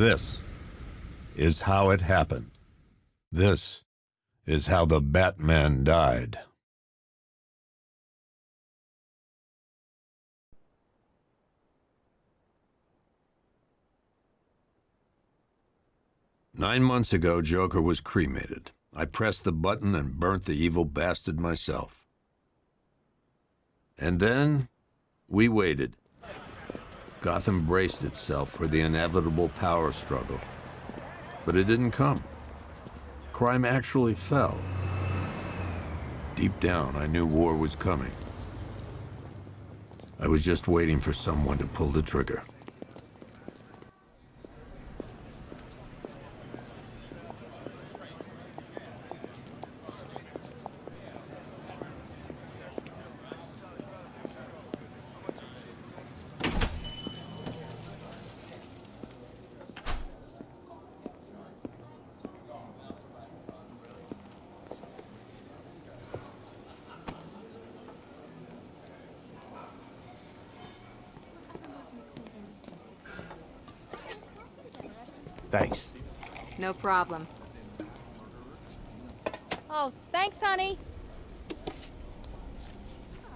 This is how it happened. This is how the Batman died. Nine months ago, Joker was cremated. I pressed the button and burnt the evil bastard myself. And then, we waited. Gotham braced itself for the inevitable power struggle. But it didn't come. Crime actually fell. Deep down, I knew war was coming. I was just waiting for someone to pull the trigger. Thanks. No problem. Oh, thanks, honey.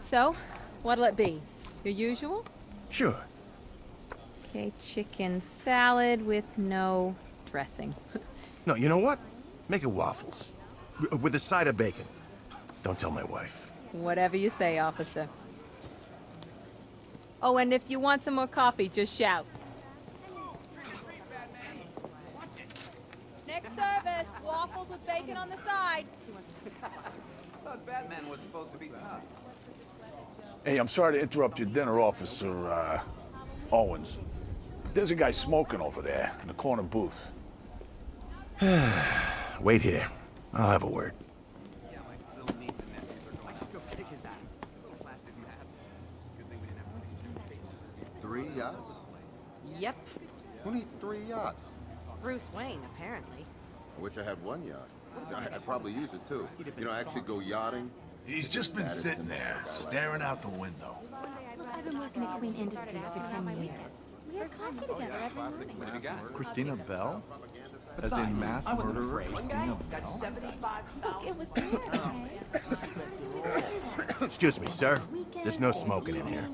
So, what'll it be? Your usual? Sure. Okay, chicken salad with no dressing. No, you know what? Make it waffles. With a side of bacon. Don't tell my wife. Whatever you say, officer. Oh, and if you want some more coffee, just shout. Next service, waffles with bacon on the side. I thought Batman was supposed to be tough. Hey, I'm sorry to interrupt your dinner, Officer, Owens. There's a guy smoking over there in the corner booth. Wait here. I'll have a word. Yeah, my little niece and nephews are going. I should go kick his ass. Little plastic ass. Good thing we didn't have to 3 yachts? Yep. Who needs 3 yachts? Bruce Wayne, apparently. I wish I had 1 yacht. I'd probably use it too. You know, actually go yachting. He's just been sitting there, staring out the window. I've been working at Queen Industries for 10 years. We have coffee together every morning. What have you got? Christina Bell? As in mass murderer Christina Bell? Look, it was there, okay? Excuse me, sir. There's no smoking in here.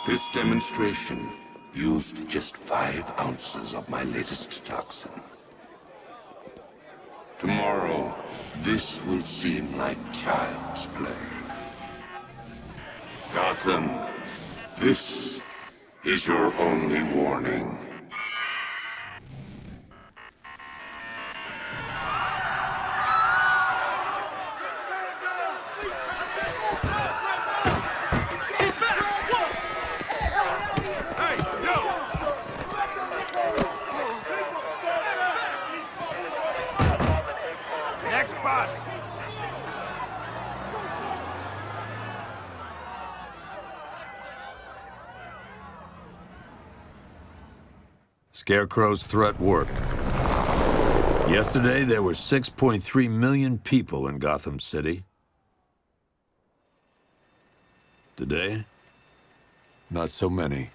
This demonstration used just 5 ounces of my latest toxin. Tomorrow, this will seem like child's play. Gotham, this is your only warning. Scarecrow's threat worked. Yesterday, there were 6.3 million people in Gotham City. Today, not so many.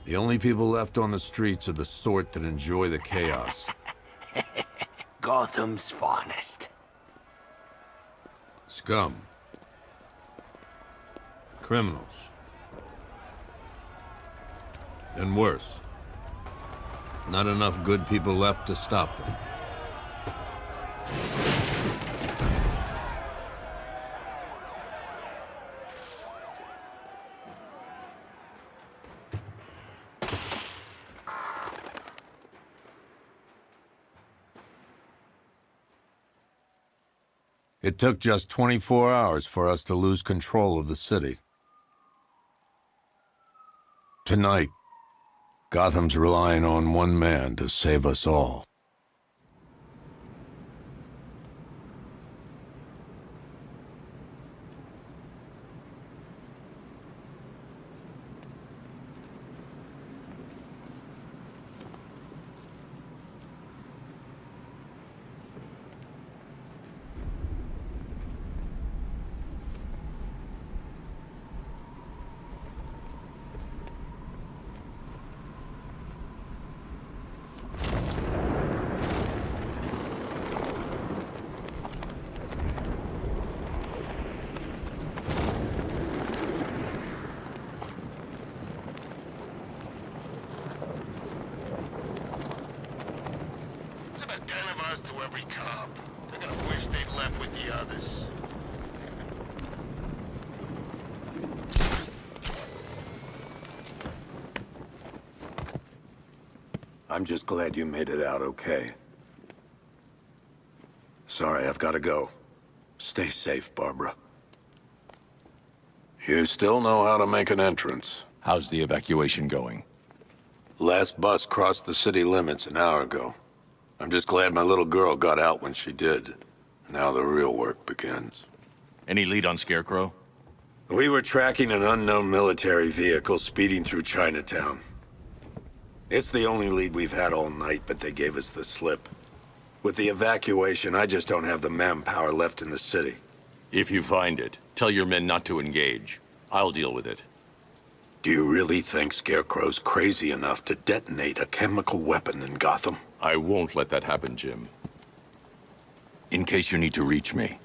The only people left on the streets are the sort that enjoy the chaos. Gotham's finest. Scum. Criminals. And worse. Not enough good people left to stop them. It took just 24 hours for us to lose control of the city. Tonight, Gotham's relying on one man to save us all. To every cop. They're gonna wish they'd left with the others. I'm just glad you made it out okay. Sorry, I've got to go. Stay safe, Barbara. You still know how to make an entrance. How's the evacuation going? Last bus crossed the city limits an hour ago. I'm just glad my little girl got out when she did. Now the real work begins. Any lead on Scarecrow? We were tracking an unknown military vehicle speeding through Chinatown. It's the only lead we've had all night, but they gave us the slip. With the evacuation, I just don't have the manpower left in the city. If you find it, tell your men not to engage. I'll deal with it. Do you really think Scarecrow's crazy enough to detonate a chemical weapon in Gotham? I won't let that happen, Jim. In case you need to reach me,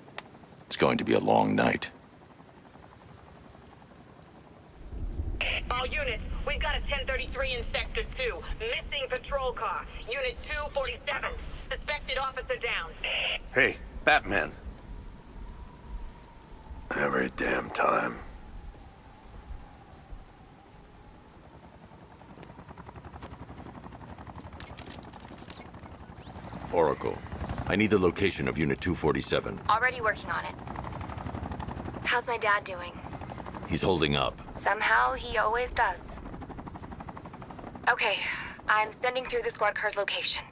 it's going to be a long night. All units, we've got a 1033 in Sector 2. Missing patrol car. Unit 247. Suspected officer down. Hey, Batman. Every damn time. Oracle, I need the location of Unit 247. Already working on it. How's my dad doing? He's holding up. Somehow, he always does. Okay, I'm sending through the squad car's location.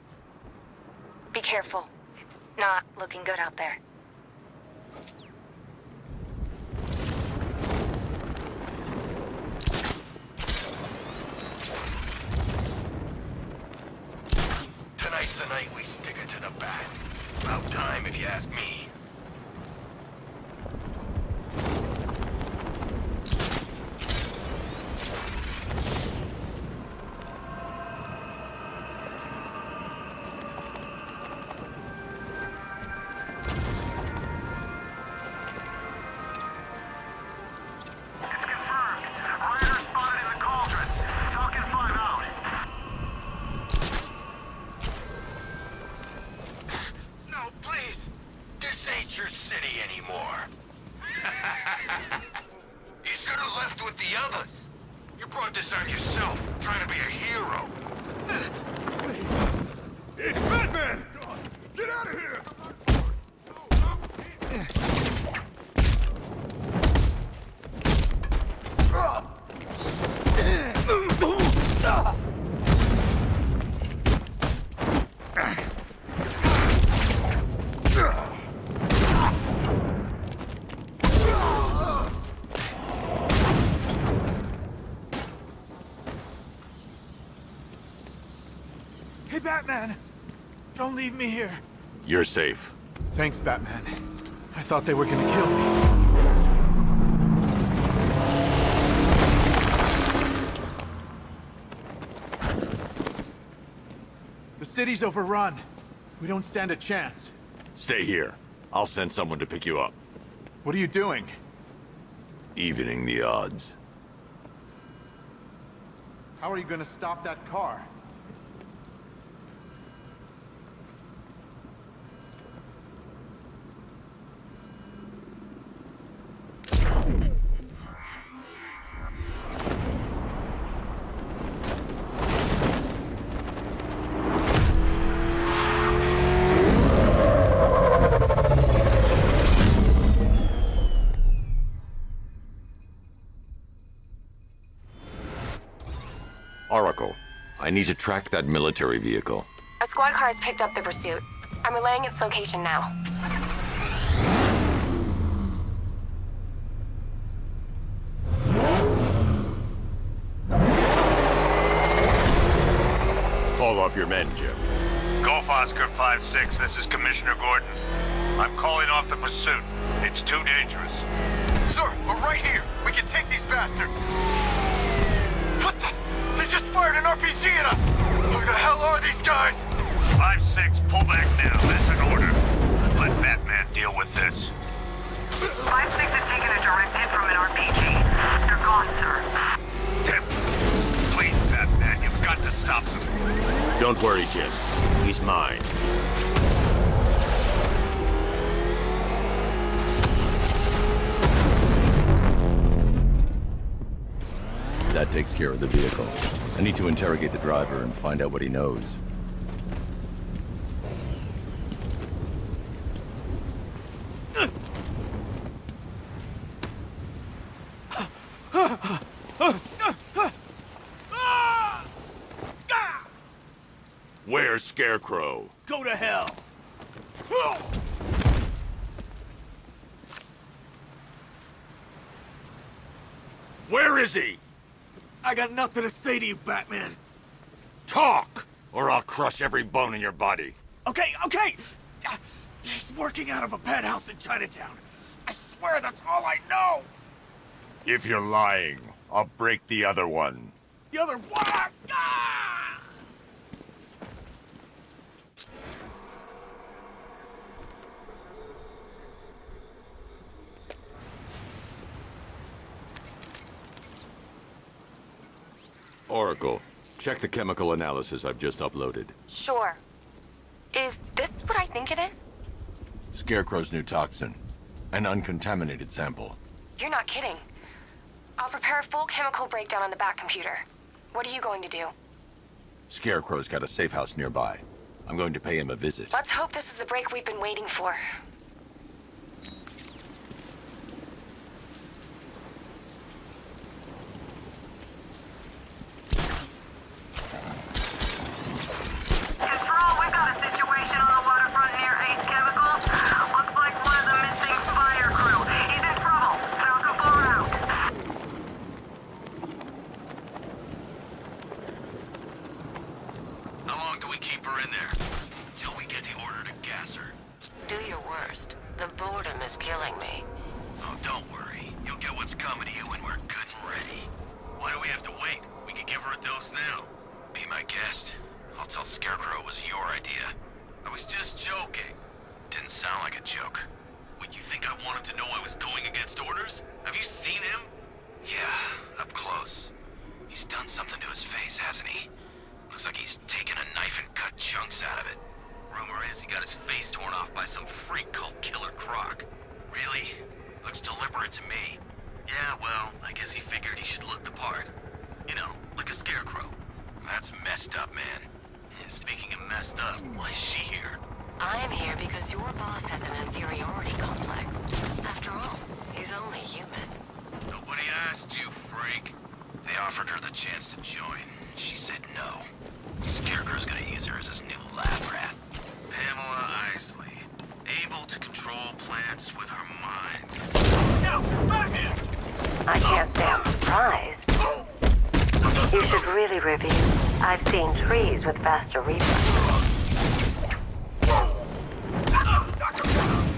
Be careful. It's not looking good out there. Tonight's the night we stick her to the bat. About time, if you ask me. Hey, Batman! Don't leave me here. You're safe. Thanks, Batman. I thought they were gonna kill me. city's overrun. We don't stand a chance. Stay here. I'll send someone to pick you up. What are you doing? Evening the odds. How are you gonna stop that car? Oracle, I need to track that military vehicle. A squad car has picked up the pursuit. I'm relaying its location now. Call off your men, Jim. Golf Oscar 5-6, this is Commissioner Gordon. I'm calling off the pursuit. It's too dangerous. Sir, we're right here. We can take these bastards. What the? They just fired an RPG at us. Who the hell are these guys? 5-6, pull back now. That's an order. Let Batman deal with this. 5-6 has taken a direct hit from an RPG. They're gone, sir. Tim, please, Batman, you've got to stop them. Don't worry, Jim. He's mine. That takes care of the vehicle. I need to interrogate the driver and find out what he knows. Where's Scarecrow? Go to hell. Where is he? I got nothing to say to you, Batman. Talk, or I'll crush every bone in your body. Okay. He's working out of a penthouse in Chinatown. I swear that's all I know. If you're lying, I'll break the other one. The other one. Ah! Oracle, check the chemical analysis I've just uploaded. Sure. Is this what I think it is? Scarecrow's new toxin. An uncontaminated sample. You're not kidding. I'll prepare a full chemical breakdown on the Bat computer. What are you going to do? Scarecrow's got a safe house nearby. I'm going to pay him a visit. Let's hope this is the break we've been waiting for. Control, we've got a situation on the waterfront near Ace Chemicals. Looks like one of the missing fire crew. He's in trouble. Falcon 4 out. How long do we keep her in there? Till we get the order to gas her. Do your worst. The boredom is killing me. Oh, don't worry. You'll get what's coming to you when we're good and ready. Why do we have to wait? We can give her a dose now. Be my guest. I'll tell Scarecrow it was your idea. I was just joking. Didn't sound like a joke. What, you think I want him to know I was going against orders? Have you seen him? Yeah, up close. He's done something to his face, hasn't he? Looks like he's taken a knife and cut chunks out of it. Rumor is he got his face torn off by some freak called Killer Croc. Really? Looks deliberate to me. Yeah, well, I guess he figured he should look the part. You know, like a scarecrow. That's messed up, man. And speaking of messed up, why is she here? I am here because your boss has an inferiority complex. After all, he's only human. Nobody asked you, freak. They offered her the chance to join. She said no. Scarecrow's gonna use her as his new lab rat. Pamela Isley. Able to control plants with her mind. No, Batman! I can't say I'm surprised. You should really review. I've seen trees with faster reflexes.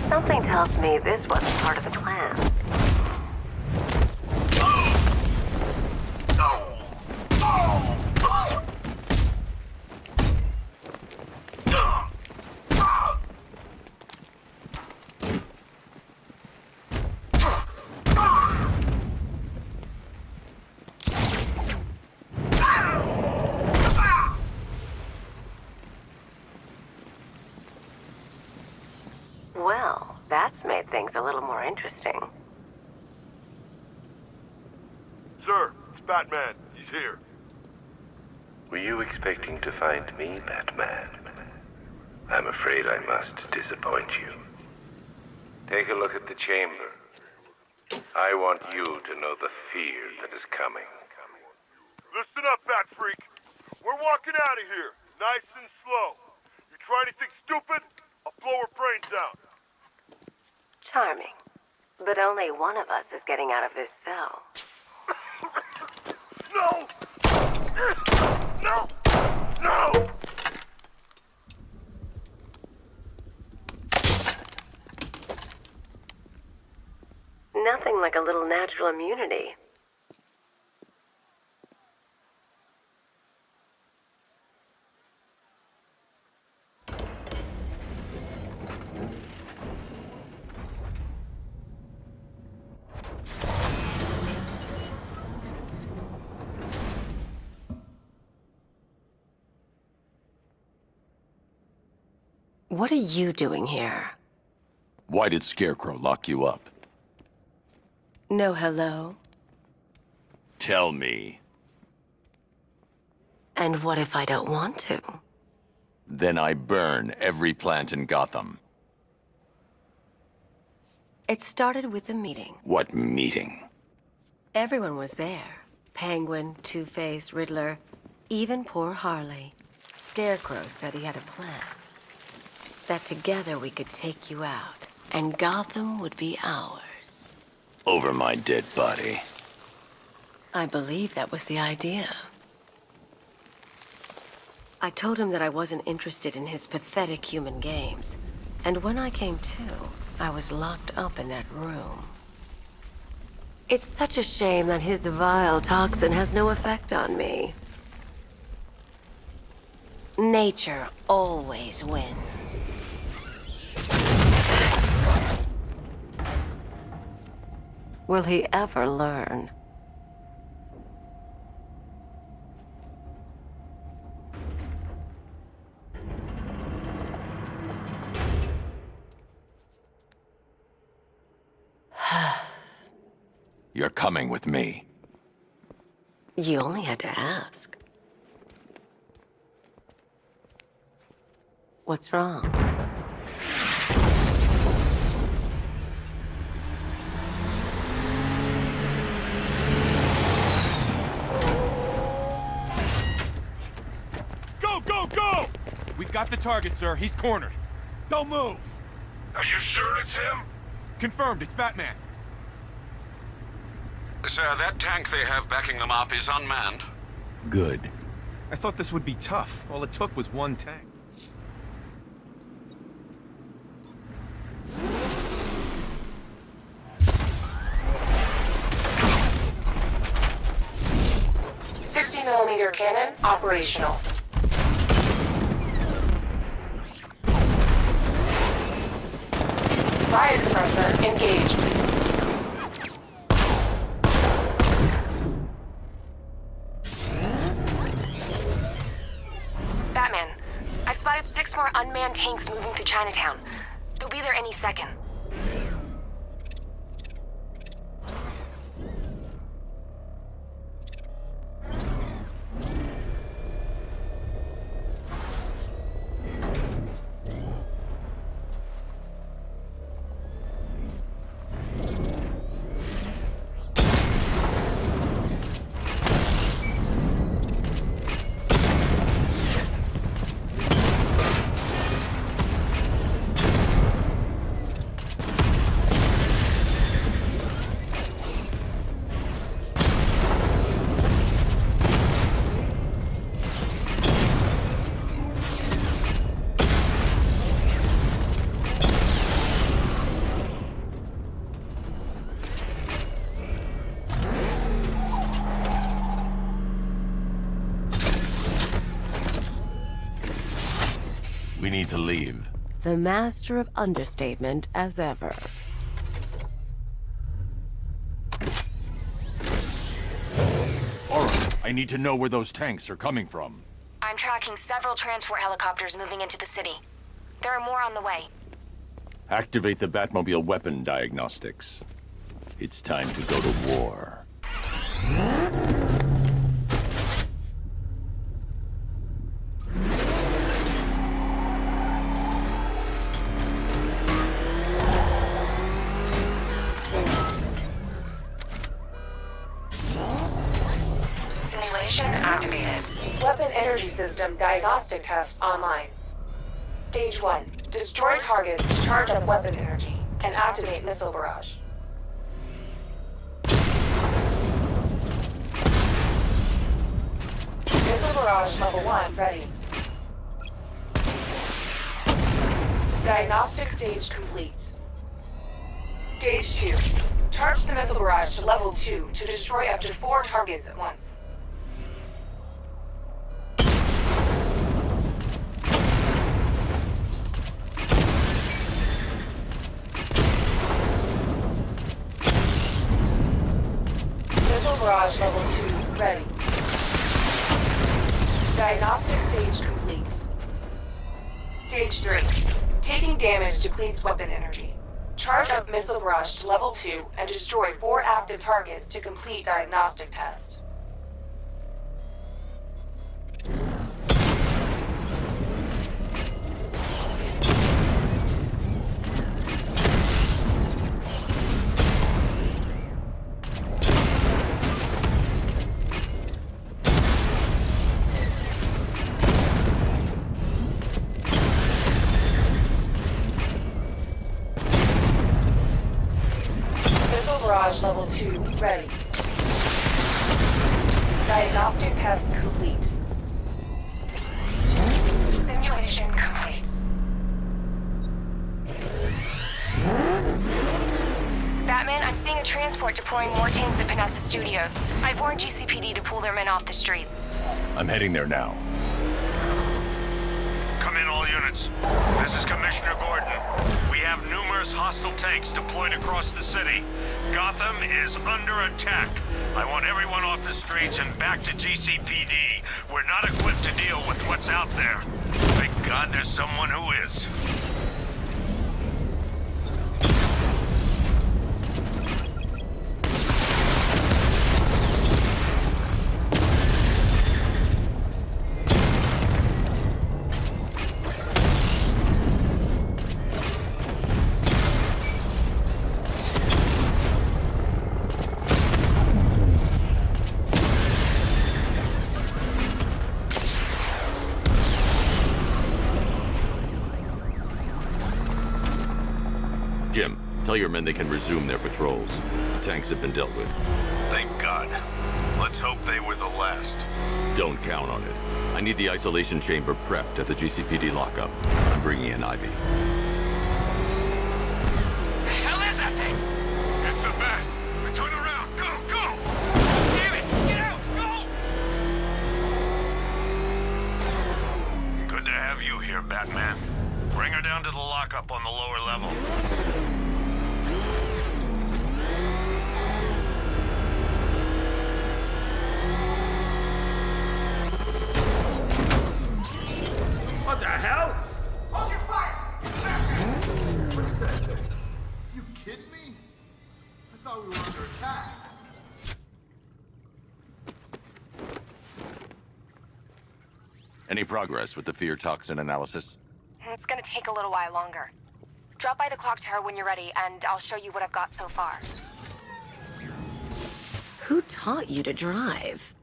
Something tells me this wasn't part of the plan. Well, that's made things a little more interesting. Sir, it's Batman. He's here. Were you expecting to find me, Batman? I'm afraid I must disappoint you. Take a look at the chamber. I want you to know the fear that is coming. Listen up, Bat Freak. We're walking out of here, nice and slow. You try anything stupid, I'll blow her brains out. Charming. But only one of us is getting out of this cell. No! No! No! Nothing like a little natural immunity. What are you doing here? Why did Scarecrow lock you up? No hello? Tell me. And what if I don't want to? Then I burn every plant in Gotham. It started with a meeting. What meeting? Everyone was there. Penguin, Two-Face, Riddler, even poor Harley. Scarecrow said he had a plan. That together we could take you out, and Gotham would be ours. Over my dead body. I believe that was the idea. I told him that I wasn't interested in his pathetic human games. And when I came to, I was locked up in that room. It's such a shame that his vile toxin has no effect on me. Nature always wins. Will he ever learn? You're coming with me. You only had to ask. What's wrong? Go, go, go! We've got the target, sir. He's cornered. Don't move! Are you sure it's him? Confirmed, it's Batman. Sir, that tank they have backing them up is unmanned. Good. I thought this would be tough. All it took was one tank. .60mm cannon operational. Riot suppressor engaged. Batman, I've spotted 6 more unmanned tanks moving through Chinatown. They'll be there any second. We need to leave. The master of understatement as ever. All right, I need to know where those tanks are coming from. I'm tracking several transport helicopters moving into the city. There are more on the way. Activate the Batmobile weapon diagnostics. It's time to go to war. Simulation activated. Weapon energy system diagnostic test online. Stage 1. Destroy targets to charge up weapon energy and activate missile barrage. Missile barrage level 1 ready. Diagnostic stage complete. Stage 2. Charge the missile barrage to level 2 to destroy up to 4 targets at once. Missile barrage level 2 ready. Diagnostic stage complete. Stage 3. Taking damage depletes weapon energy. Charge up missile barrage to level 2 and destroy 4 active targets to complete diagnostic test. Barrage level 2 ready. Diagnostic test complete. Simulation complete. Batman, I'm seeing a transport deploying more tanks at Panessa Studios. I've warned GCPD to pull their men off the streets. I'm heading there now. Come in, all units. This is Commissioner Gordon. We have numerous hostile tanks deployed across the city. Gotham is under attack. I want everyone off the streets and back to GCPD. We're not equipped to deal with what's out there. Thank God there's someone who is. Jim, tell your men they can resume their patrols. The tanks have been dealt with. Thank God. Let's hope they were the last. Don't count on it. I need the isolation chamber prepped at the GCPD lockup. I'm bringing in Ivy. The hell is that thing? It's a bat. Turn around. Go, go! Damn it! Get out! Go! Good to have you here, Batman. Bring her down to the lockup on the lower level. What the hell? Hold your fire! What is that thing? You kidding me? I thought we were under attack. Any progress with the fear toxin analysis? It's gonna take a little while longer. Drop by the clock tower when you're ready, and I'll show you what I've got so far. Who taught you to drive?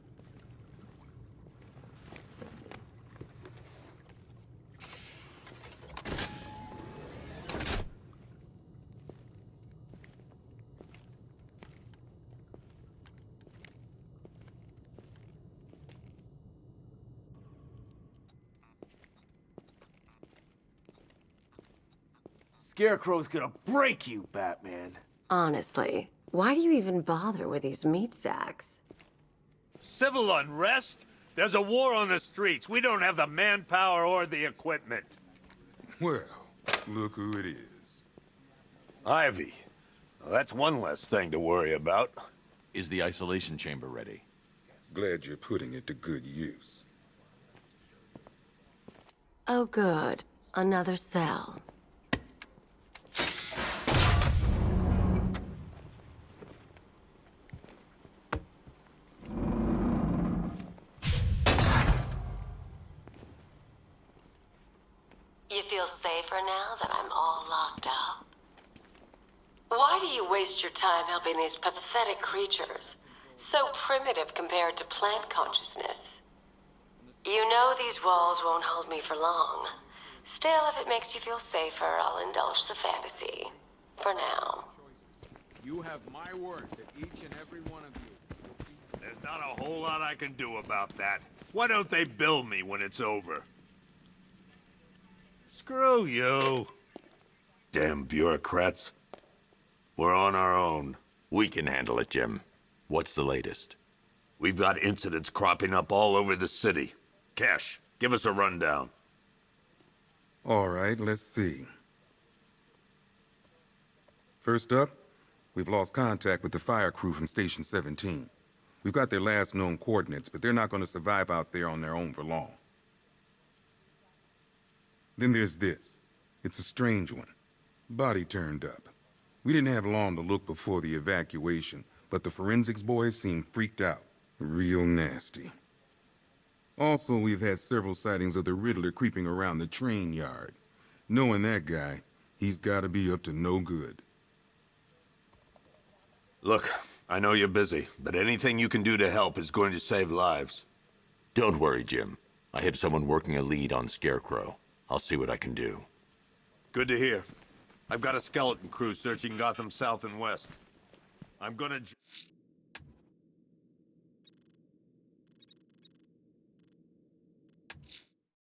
Scarecrow's gonna break you, Batman. Honestly, why do you even bother with these meat sacks? Civil unrest? There's a war on the streets. We don't have the manpower or the equipment. Well, look who it is. Ivy. Well, that's one less thing to worry about. Is the isolation chamber ready? Glad you're putting it to good use. Oh, good. Another cell. feel safer now that I'm all locked up? Why do you waste your time helping these pathetic creatures? So primitive compared to plant consciousness. You know these walls won't hold me for long. Still, if it makes you feel safer, I'll indulge the fantasy. For now. You have my word that each and every one of you... There's not a whole lot I can do about that. Why don't they bill me when it's over? Screw you. Damn bureaucrats. We're on our own. We can handle it, Jim. What's the latest? We've got incidents cropping up all over the city. Cash, give us a rundown. All right, let's see. First up, we've lost contact with the fire crew from Station 17. We've got their last known coordinates, but they're not going to survive out there on their own for long. Then there's this. It's a strange one. Body turned up. We didn't have long to look before the evacuation, but the forensics boys seemed freaked out. Real nasty. Also, we've had several sightings of the Riddler creeping around the train yard. Knowing that guy, he's gotta be up to no good. Look, I know you're busy, but anything you can do to help is going to save lives. Don't worry, Jim. I have someone working a lead on Scarecrow. I'll see what I can do. Good to hear. I've got a skeleton crew searching Gotham South and West. I'm gonna...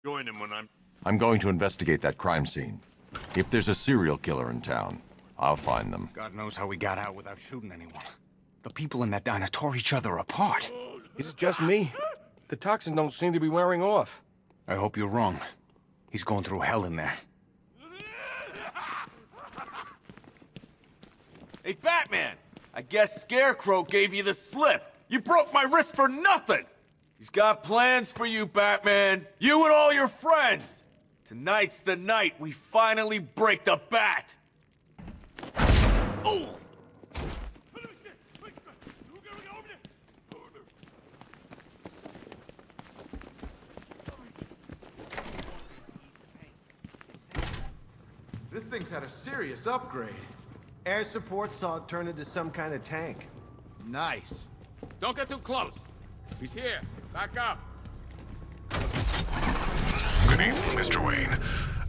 join him when I'm going to investigate that crime scene. If there's a serial killer in town, I'll find them. God knows how we got out without shooting anyone. The people in that diner tore each other apart. Is it just me? The toxins don't seem to be wearing off. I hope you're wrong. He's going through hell in there. Hey, Batman! I guess Scarecrow gave you the slip. You broke my wrist for nothing! He's got plans for you, Batman. You and all your friends. Tonight's the night we finally break the bat. Oh! This thing's had a serious upgrade. Air support saw it turn into some kind of tank. Nice. Don't get too close. He's here. Back up. Good evening, Mr. Wayne.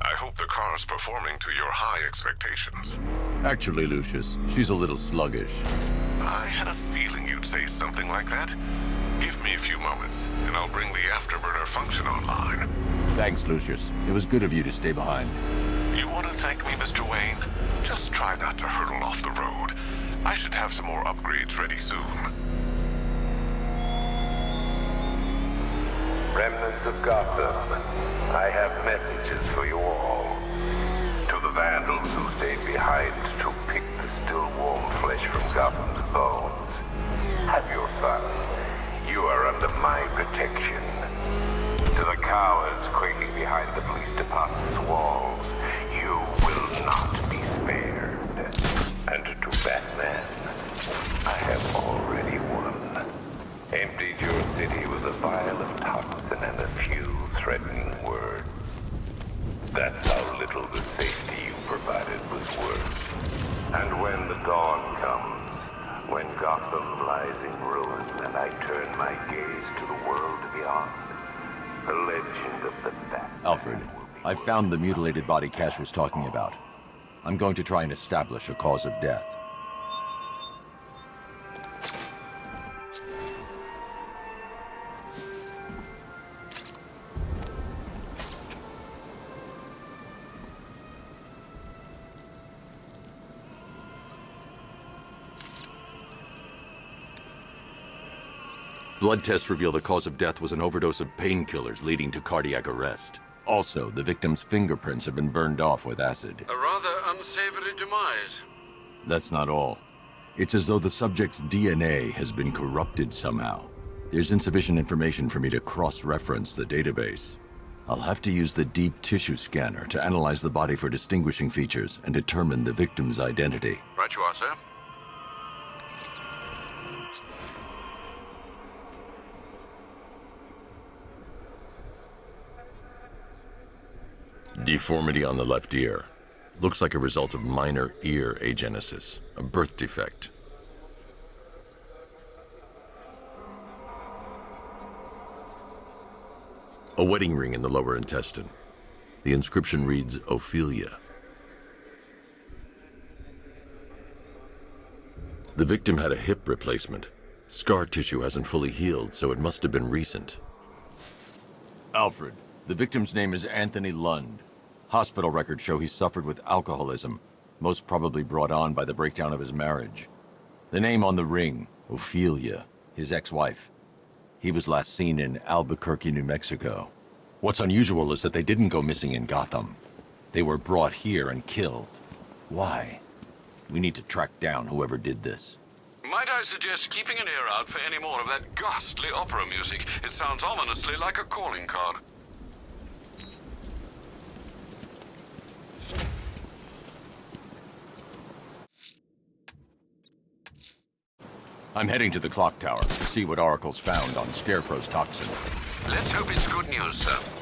I hope the car's performing to your high expectations. Actually, Lucius, she's a little sluggish. I had a feeling you'd say something like that. Give me a few moments, and I'll bring the afterburner function online. Thanks, Lucius. It was good of you to stay behind. You want to thank me, Mr. Wayne? Just try not to hurtle off the road. I should have some more upgrades ready soon. Remnants of Gotham, I have messages for you all. To the vandals who stayed behind to pick the still warm flesh from Gotham's bones, have your fun. You are under my protection. To the cowards quaking behind the police department's walls, you will not be spared. And to Batman, I have already won. Emptied your city with a vial of toxin and a few threatening words. That's how little the safety you provided was worth. And when the dawn comes, when Gotham lies in ruin and I turn my gaze to the world beyond, the legend of the Batman... Alfred, I found the mutilated body Cash was talking about. I'm going to try and establish a cause of death. Blood tests reveal the cause of death was an overdose of painkillers leading to cardiac arrest. Also, the victim's fingerprints have been burned off with acid. A rather unsavory demise. That's not all. It's as though the subject's DNA has been corrupted somehow. There's insufficient information for me to cross-reference the database. I'll have to use the deep tissue scanner to analyze the body for distinguishing features and determine the victim's identity. Right you are, sir. Deformity on the left ear. Looks like a result of minor ear agenesis, a birth defect. A wedding ring in the lower intestine. The inscription reads, Ophelia. The victim had a hip replacement. Scar tissue hasn't fully healed, so it must have been recent. Alfred, the victim's name is Anthony Lund. Hospital records show he suffered with alcoholism, most probably brought on by the breakdown of his marriage. The name on the ring, Ophelia, his ex-wife. He was last seen in Albuquerque, New Mexico. What's unusual is that they didn't go missing in Gotham. They were brought here and killed. Why? We need to track down whoever did this. Might I suggest keeping an ear out for any more of that ghastly opera music? It sounds ominously like a calling card. I'm heading to the clock tower to see what Oracle's found on Scarecrow's toxin. Let's hope it's good news, sir.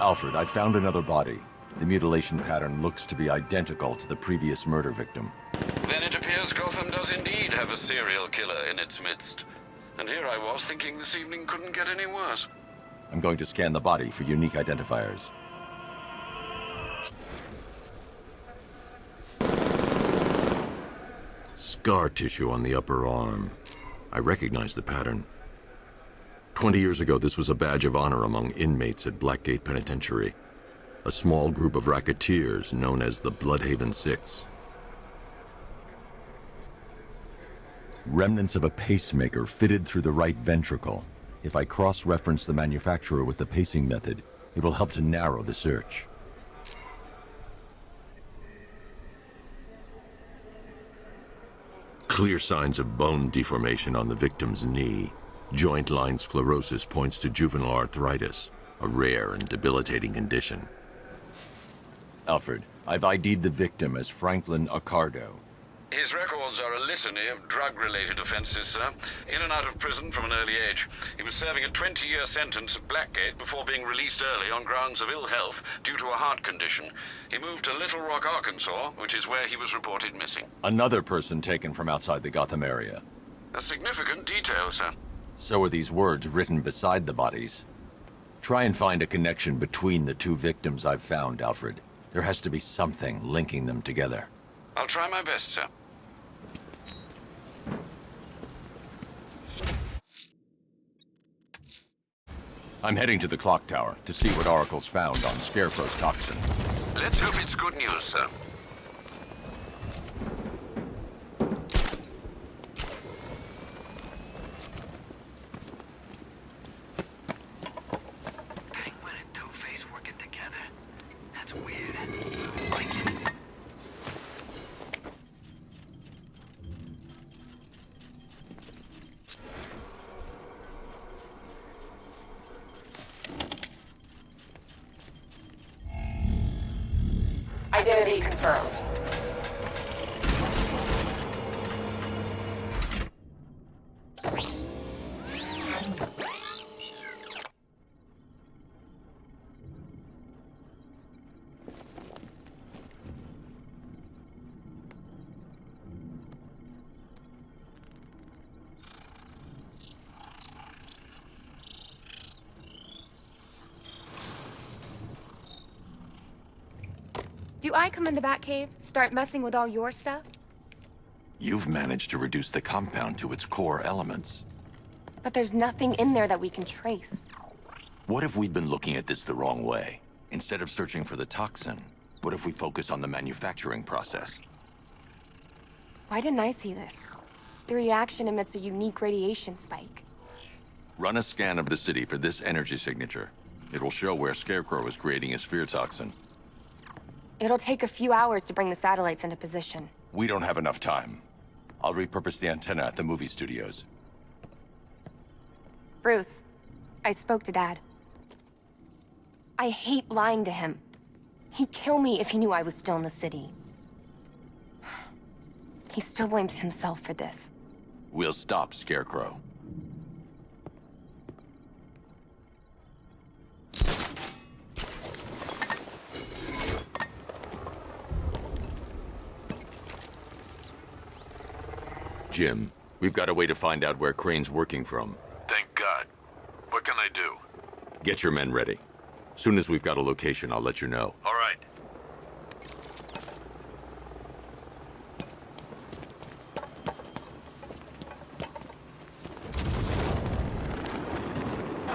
Alfred, I found another body. The mutilation pattern looks to be identical to the previous murder victim. Then it appears Gotham does indeed have a serial killer in its midst. And here I was thinking this evening couldn't get any worse. I'm going to scan the body for unique identifiers. Scar tissue on the upper arm. I recognize the pattern. 20 years ago, this was a badge of honor among inmates at Blackgate Penitentiary, a small group of racketeers known as the Bloodhaven Six. Remnants of a pacemaker fitted through the right ventricle. If I cross-reference the manufacturer with the pacing method, it will help to narrow the search. Clear signs of bone deformation on the victim's knee. Joint line sclerosis points to juvenile arthritis, a rare and debilitating condition. Alfred, I've ID'd the victim as Franklin Accardo. His records are a litany of drug-related offenses, sir. In and out of prison from an early age. He was serving a 20-year sentence at Blackgate before being released early on grounds of ill health due to a heart condition. He moved to Little Rock, Arkansas, which is where he was reported missing. Another person taken from outside the Gotham area. A significant detail, sir. So are these words written beside the bodies. Try and find a connection between the two victims I've found, Alfred. There has to be something linking them together. I'll try my best, sir. I'm heading to the clock tower to see what Oracle's found on Scarecrow's toxin. Let's hope it's good news, sir. Identity confirmed. Do I come in the Batcave, start messing with all your stuff? You've managed to reduce the compound to its core elements. But there's nothing in there that we can trace. What if we'd been looking at this the wrong way? Instead of searching for the toxin, what if we focus on the manufacturing process? Why didn't I see this? The reaction emits a unique radiation spike. Run a scan of the city for this energy signature. It will show where Scarecrow is creating his fear toxin. It'll take a few hours to bring the satellites into position. We don't have enough time. I'll repurpose the antenna at the movie studios. Bruce, I spoke to Dad. I hate lying to him. He'd kill me if he knew I was still in the city. He still blames himself for this. We'll stop Scarecrow. Jim, we've got a way to find out where Crane's working from. Thank God. What can I do? Get your men ready. Soon as we've got a location, I'll let you know. All right.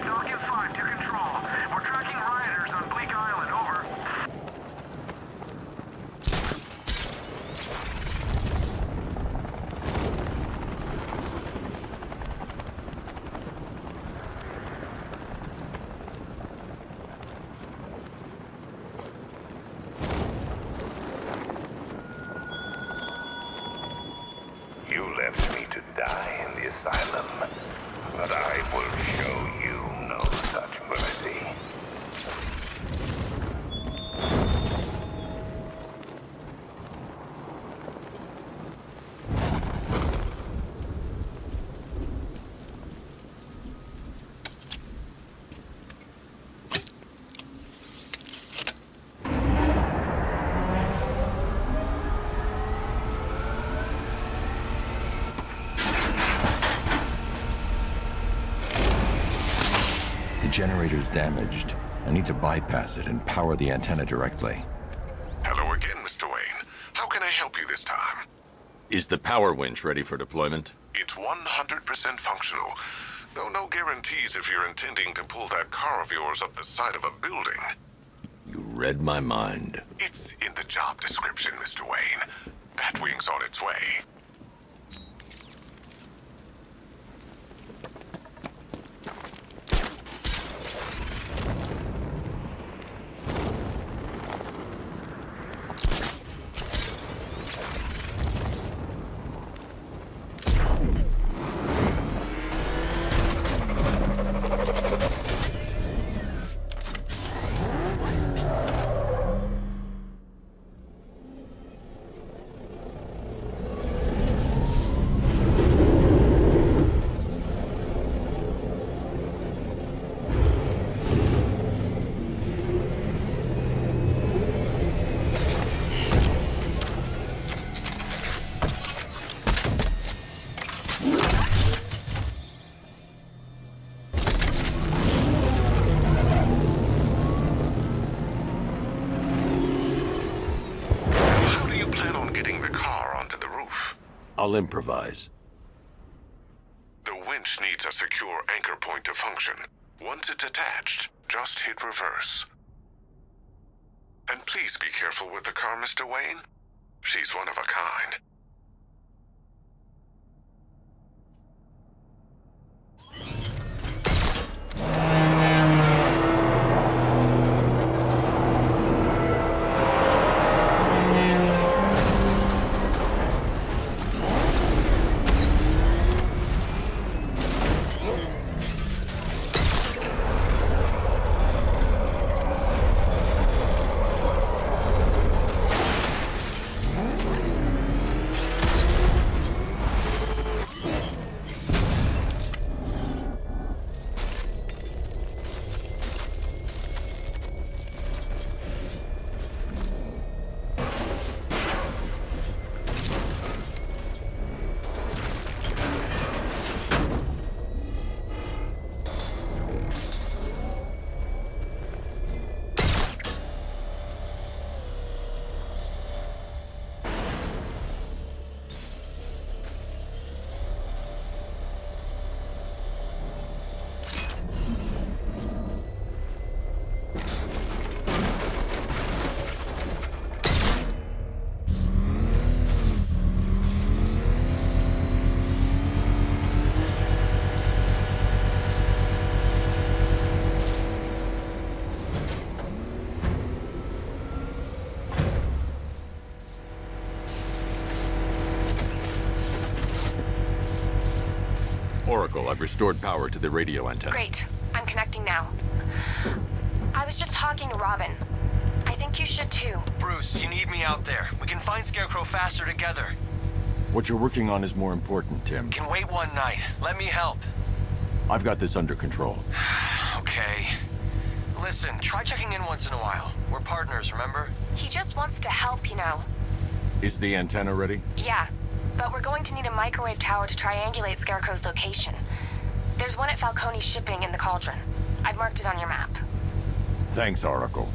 Falcon 5 to control. We're tracking rioters on Bleak Island. Over. You left me to die in the asylum, but I will show you no such mercy. The generator's damaged. I need to bypass it and power the antenna directly. Hello again, Mr. Wayne. How can I help you this time? Is the power winch ready for deployment? It's 100% functional, though no guarantees if you're intending to pull that car of yours up the side of a building. You read my mind. It's in the job description, Mr. Wayne. Batwing's on its way. I'll improvise. The winch needs a secure anchor point to function. Once it's attached, just hit reverse. And please be careful with the car, Mr. Wayne. She's one of a kind. Oracle, I've restored power to the radio antenna. Great. I'm connecting now. I was just talking to Robin. I think you should too. Bruce, you need me out there. We can find Scarecrow faster together. What you're working on is more important, Tim. Can wait one night. Let me help. I've got this under control. Okay. Listen, try checking in once in a while. We're partners, remember? He just wants to help, you know. Is the antenna ready? Yeah, but we're going to need a microwave tower to triangulate Scarecrow's location. There's one at Falcone's shipping in the Cauldron. I've marked it on your map. Thanks, Oracle.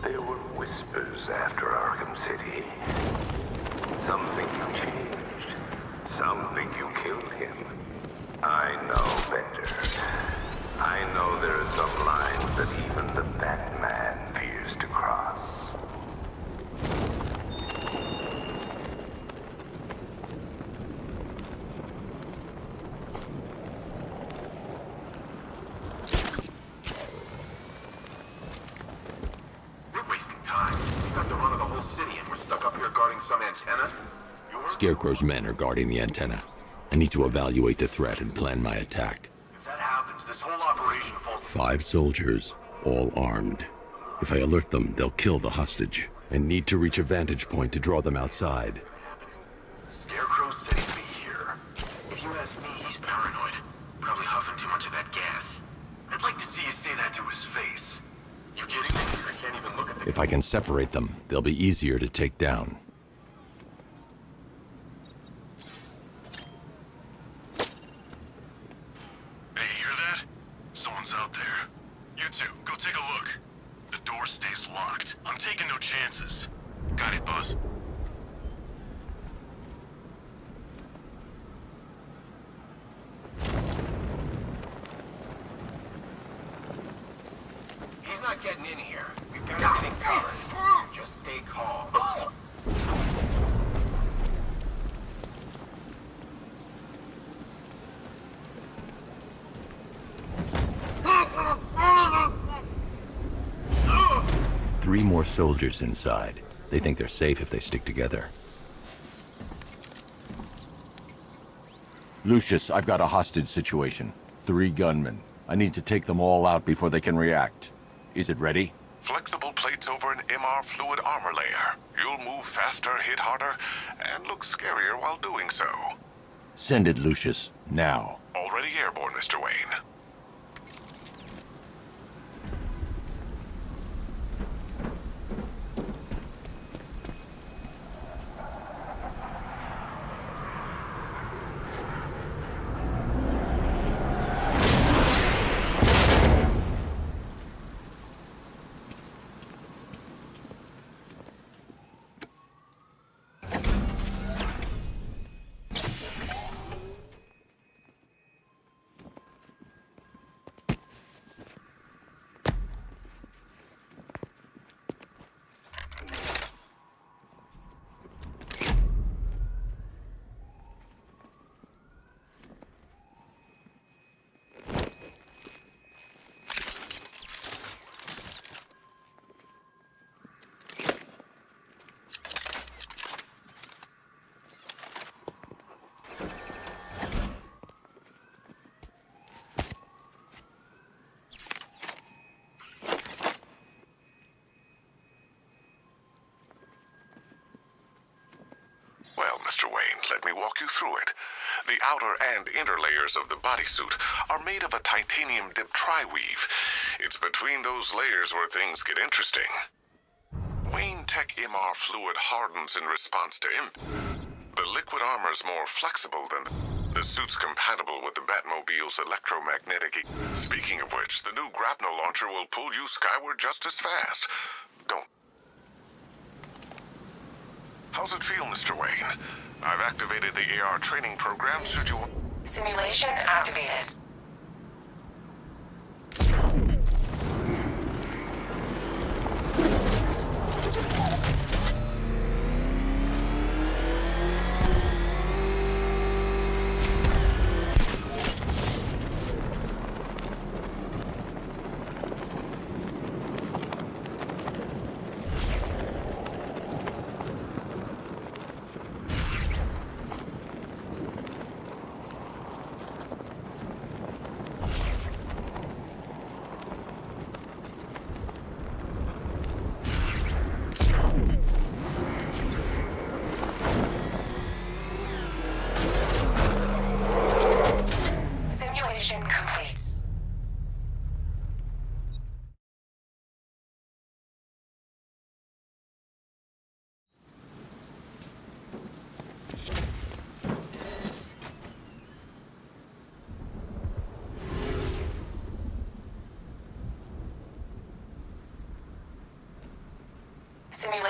There were whispers after Arkham City. Some think you changed. Some think you killed him. I know better. I know there are some lines that even the Batman fears to cross. Scarecrow's men are guarding the antenna. I need to evaluate the threat and plan my attack. If that happens, this whole operation falls... 5 soldiers, all armed. If I alert them, they'll kill the hostage, and need to reach a vantage point to draw them outside. Scarecrow said he'd be here. If you ask me, he's paranoid. Probably huffing too much of that gas. I'd like to see you say that to his face. You kidding me? I can't even look at the... If I can separate them, they'll be easier to take down. Someone's out there. You two, go take a look. The door stays locked. I'm taking no chances. Got it, boss. He's not getting in here. We've got everything covered. Just stay calm. Three more soldiers inside. They think they're safe if they stick together. Lucius, I've got a hostage situation. 3 gunmen. I need to take them all out before they can react. Is it ready? Flexible plates over an MR fluid armor layer. You'll move faster, hit harder, and look scarier while doing so. Send it, Lucius. Now. Already airborne, Mr. Wayne. Well, Mr. Wayne, let me walk you through it. The outer and inner layers of the bodysuit are made of a titanium-dipped tri-weave. It's between those layers where things get interesting. Wayne Tech MR fluid hardens in response to the liquid armor's more flexible than the suit's compatible with the Batmobile's electromagnetic... Speaking of which, the new grapnel launcher will pull you skyward just as fast. Don't... How's it feel, Mr. Wayne? I've activated the AR training program should you... Simulation activated.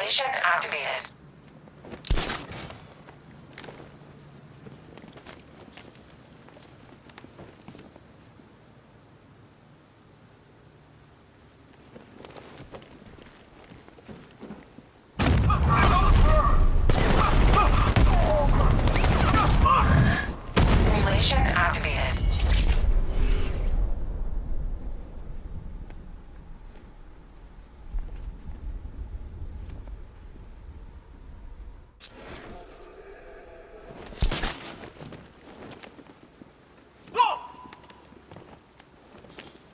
Simulation activated. Simulation activated.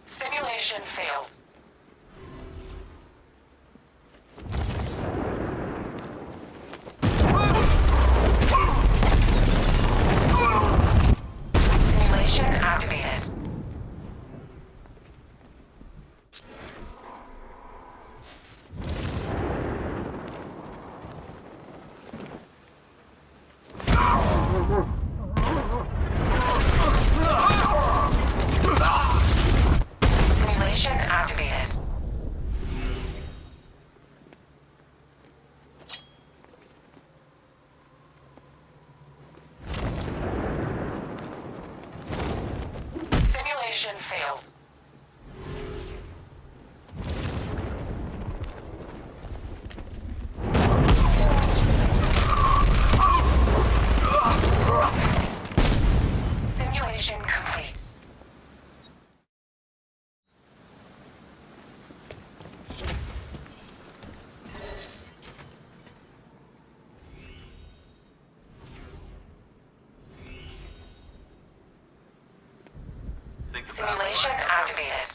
Simulation failed. Simulation activated. Simulation activated. Simulation failed. Simulation complete. Simulation activated.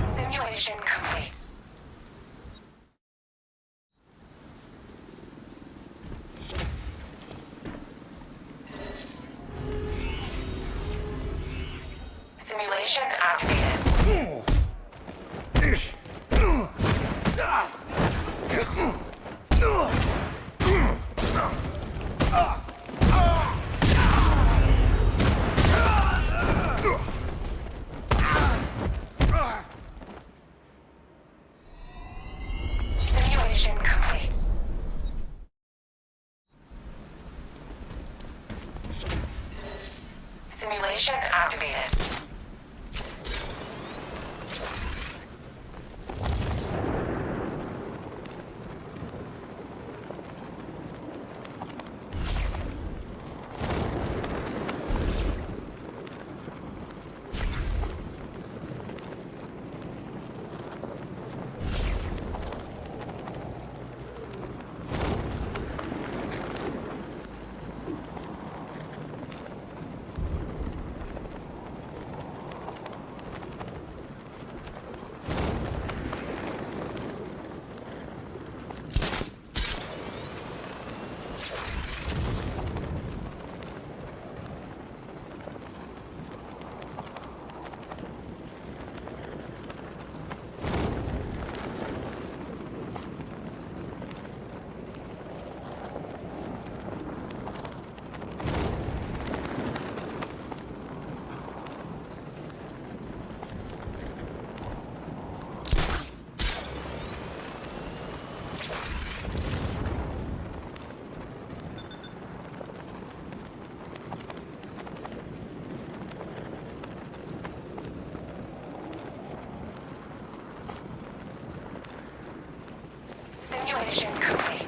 Simulation complete. Simulation activated. Simulation complete. Simulation activated. Simulation complete.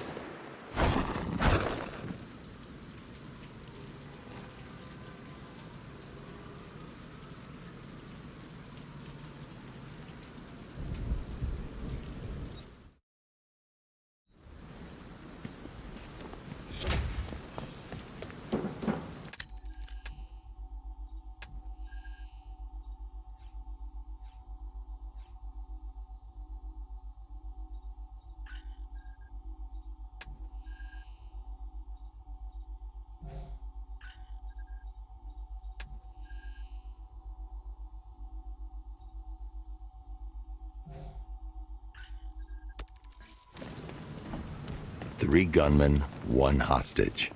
3 gunmen, 1 hostage.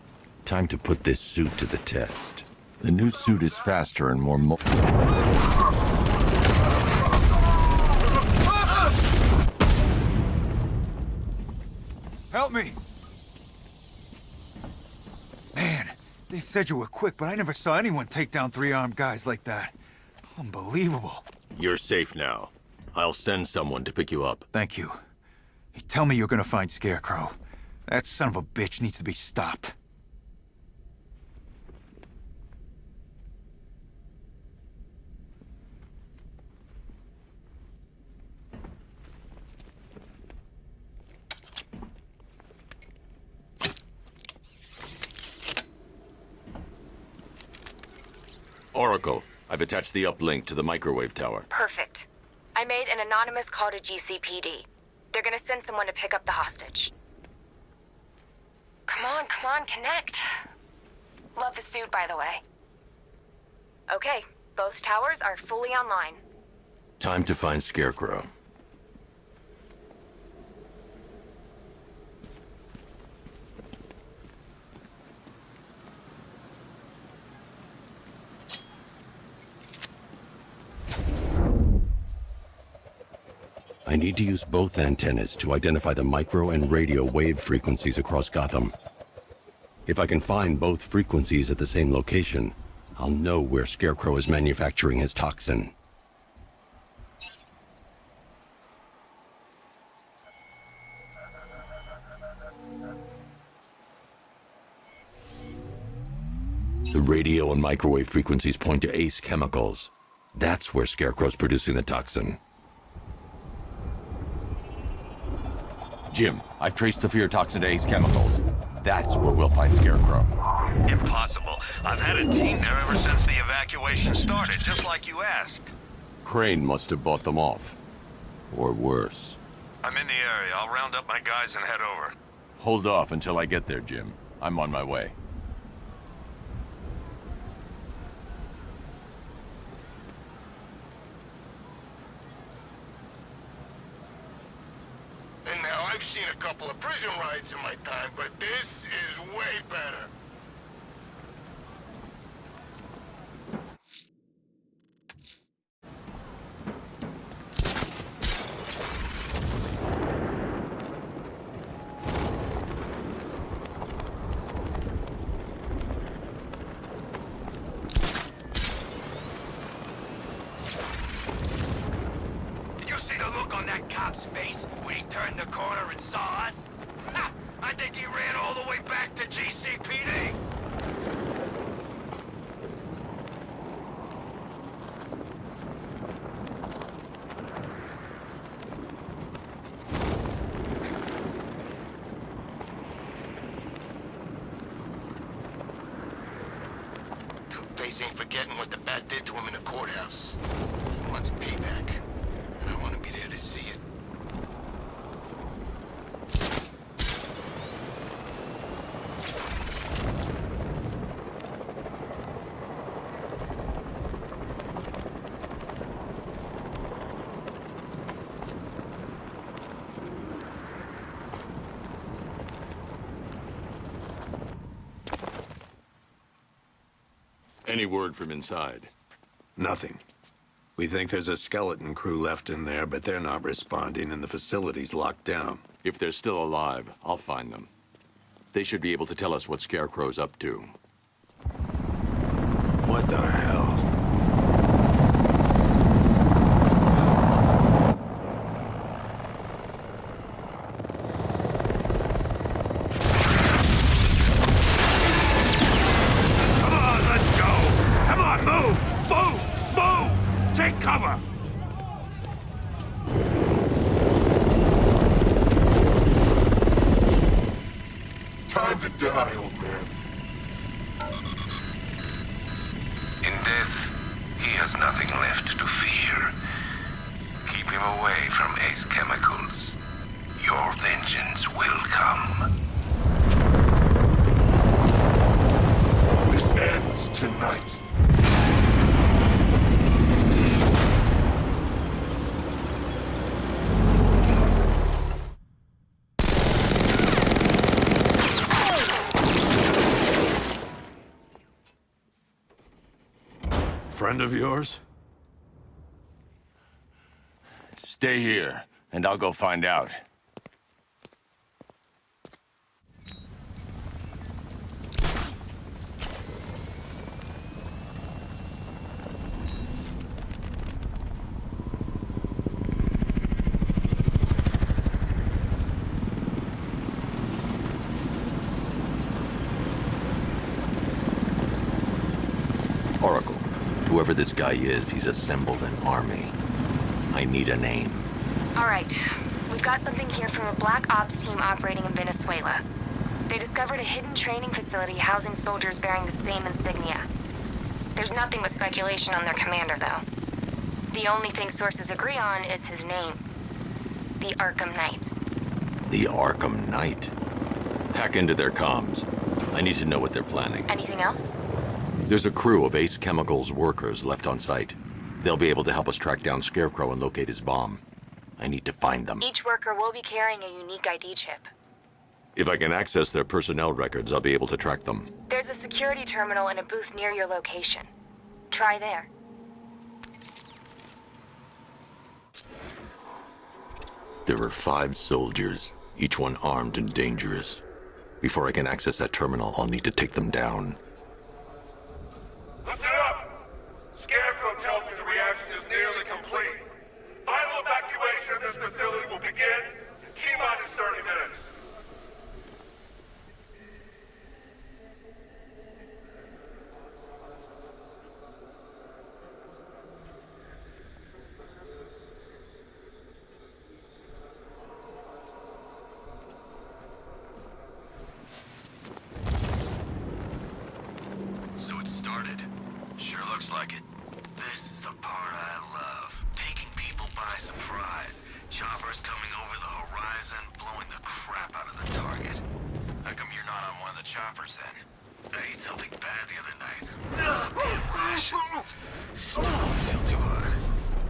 Time to put this suit to the test. The new suit is faster and more Help me! Man, they said you were quick, but I never saw anyone take down 3 armed guys like that. Unbelievable. You're safe now. I'll send someone to pick you up. Thank you. Hey, tell me you're gonna find Scarecrow. That son of a bitch needs to be stopped. Oracle, I've attached the uplink to the microwave tower. Perfect. I made an anonymous call to GCPD. They're gonna send someone to pick up the hostage. Come on, connect. Love the suit, by the way. Okay, both towers are fully online. Time to find Scarecrow. I need to use both antennas to identify the micro and radio wave frequencies across Gotham. If I can find both frequencies at the same location, I'll know where Scarecrow is manufacturing his toxin. The radio and microwave frequencies point to Ace Chemicals. That's where Scarecrow's producing the toxin. Jim, I've traced the fear toxin to Ace Chemicals. That's where we'll find Scarecrow. Impossible. I've had a team there ever since the evacuation started, just like you asked. Crane must have bought them off. Or worse. I'm in the area. I'll round up my guys and head over. Hold off until I get there, Jim. I'm on my way. And now, I've seen a couple of prison riots in my time, but this is way better. Did you see the look on that cop's face when he turned the corner and saw us? Ha! I think he ran all the way back to GCPD. Two-Face ain't forgetting what the Bat did to him in the courthouse. He wants payback, and I want to be there to see it. Any word from inside? Nothing. We think there's a skeleton crew left in there, but they're not responding and the facility's locked down. If they're still alive, I'll find them. They should be able to tell us what Scarecrow's up to. What the hell? Come on, let's go! Come on, move! Move! Move! Take cover! Time to die, old man. In death, he has nothing left to fear. Keep him away from Ace Chemicals. Your vengeance will come. This ends tonight. friend of yours? Stay here, and I'll go find out. Oracle, whoever this guy is, he's assembled an army. I need a name. All right. We've got something here from a black ops team operating in Venezuela. They discovered a hidden training facility housing soldiers bearing the same insignia. There's nothing but speculation on their commander, though. The only thing sources agree on is his name. The Arkham Knight. The Arkham Knight? Hack into their comms. I need to know what they're planning. Anything else? There's a crew of Ace Chemicals workers left on site. They'll be able to help us track down Scarecrow and locate his bomb. I need to find them. Each worker will be carrying a unique ID chip. If I can access their personnel records, I'll be able to track them. There's a security terminal in a booth near your location. Try there. There are 5 soldiers, each one armed and dangerous. Before I can access that terminal, I'll need to take them down. Listen up! Scarecrow tells me the reaction is nearly complete. Final evacuation of this facility will begin in T-minus 30 minutes. So it started. Sure looks like it. This is the part I love. Taking people by surprise. Choppers coming over the horizon, blowing the crap out of the target. How come you're not on one of the choppers then? I ate something bad the other night. Those damn rations. Still don't feel too hot.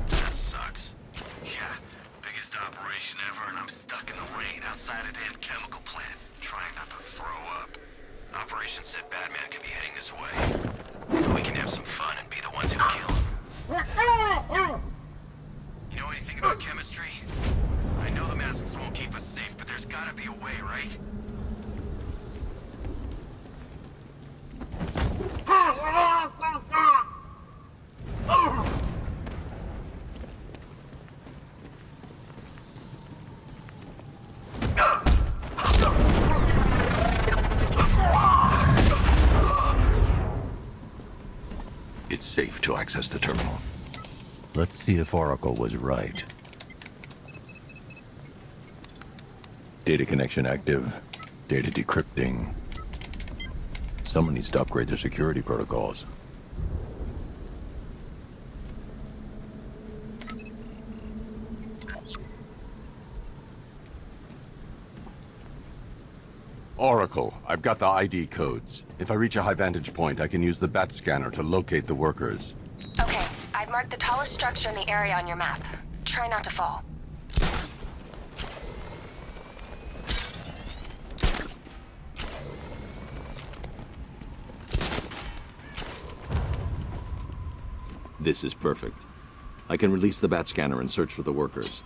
That sucks. Yeah, biggest operation ever, and I'm stuck in the rain outside a damn chemical plant, trying not to throw up. Operation said Batman could be heading this way. We can have some fun and be the ones who kill him. You know anything about chemistry? I know the masks won't keep us safe, but there's gotta be a way, right? It's safe to access the terminal. Let's see if Oracle was right. Data connection active. Data decrypting. Someone needs to upgrade their security protocols. Oracle, I've got the ID codes. If I reach a high vantage point, I can use the bat scanner to locate the workers. Okay, I've marked the tallest structure in the area on your map. Try not to fall. This is perfect. I can release the bat scanner and search for the workers.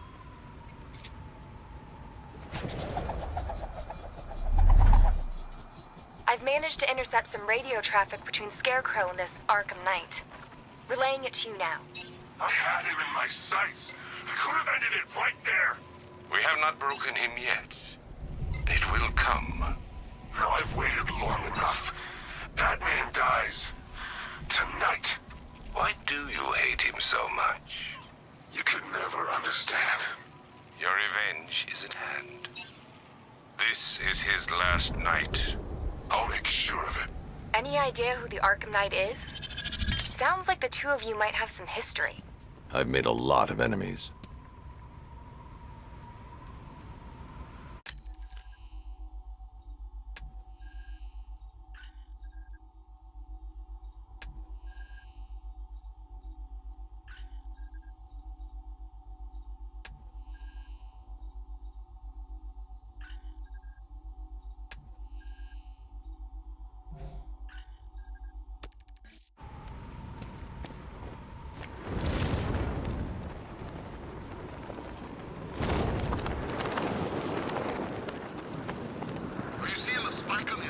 I've managed to intercept some radio traffic between Scarecrow and this Arkham Knight. Relaying it to you now. I had him in my sights. I could have ended it right there. We have not broken him yet. It will come. Now I've waited long enough. Batman dies. Tonight. Why do you hate him so much? You could never understand. Your revenge is at hand. This is his last night. I'll make sure of it. Any idea who the Arkham Knight is? Sounds like the two of you might have some history. I've made a lot of enemies.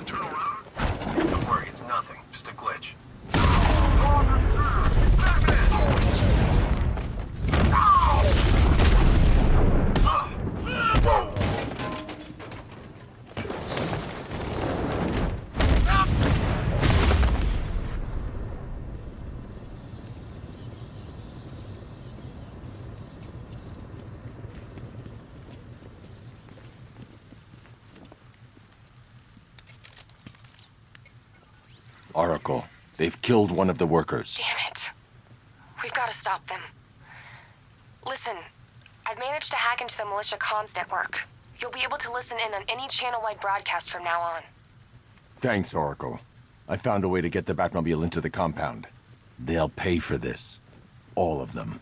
turn around? Don't worry, it's nothing. Just a glitch. Oracle, they've killed one of the workers. Damn it. We've got to stop them. Listen, I've managed to hack into the militia comms network. You'll be able to listen in on any channel-wide broadcast from now on. Thanks, Oracle. I found a way to get the Batmobile into the compound. They'll pay for this. All of them.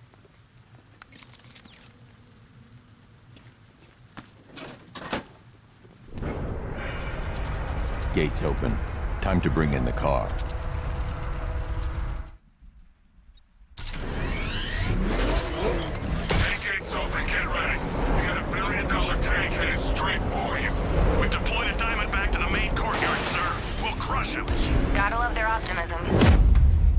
Gates open. Time to bring in the car. Tank gates open, get ready. We got $1 billion tank headed straight for you. We've deployed a Diamondback to the main courtyard, sir. We'll crush him. Gotta love their optimism.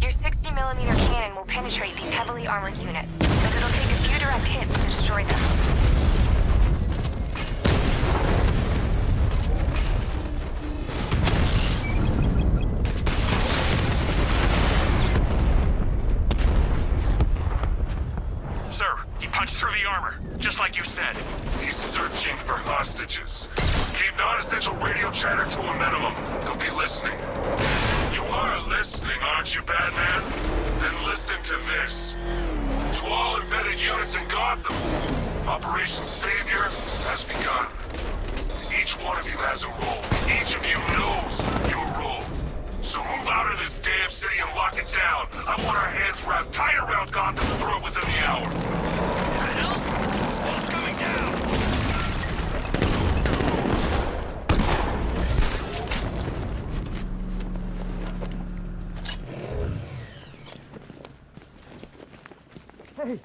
Your 60mm cannon will penetrate these heavily armored units, but it'll take a few direct hits to destroy them. Through the armor, just like you said. He's searching for hostages. Keep non-essential radio chatter to a minimum. He'll be listening. You are listening, aren't you, Batman? Then listen to this. To all embedded units in Gotham, Operation Savior has begun. Each one of you has a role. Each of you knows your role. So move out of this damn city and lock it down. I want our hands wrapped tight around Gotham's throat within the hour. Hey,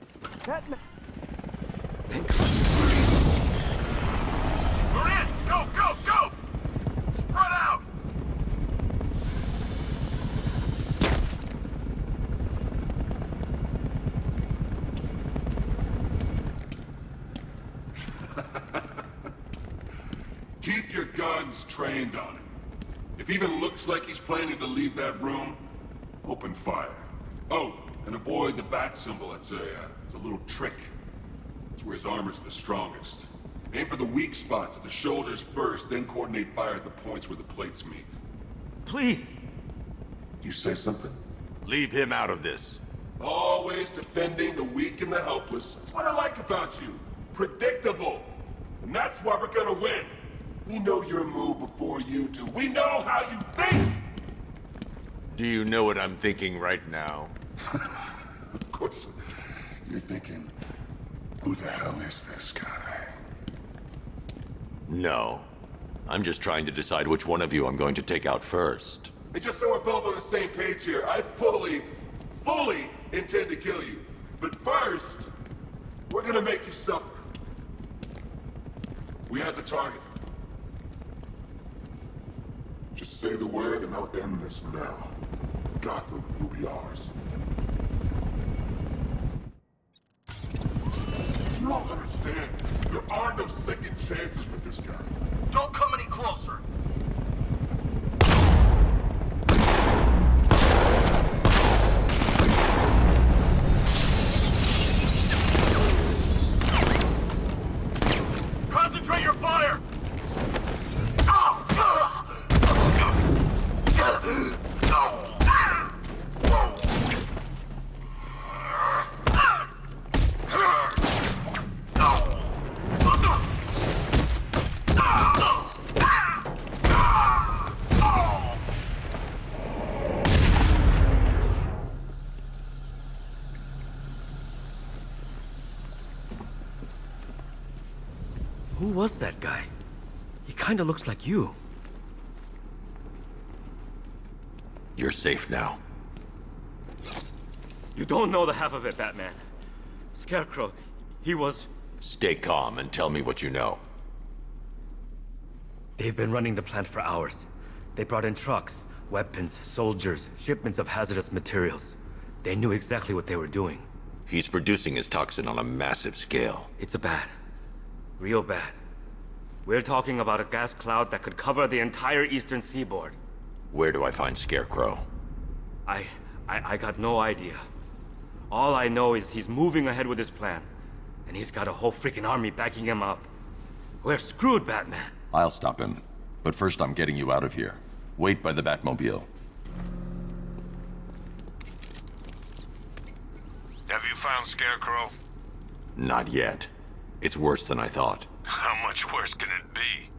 Batman! We're in! Go, go, go! Spread out! Keep your guns trained on him. If even looks like he's planning to leave that room, open fire. Oh, and avoid the bat symbol. It's a little trick. It's where his armor's the strongest. Aim for the weak spots at the shoulders first, then coordinate fire at the points where the plates meet. Please! You say something? Leave him out of this. Always defending the weak and the helpless. That's what I like about you. Predictable. And that's why we're gonna win. We know your move before you do. We know how you think! Do you know what I'm thinking right now? Of course. You're thinking, who the hell is this guy? No. I'm just trying to decide which one of you I'm going to take out first. And just so we're both on the same page here, I fully intend to kill you. But first, we're gonna make you suffer. We have the target. Just say the word and I'll end this now. Gotham will be ours. You don't understand. There are no second chances with this guy. Don't come any closer. Concentrate your fire! Who was that guy? He kinda looks like you. You're safe now. You don't know the half of it, Batman. Scarecrow, he was... Stay calm and tell me what you know. They've been running the plant for hours. They brought in trucks, weapons, soldiers, shipments of hazardous materials. They knew exactly what they were doing. He's producing his toxin on a massive scale. It's bad. Real bad. We're talking about a gas cloud that could cover the entire eastern seaboard. Where do I find Scarecrow? I got no idea. All I know is he's moving ahead with his plan. And he's got a whole freaking army backing him up. We're screwed, Batman. I'll stop him. But first I'm getting you out of here. Wait by the Batmobile. Have you found Scarecrow? Not yet. It's worse than I thought. How much worse can it be?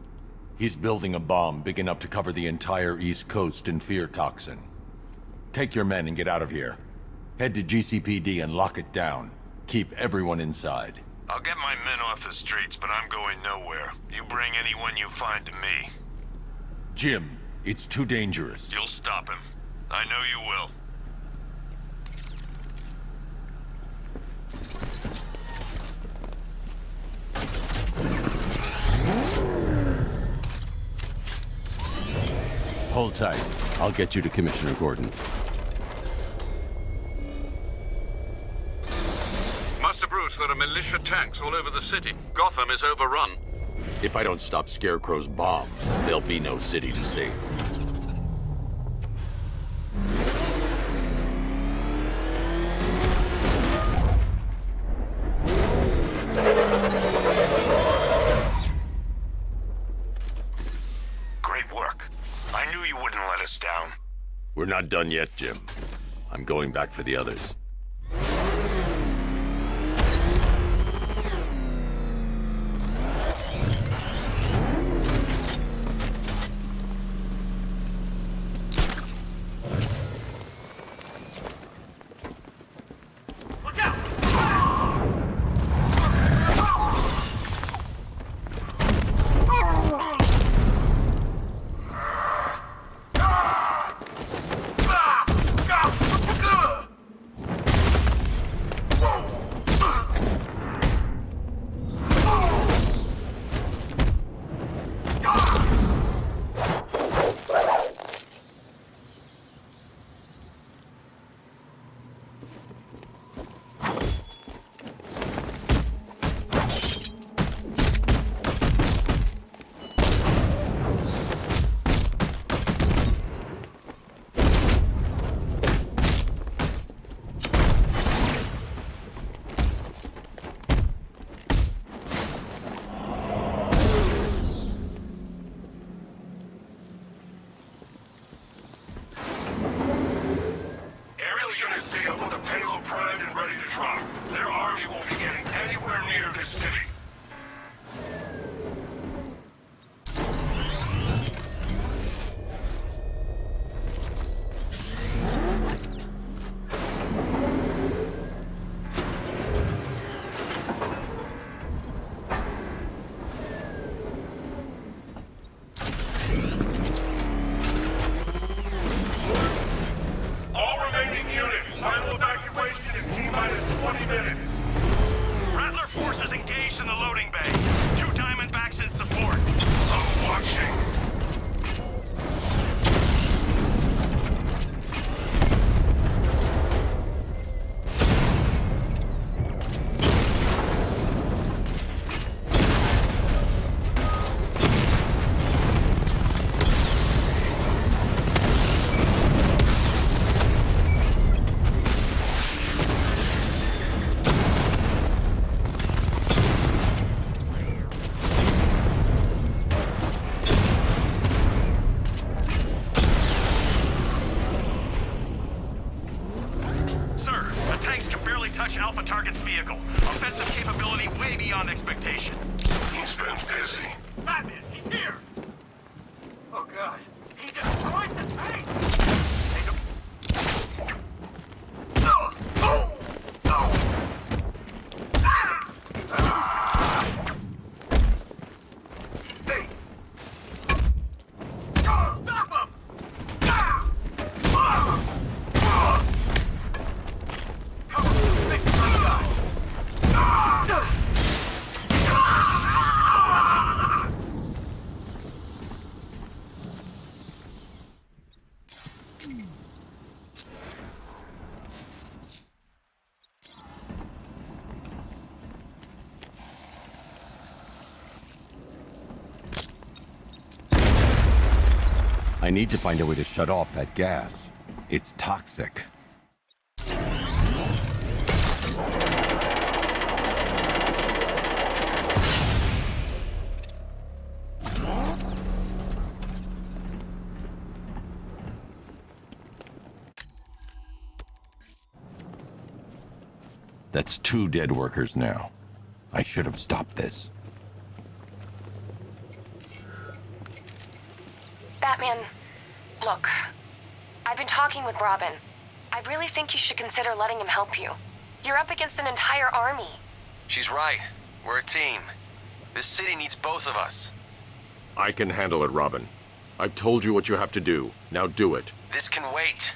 He's building a bomb big enough to cover the entire East Coast in fear toxin. Take your men and get out of here. Head to GCPD and lock it down. Keep everyone inside. I'll get my men off the streets, but I'm going nowhere. You bring anyone you find to me. Jim, it's too dangerous. You'll stop him. I know you will. Hold tight. I'll get you to Commissioner Gordon. Master Bruce, there are militia tanks all over the city. Gotham is overrun. If I don't stop Scarecrow's bomb, there'll be no city to save. Great work. I knew you wouldn't let us down. We're not done yet, Jim. I'm going back for the others. Riddler forces engaged in the loading bay. 2 Diamondbacks in support. I'm watching. Alpha target's vehicle. Offensive capability way beyond expectation. He's been busy. Batman, he's here! Oh god, he destroyed the tank! I need to find a way to shut off that gas. It's toxic. That's 2 dead workers now. I should have stopped this. Batman, look. I've been talking with Robin. I really think you should consider letting him help you. You're up against an entire army. She's right. We're a team. This city needs both of us. I can handle it, Robin. I've told you what you have to do. Now do it. This can wait.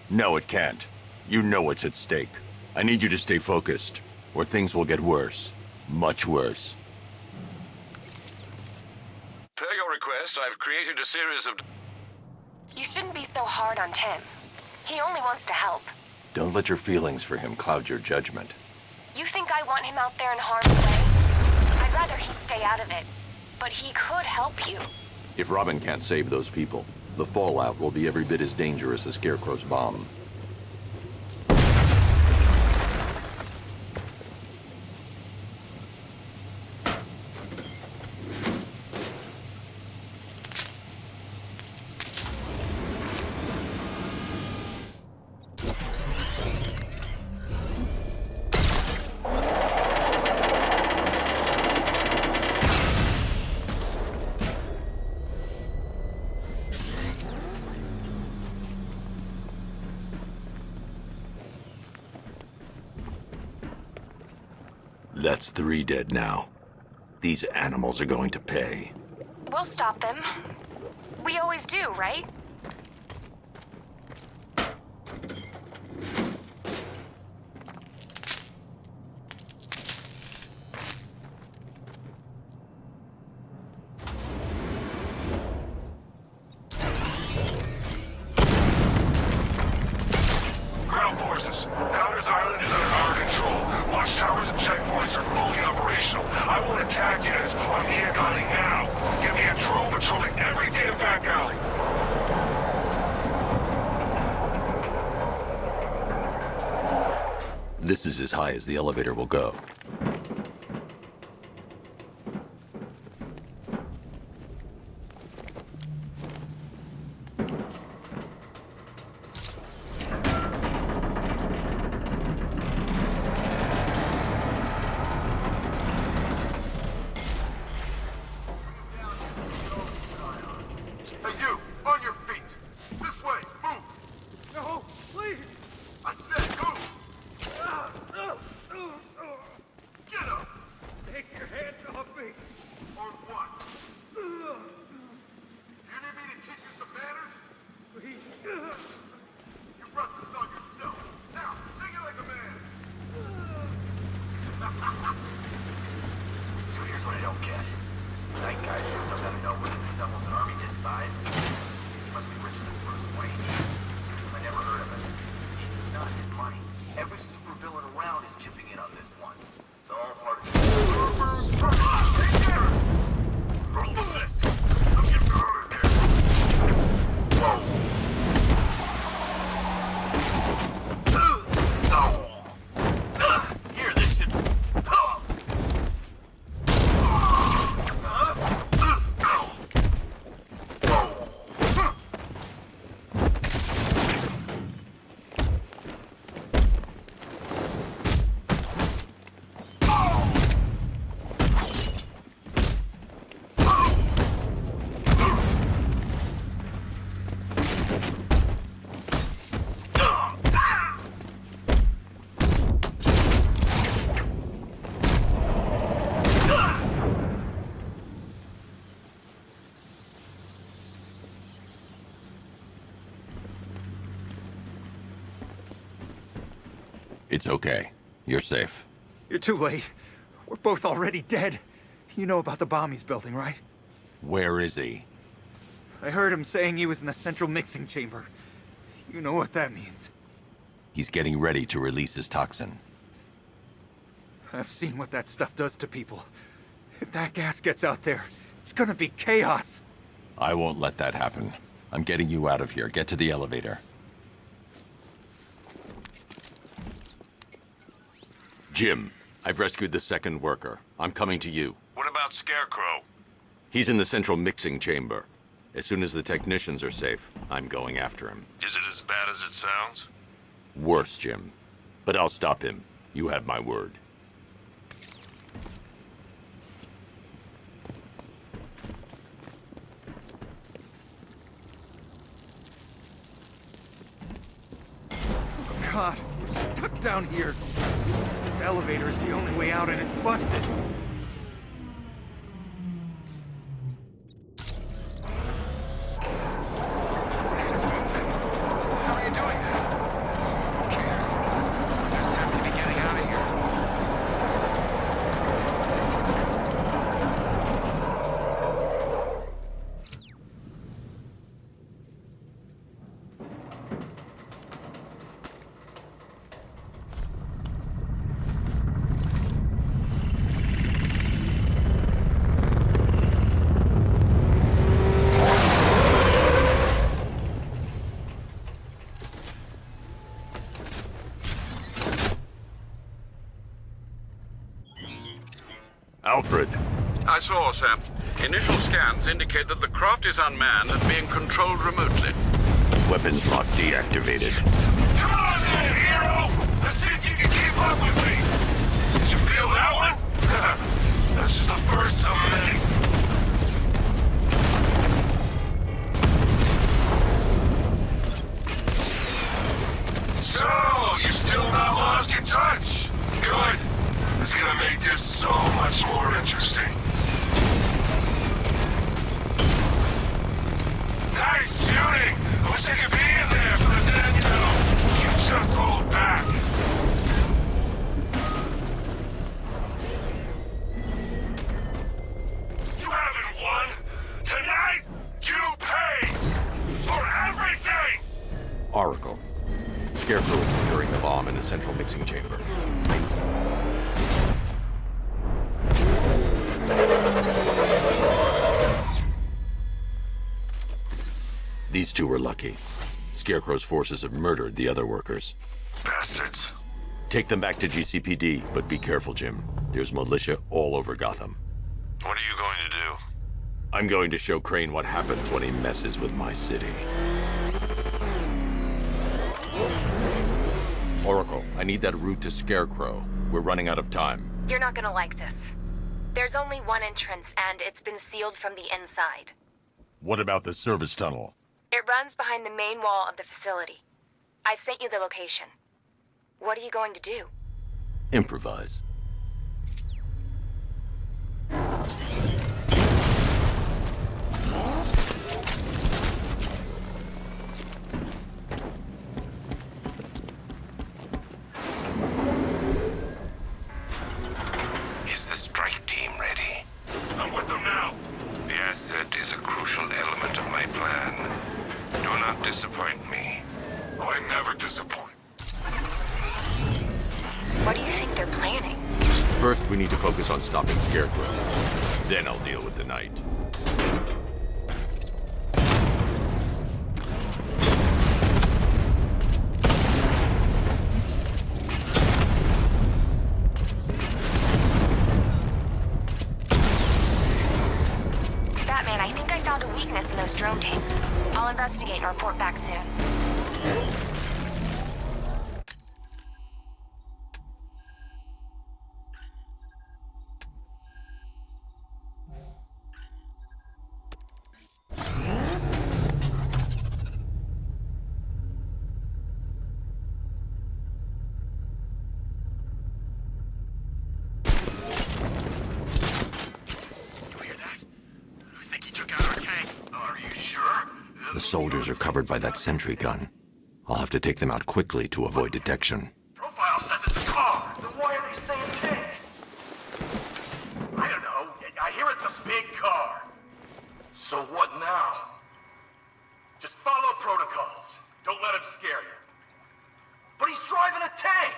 No, it can't. You know what's at stake. I need you to stay focused, or things will get worse. Much worse. Per your request, I've created a series of... You shouldn't be so hard on Tim. He only wants to help. Don't let your feelings for him cloud your judgment. You think I want him out there in harm's way? I'd rather he stay out of it. But he could help you. If Robin can't save those people, the fallout will be every bit as dangerous as Scarecrow's bomb. That's 3 dead now. These animals are going to pay. We'll stop them. We always do, right? Ground forces, Founders Island is under our control. Watchtowers and checkpoints are fully operational. I will attack units on Mia Gully now. Get me a drone patrolling every damn back alley. This is as high as the elevator will go. Hey, you! On your feet! This way! Move! No! Please! I said move! Get up! Take your hands off me! Or what? You need me to teach you some manners? Please. You brought this on yourself. Now, take it like a man! So here's what I don't get. This night guy shows up out of nowhere and assembles an army this size. He must be richer than Bruce Wayne. I never heard of it. It's not his money. Every supervillain around is chipping in on this one. It's all part of the... Take care! Roll this! I'm getting hurt here. Whoa! Here, this should... It's okay. You're safe. You're too late. We're both already dead. You know about the bomb he's building, right? Where is he? I heard him saying he was in the central mixing chamber. You know what that means. He's getting ready to release his toxin. I've seen what that stuff does to people. If that gas gets out there, it's gonna be chaos. I won't let that happen. I'm getting you out of here. Get to the elevator. Jim, I've rescued the second worker. I'm coming to you. What about Scarecrow? He's in the central mixing chamber. As soon as the technicians are safe, I'm going after him. Is it as bad as it sounds? Worse, Jim. But I'll stop him. You have my word. God, we're stuck down here. This elevator is the only way out and it's busted. It's moving. How are you doing that? Who cares? We're just happy to be getting out of here. Alfred. I saw, sir. Initial scans indicate that the craft is unmanned and being controlled remotely. Weapons lock deactivated. Come on then, hero! Let's see if you can keep up with me! Did you feel that one? That's just the first of many. So, you still not lost your touch? Good. It's gonna make this so much more interesting. Nice shooting! I wish I could be in there, but then, you know, you just hold back. You haven't won! Tonight, you pay! For everything! Oracle. Scarecrow is securing the bomb in the central mixing chamber. These two were lucky. Scarecrow's forces have murdered the other workers. Bastards. Take them back to GCPD, but be careful, Jim. There's militia all over Gotham. What are you going to do? I'm going to show Crane what happens when he messes with my city. Oracle, I need that route to Scarecrow. We're running out of time. You're not gonna like this. There's only one entrance, and it's been sealed from the inside. What about the service tunnel? It runs behind the main wall of the facility. I've sent you the location. What are you going to do? Improvise. Is the strike team ready? I'm with them now. The asset is a crucial element of my plan. Do not disappoint me. Oh, I never disappoint. What do you think they're planning? First, we need to focus on stopping Scarecrow. Then I'll deal with the Knight. Batman, I think I found a weakness in those drone tanks. I'll investigate and report back soon. The soldiers are covered by that sentry gun. I'll have to take them out quickly to avoid detection. Profile says it's a car. Then why are they saying tank? I don't know. I hear it's a big car. So what now? Just follow protocols. Don't let him scare you. But he's driving a tank!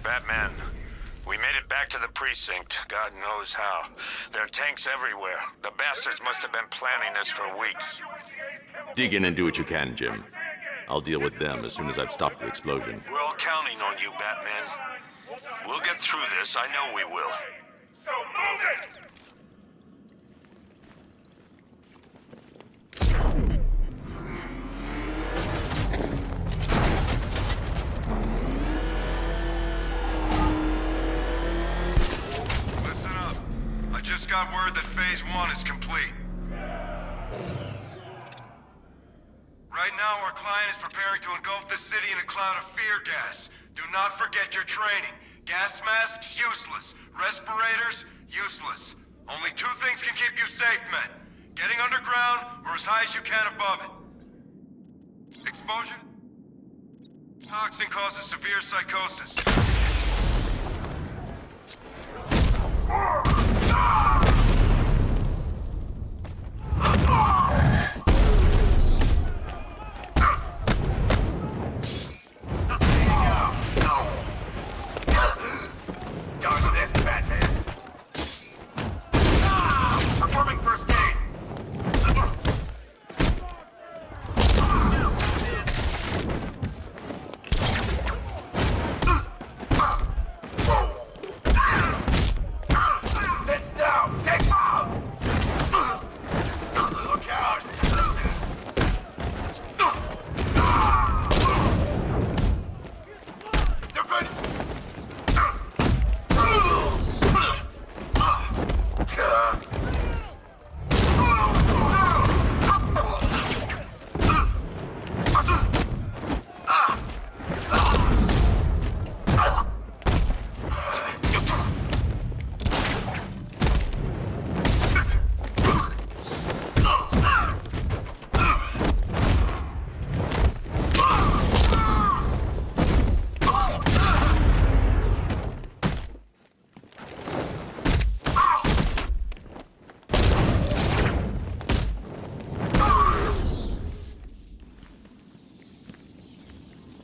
Batman, we made it back to the precinct, God knows how. There are tanks everywhere. The bastards must have been planning this for weeks. Dig in and do what you can, Jim. I'll deal with them as soon as I've stopped the explosion. We're all counting on you, Batman. We'll get through this, I know we will. So move it! Listen up. I just got word that Phase 1 is complete. Right now, our client is preparing to engulf the city in a cloud of fear gas. Do not forget your training. Gas masks, useless. Respirators, useless. Only two things can keep you safe, men. Getting underground, or as high as you can above it. Exposure? Toxin causes severe psychosis. Done this, Batman. Performing first aid. Sit down. Take off. Look out. Defense.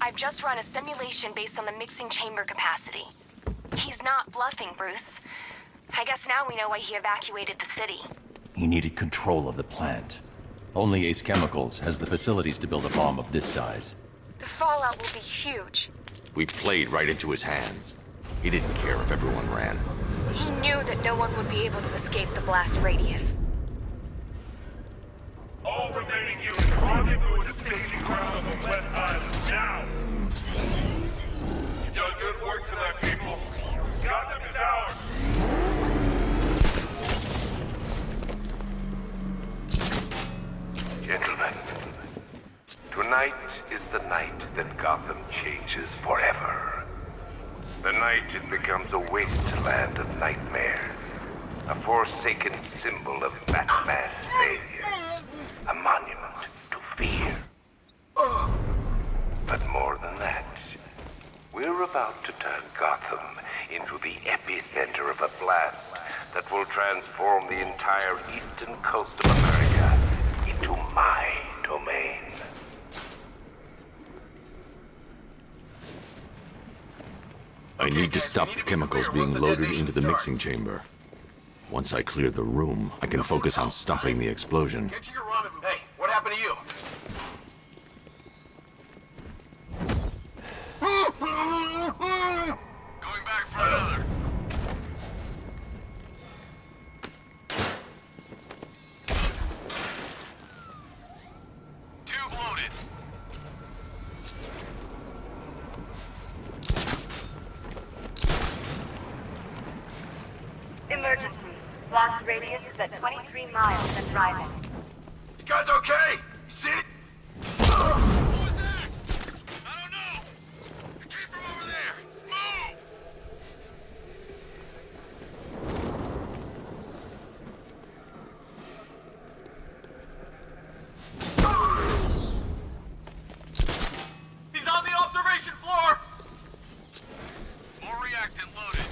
I've just run a simulation based on the mixing chamber capacity. He's not bluffing, Bruce. I guess now we know why he evacuated the city. He needed control of the plant. Only Ace Chemicals has the facilities to build a bomb of this size. The fallout will be huge. We played right into his hands. He didn't care if everyone ran. He knew that no one would be able to escape the blast radius. All remaining units rendezvous at the staging ground on the West Island now. You've done good work for that, people. Gotham is ours. Gentlemen, tonight is the night that Gotham changes forever. The night it becomes a wasteland of nightmares, a forsaken symbol of Batman's failure, a monument to fear. But more than that, we're about to turn Gotham into the epicenter of a blast that will transform the entire eastern coast of America into my domain. I need to stop the chemicals being loaded into the mixing chamber. Once I clear the room, I can focus on stopping the explosion. Get to your rendezvous. Hey, what happened to you? Going back for another. Tube loaded. Emergency. Blast radius is at 23 miles and driving. You guys okay? You see it? What was that? I don't know. It came from over there. Move! He's on the observation floor! More reactant loaded.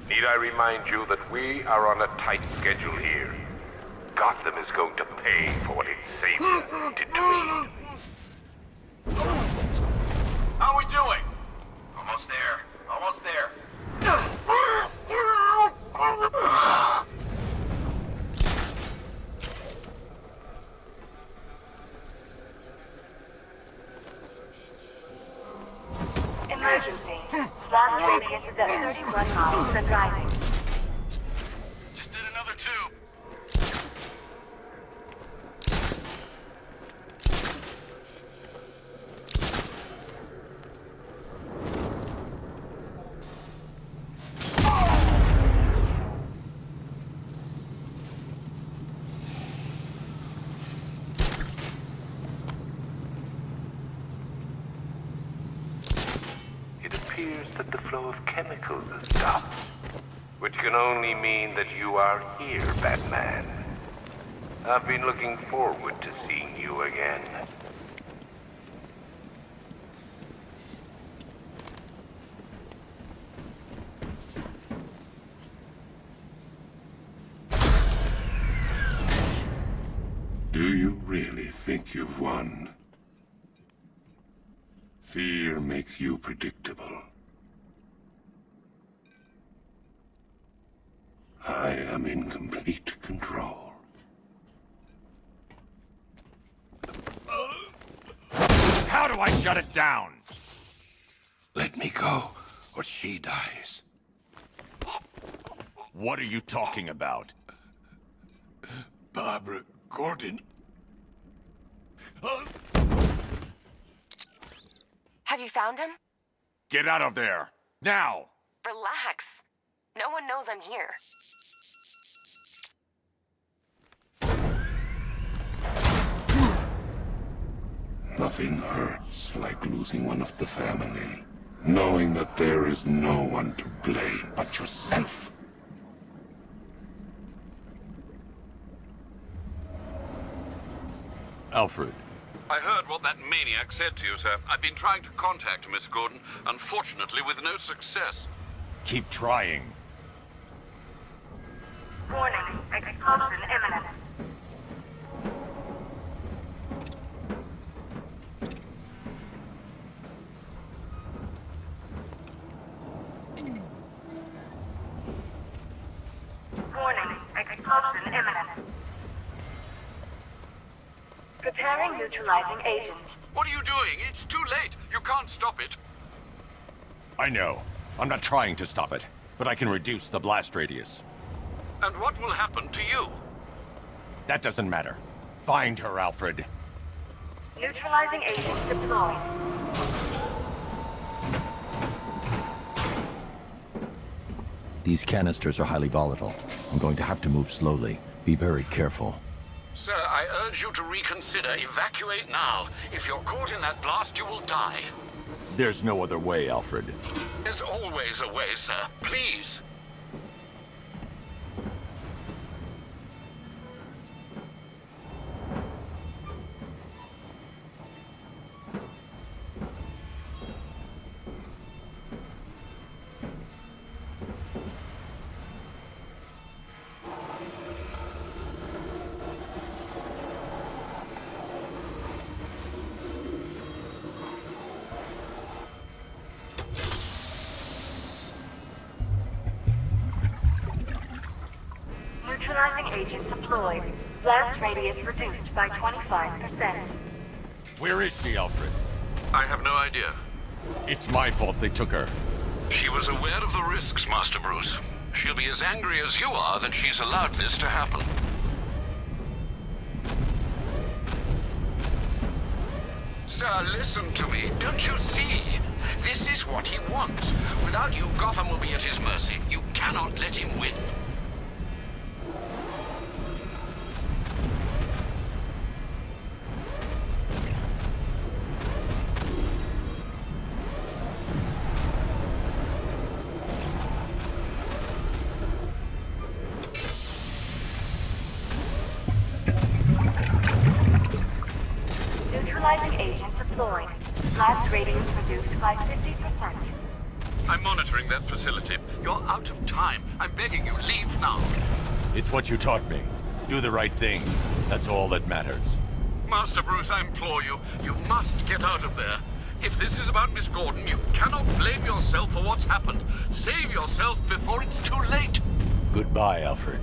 Need I remind you that we are on a tight schedule here? Gotham is going to pay for what its savior did to me. How are we doing? Almost there. Almost there. Emergency. Blast radius is at 31 miles and rising. Just did another 2. It appears that the flow of chemicals has stopped, which can only mean that you are here, Batman. I've been looking forward to seeing you again. Do you really think you've won? Fear makes you predictable. I am in complete control. How do I shut it down? Let me go, or she dies. What are you talking about? Barbara Gordon. Have you found him? Get out of there! Now! Relax. No one knows I'm here. Nothing hurts like losing one of the family. Knowing that there is no one to blame but yourself. Alfred. I heard what that maniac said to you, sir. I've been trying to contact Miss Gordon, unfortunately with no success. Keep trying. Warning. Explosion imminent. Warning. Explosion imminent. Preparing neutralizing agent. What are you doing? It's too late. You can't stop it. I know. I'm not trying to stop it, but I can reduce the blast radius. And what will happen to you? That doesn't matter. Find her, Alfred. Neutralizing agent deployed. These canisters are highly volatile. I'm going to have to move slowly. Be very careful. Sir, I urge you to reconsider. Evacuate now. If you're caught in that blast, you will die. There's no other way, Alfred. There's always a way, sir. Please. Neutralizing agent deployed. Blast radius reduced by 25%. Where is she, Alfred? I have no idea. It's my fault they took her. She was aware of the risks, Master Bruce. She'll be as angry as you are that she's allowed this to happen. Sir, listen to me. Don't you see? This is what he wants. Without you, Gotham will be at his mercy. You cannot let him win. Neutralizing agent deployed. Blast radius reduced by 50%. I'm monitoring that facility. You're out of time. I'm begging you, leave now. It's what you taught me. Do the right thing. That's all that matters. Master Bruce, I implore you, you must get out of there. If this is about Miss Gordon, you cannot blame yourself for what's happened. Save yourself before it's too late. Goodbye, Alfred.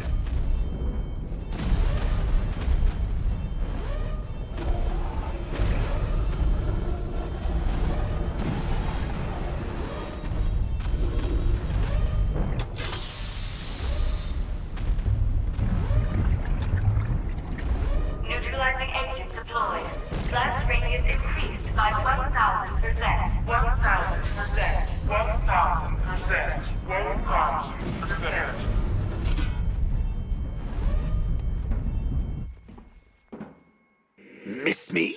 Neutralizing agent deployed. Blast radius increased by 1,000%. 1,000%. 1,000%. 1,000%. Miss me?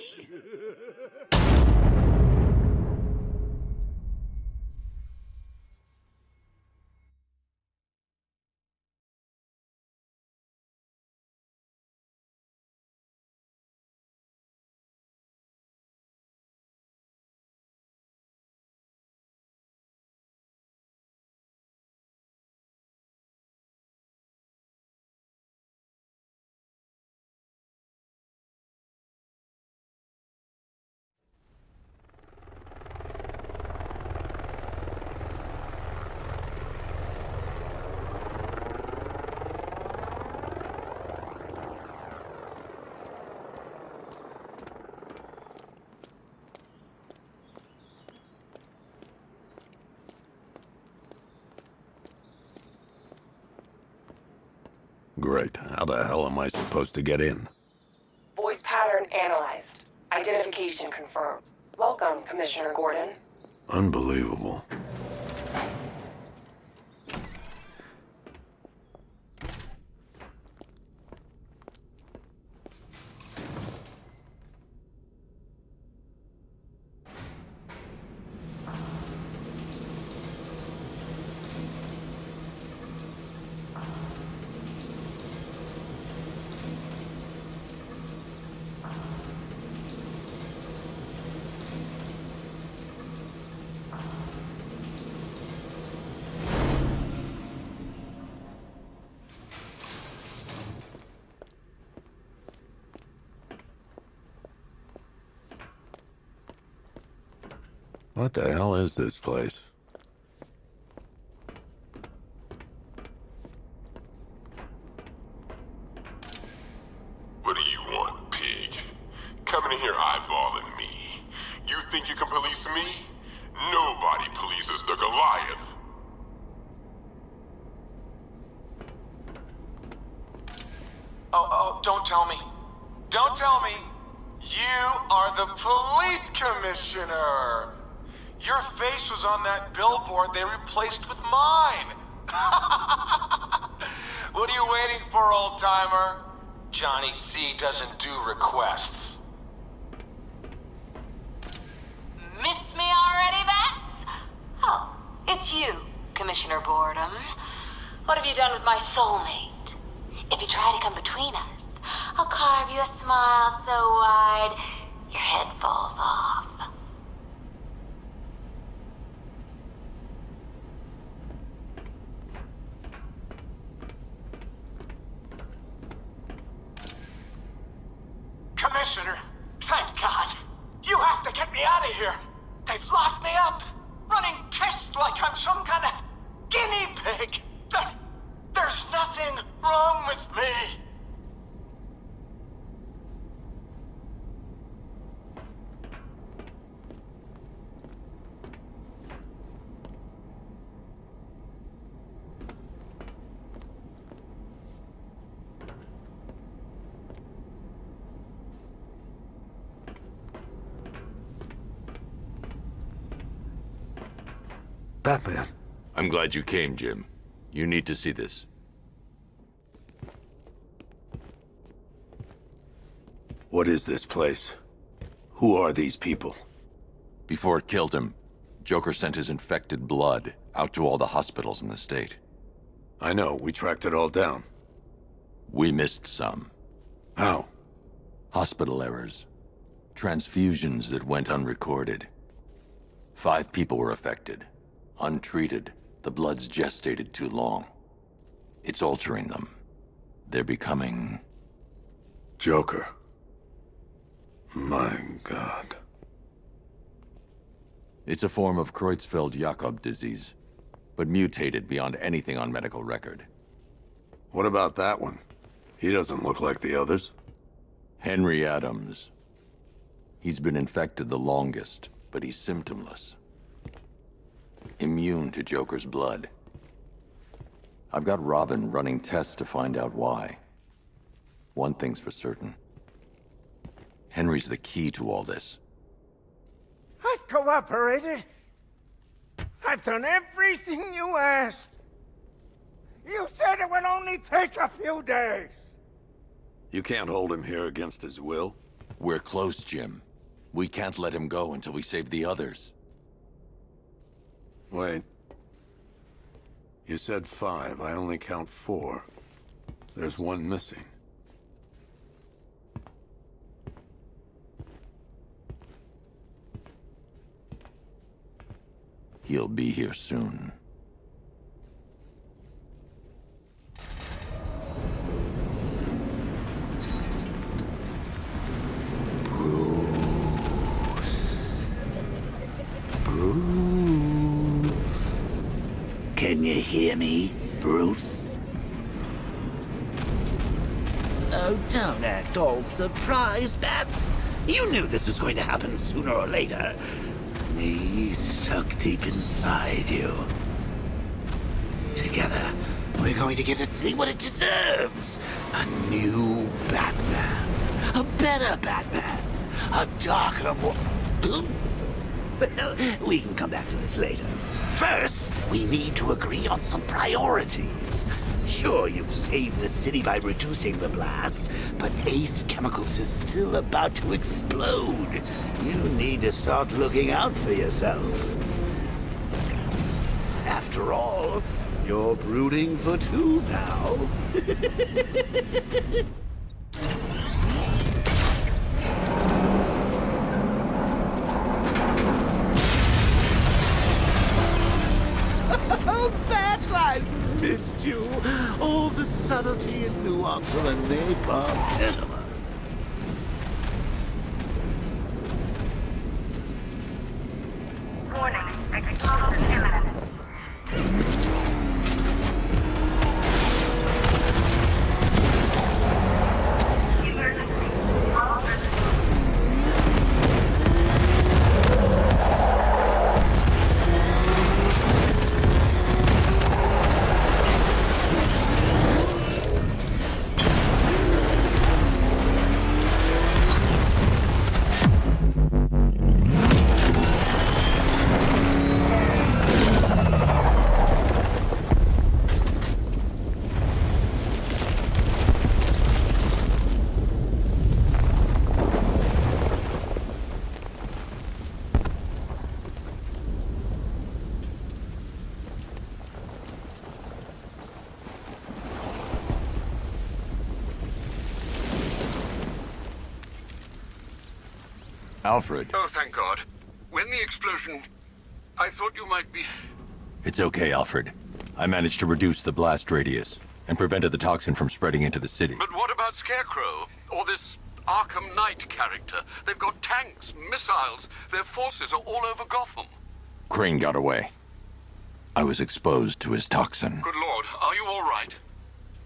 Great. How the hell am I supposed to get in? Voice pattern analyzed. Identification confirmed. Welcome, Commissioner Gordon. Unbelievable. What the hell is this place? What do you want, pig? Coming in here eyeballing me. You think you can police me? Nobody polices the Goliath. Oh, don't tell me. Don't tell me. You are the police commissioner. Your face was on that billboard they replaced with mine. What are you waiting for, old-timer? Johnny C doesn't do requests. Miss me already, Bats? Oh, it's you, Commissioner Boredom. What have you done with my soulmate? If you try to come between us, I'll carve you a smile so wide, your head falls off. Commissioner, thank God. You have to get me out of here. They've locked me up, running tests like I'm some kind of guinea pig. There's nothing wrong with me. Batman. I'm glad you came, Jim. You need to see this. What is this place? Who are these people? Before it killed him, Joker sent his infected blood out to all the hospitals in the state. I know, we tracked it all down. We missed some. How? Hospital errors. Transfusions that went unrecorded. 5 people were affected. Untreated, the blood's gestated too long. It's altering them. They're becoming Joker. My God. It's a form of Creutzfeldt-Jakob disease, but mutated beyond anything on medical record. What about that one? He doesn't look like the others. Henry Adams. He's been infected the longest, but he's symptomless. Immune to Joker's blood. I've got Robin running tests to find out why. One thing's for certain. Henry's the key to all this. I've cooperated. I've done everything you asked. You said it would only take a few days. You can't hold him here against his will? We're close, Jim. We can't let him go until we save the others. Wait. You said 5. I only count 4. There's one missing. He'll be here soon. Bruce. Can you hear me, Bruce? Oh, don't act all surprised, Bats. You knew this was going to happen sooner or later. Me stuck deep inside you. Together, we're going to give the city what it deserves. A new Batman. A better Batman. A darker, more... Well, we can come back to this later. First, we need to agree on some priorities. Sure, you've saved the city by reducing the blast, but Ace Chemicals is still about to explode. You need to start looking out for yourself. After all, you're brooding for 2 now. Oh, Bats, I've missed you. All the subtlety and nuance of a napalm cinema. Warning, explosion imminent. Emergency. All Alfred. Oh, thank God. When the explosion... I thought you might be... It's okay, Alfred. I managed to reduce the blast radius and prevented the toxin from spreading into the city. But what about Scarecrow? Or this Arkham Knight character? They've got tanks, missiles. Their forces are all over Gotham. Crane got away. I was exposed to his toxin. Good Lord, are you all right?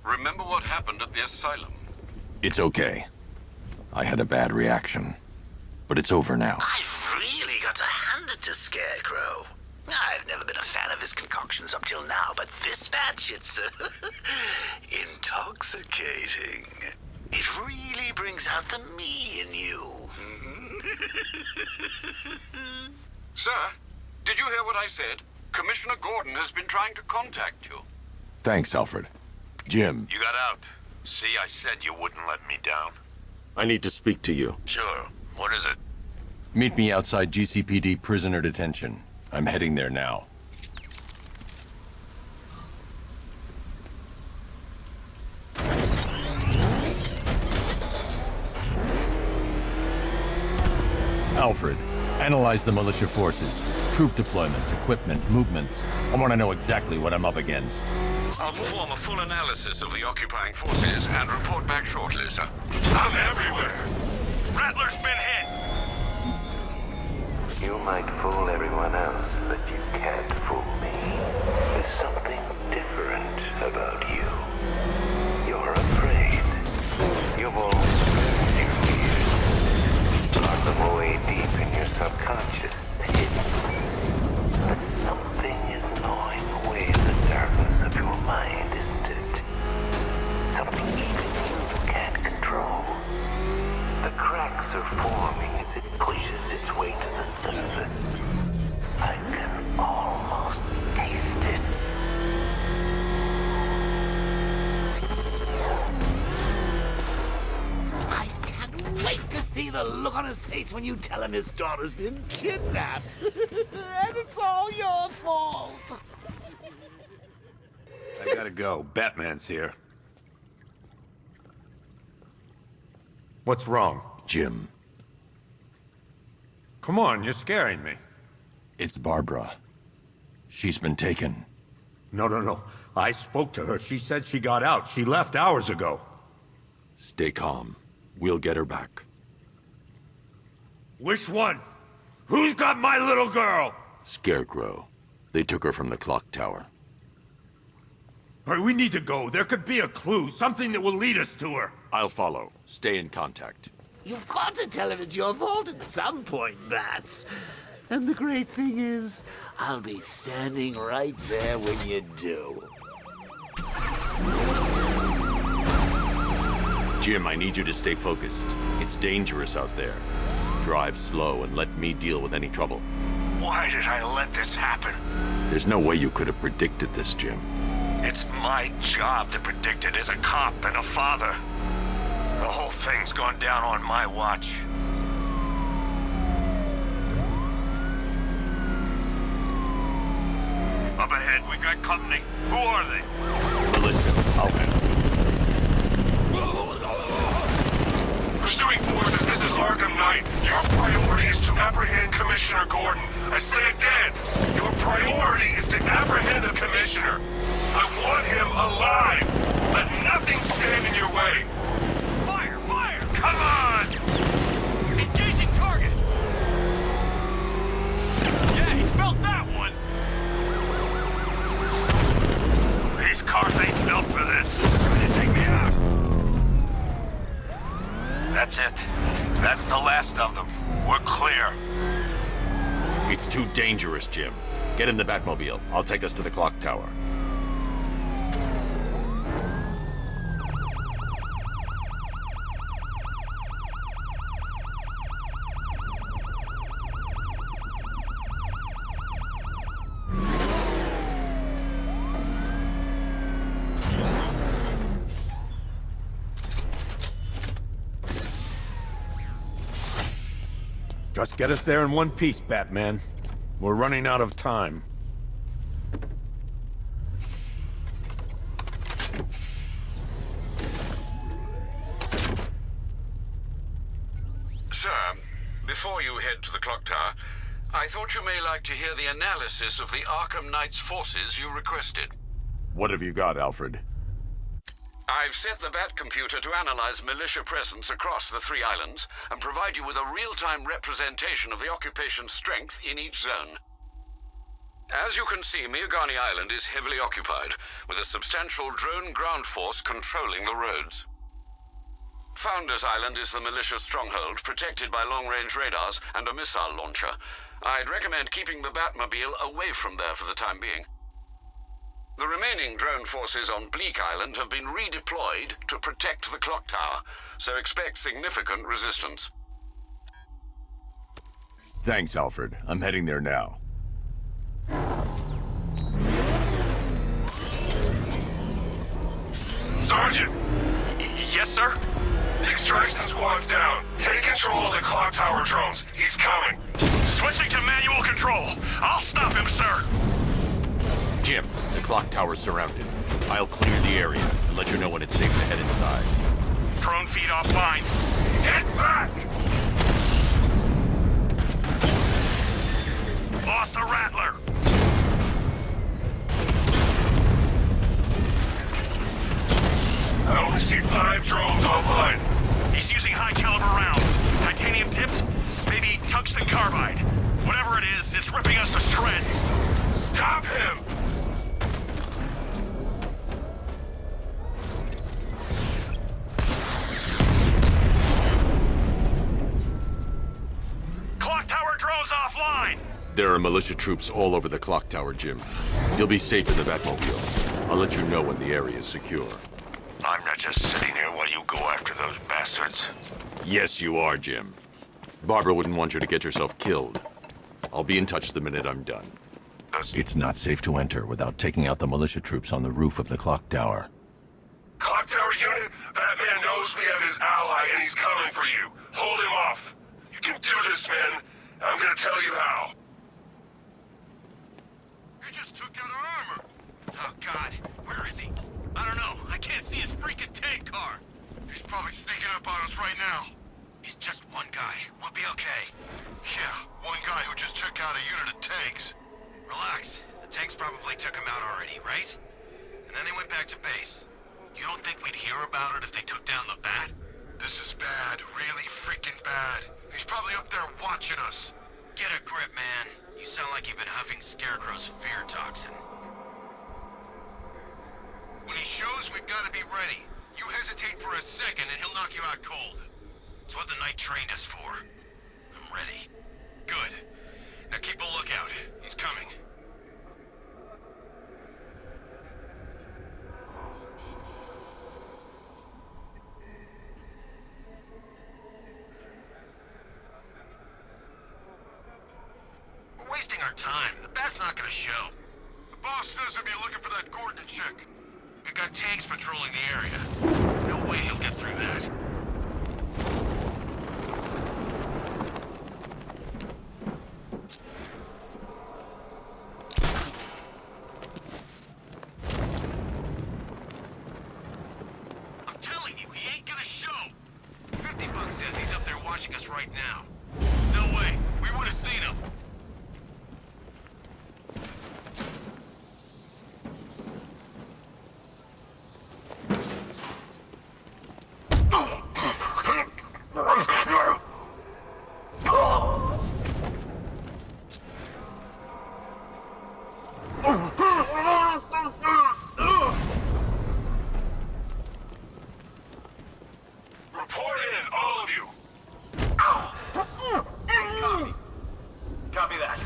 Remember what happened at the asylum? It's okay. I had a bad reaction. But it's over now. I've really got to hand it to Scarecrow. I've never been a fan of his concoctions up till now, but this batch, it's intoxicating. It really brings out the me in you. Sir, did you hear what I said? Commissioner Gordon has been trying to contact you. Thanks, Alfred. Jim. You got out. See, I said you wouldn't let me down. I need to speak to you. Sure. What is it? Meet me outside GCPD prisoner detention. I'm heading there now. Alfred, analyze the militia forces, troop deployments, equipment, movements. I want to know exactly what I'm up against. I'll perform a full analysis of the occupying forces and report back shortly, sir. I'm everywhere! Rattler's been hit! You might fool everyone else, but you can't fool me. There's something different about you. You're afraid. You've always been your fears. Lock them away deep in your subconscious. But something is gnawing away in the darkness of your mind, isn't it? Something even you can't control. The cracks are forming as it pushes its way to the surface. I can almost taste it. I can't wait to see the look on his face when you tell him his daughter's been kidnapped. And it's all your fault. I gotta go. Batman's here. What's wrong? Jim. Come on, you're scaring me. It's Barbara. She's been taken. No. I spoke to her. She said she got out. She left hours ago. Stay calm. We'll get her back. Which one? Who's got my little girl? Scarecrow. They took her from the clock tower. All right, we need to go. There could be a clue, something that will lead us to her. I'll follow. Stay in contact. You've got to tell him it's your fault at some point, Bats. And the great thing is, I'll be standing right there when you do. Jim, I need you to stay focused. It's dangerous out there. Drive slow and let me deal with any trouble. Why did I let this happen? There's no way you could have predicted this, Jim. It's my job to predict it as a cop and a father. The whole thing's gone down on my watch. Up ahead, we've got company. Who are they? Melissa, I'll handle it. Pursuing forces, this is Arkham Knight. Your priority is to apprehend Commissioner Gordon. I say again, your priority is to apprehend the Commissioner. I want him alive. Let nothing stand in your way. Fire! Fire! Come on! Engaging target! Yeah, he felt that one! These cars ain't built for this. Trying to take me out. That's it. That's the last of them. We're clear. It's too dangerous, Jim. Get in the Batmobile. I'll take us to the clock tower. Just get us there in one piece, Batman. We're running out of time. Sir, before you head to the clock tower, I thought you may like to hear the analysis of the Arkham Knight's forces you requested. What have you got, Alfred? I've set the Bat computer to analyze militia presence across the 3 islands and provide you with a real-time representation of the occupation's strength in each zone. As you can see, Miagani Island is heavily occupied, with a substantial drone ground force controlling the roads. Founders Island is the militia stronghold, protected by long-range radars and a missile launcher. I'd recommend keeping the Batmobile away from there for the time being. The remaining drone forces on Bleak Island have been redeployed to protect the clock tower, so expect significant resistance. Thanks, Alfred. I'm heading there now. Sergeant! Yes, sir? The extraction squad's down. Take control of the clock tower drones. He's coming. Switching to manual control. I'll stop him, sir. Jim, the clock tower's surrounded. I'll clear the area and let you know when it's safe to head inside. Drone feed offline. Get back! Lost the Rattler. I see 5 drones online. He's using high-caliber rounds. Titanium tipped? Maybe tungsten carbide. Whatever it is, it's ripping us to shreds. Stop him! Clock tower drones offline! There are militia troops all over the clock tower, Jim. You'll be safe in the Batmobile. I'll let you know when the area is secure. I'm not just sitting here while you go after those bastards. Yes, you are, Jim. Barbara wouldn't want you to get yourself killed. I'll be in touch the minute I'm done. It's not safe to enter without taking out the militia troops on the roof of the clock tower. Clock tower unit, Batman knows we have his ally and he's coming for you. Hold him off. You can do this, man. I'm gonna tell you how. He just took out our armor. Oh, God. Where is he? I don't know. I can't see his freaking tank car. He's probably sneaking up on us right now. He's just one guy. We'll be okay. Yeah, one guy who just took out a unit of tanks. Relax. The tanks probably took him out already, right? And then they went back to base. You don't think we'd hear about it if they took down the Bat? This is bad. Really freaking bad. He's probably up there watching us. Get a grip, man. You sound like you've been huffing Scarecrow's fear toxin. When he shows, we've got to be ready. You hesitate for a second and he'll knock you out cold. It's what the Knight trained us for. I'm ready. Good. Now keep a lookout. He's coming. We're wasting our time. The Bat's not gonna show. The boss says he'll be looking for that Gordon chick. We've got tanks patrolling the area. No way he'll get through that. I'm telling you, he ain't gonna show. $50 says he's up there watching us right now. No way. We would have seen him. Report in, all of you. Copy. Copy that.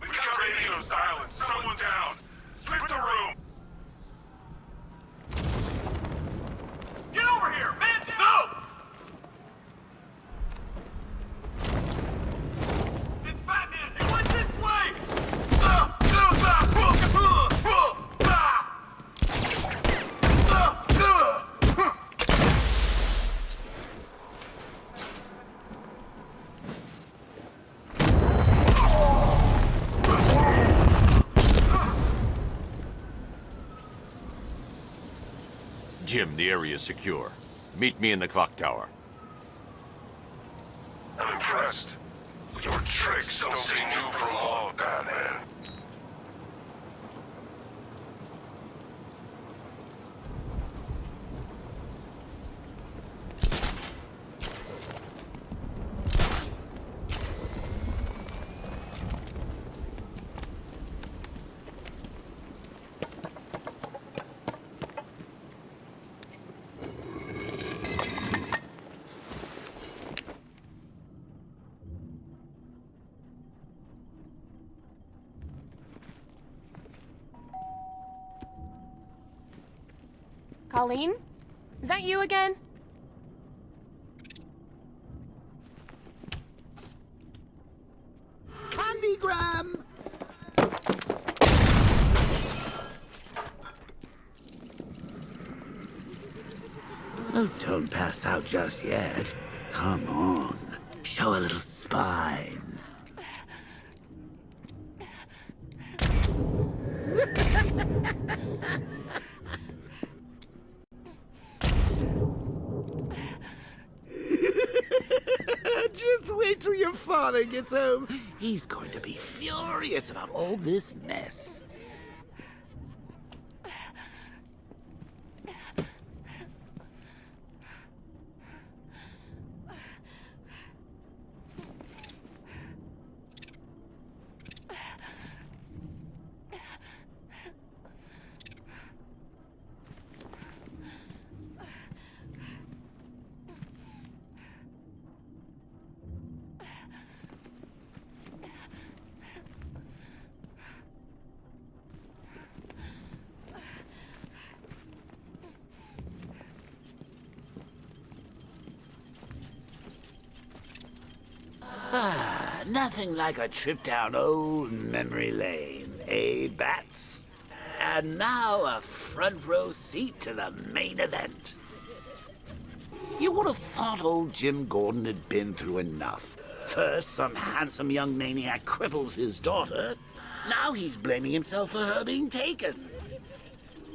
We've got radio silence. Someone down. Sweep the room. Get over here, man! No! It's Batman! He went this way! Jim, the area is secure. Meet me in the clock tower. I'm impressed. Your tricks don't stay new for long, Batman. Colleen? Is that you again? Candygram! Oh, don't pass out just yet. Come on. Show a little spine. Just wait till your father gets home. He's going to be furious about all this mess. Nothing like a trip down old memory lane, eh, Bats? And now a front row seat to the main event. You would have thought old Jim Gordon had been through enough. First, some handsome young maniac cripples his daughter. Now he's blaming himself for her being taken.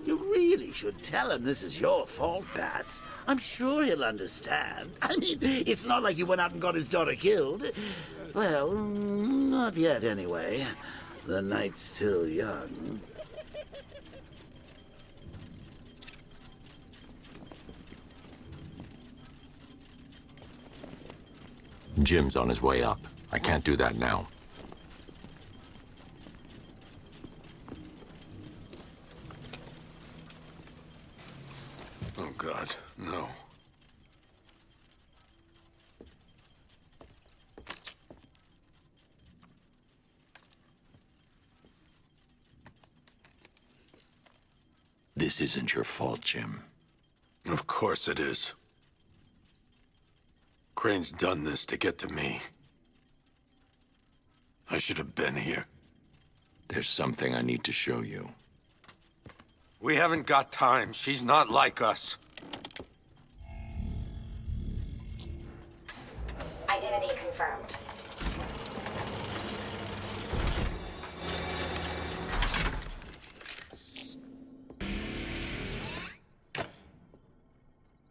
You really should tell him this is your fault, Bats. I'm sure he'll understand. I mean, it's not like you went out and got his daughter killed. Well, not yet anyway. The night's still young. Jim's on his way up. I can't do that now. Oh, God, no. This isn't your fault, Jim. Of course it is. Crane's done this to get to me. I should have been here. There's something I need to show you. We haven't got time. She's not like us. Identity confirmed.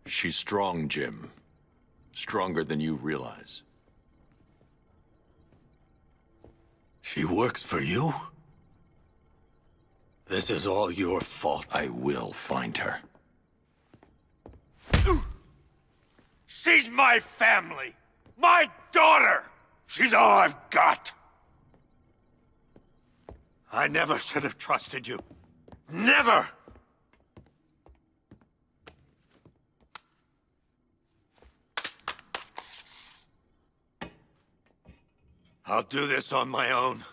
She's strong, Jim. Stronger than you realize. She works for you? This is all your fault. I will find her. She's my family! My daughter! She's all I've got! I never should have trusted you. Never! I'll do this on my own.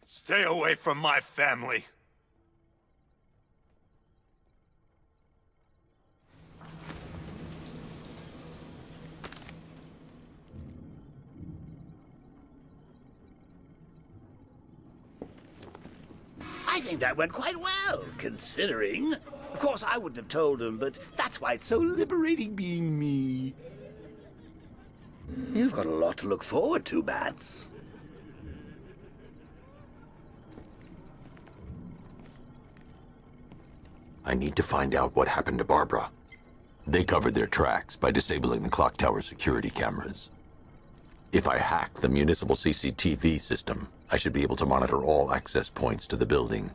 Stay away from my family. I think that went quite well, considering. Of course, I wouldn't have told him, but that's why it's so liberating being me. You've got a lot to look forward to, Bats. I need to find out what happened to Barbara. They covered their tracks by disabling the clock tower security cameras. If I hack the municipal CCTV system, I should be able to monitor all access points to the building.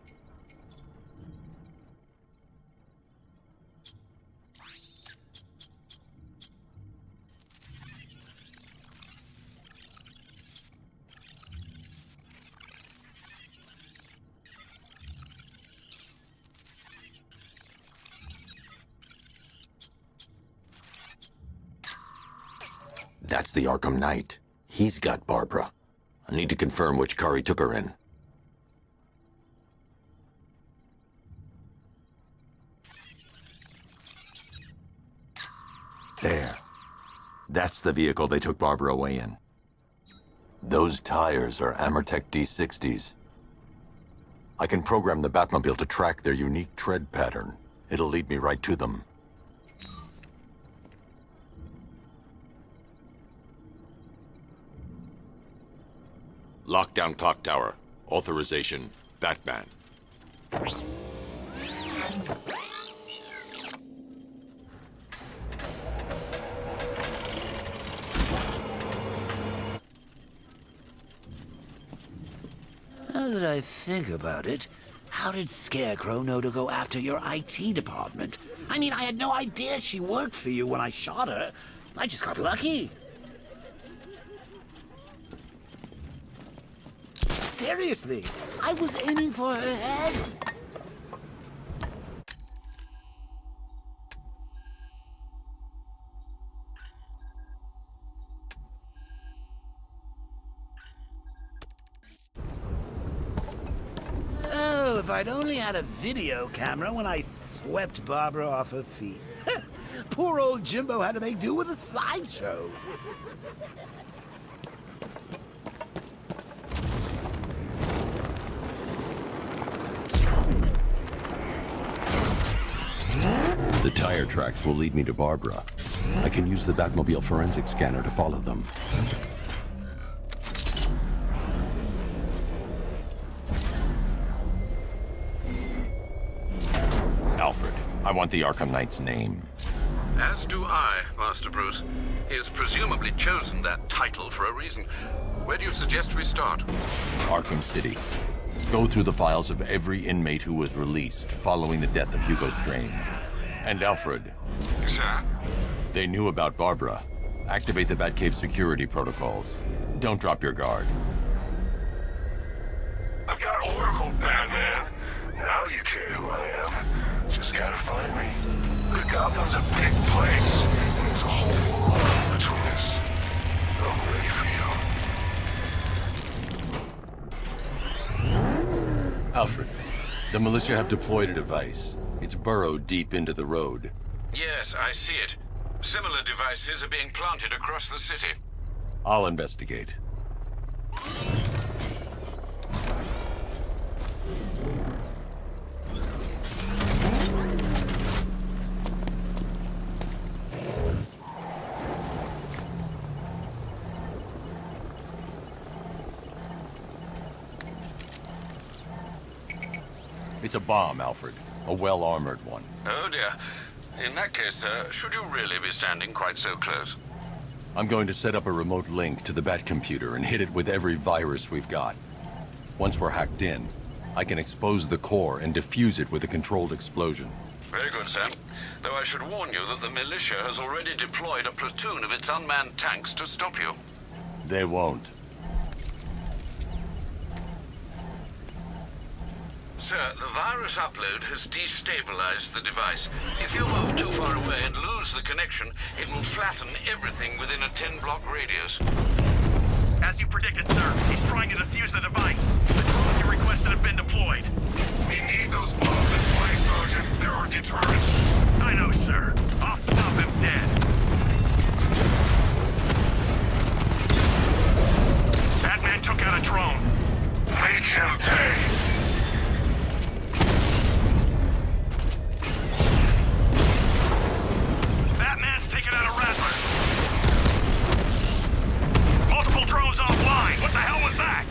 That's the Arkham Knight. He's got Barbara. I need to confirm which car he took her in. There. That's the vehicle they took Barbara away in. Those tires are Amertech D60s. I can program the Batmobile to track their unique tread pattern. It'll lead me right to them. Lockdown clock tower. Authorization, Batman. Now that I think about it, how did Scarecrow know to go after your IT department? I mean, I had no idea she worked for you when I shot her. I just got lucky. Seriously, I was aiming for her head. Oh, if I'd only had a video camera when I swept Barbara off her feet. Poor old Jimbo had to make do with a sideshow. The tire tracks will lead me to Barbara. I can use the Batmobile forensic scanner to follow them. Alfred, I want the Arkham Knight's name. As do I, Master Bruce. He has presumably chosen that title for a reason. Where do you suggest we start? Arkham City. Go through the files of every inmate who was released following the death of Hugo Strange. And Alfred. Sir? They knew about Barbara. Activate the Batcave security protocols. Don't drop your guard. I've got Oracle, Batman. Now you care who I am. Just gotta find me. But Gotham's a big place. And there's a whole lot between us. I'm ready for you. Alfred, the militia have deployed a device. It's burrowed deep into the road. Yes, I see it. Similar devices are being planted across the city. I'll investigate. It's a bomb, Alfred. A well-armored one. Oh dear. In that case, should you really be standing quite so close? I'm going to set up a remote link to the Batcomputer and hit it with every virus we've got. Once we're hacked in, I can expose the core and defuse it with a controlled explosion. Very good, Sam. Though I should warn you that the militia has already deployed a platoon of its unmanned tanks to stop you. They won't. Sir, the virus upload has destabilized the device. If you move too far away and lose the connection, it will flatten everything within a 10-block radius. As you predicted, sir, he's trying to defuse the device. The drones you requested have been deployed. We need those bombs in play, Sergeant. They're our deterrent. I know, sir. I'll stop him dead. Batman took out a drone. Make him pay. Taking out a Rattler. Multiple drones offline. What the hell was that?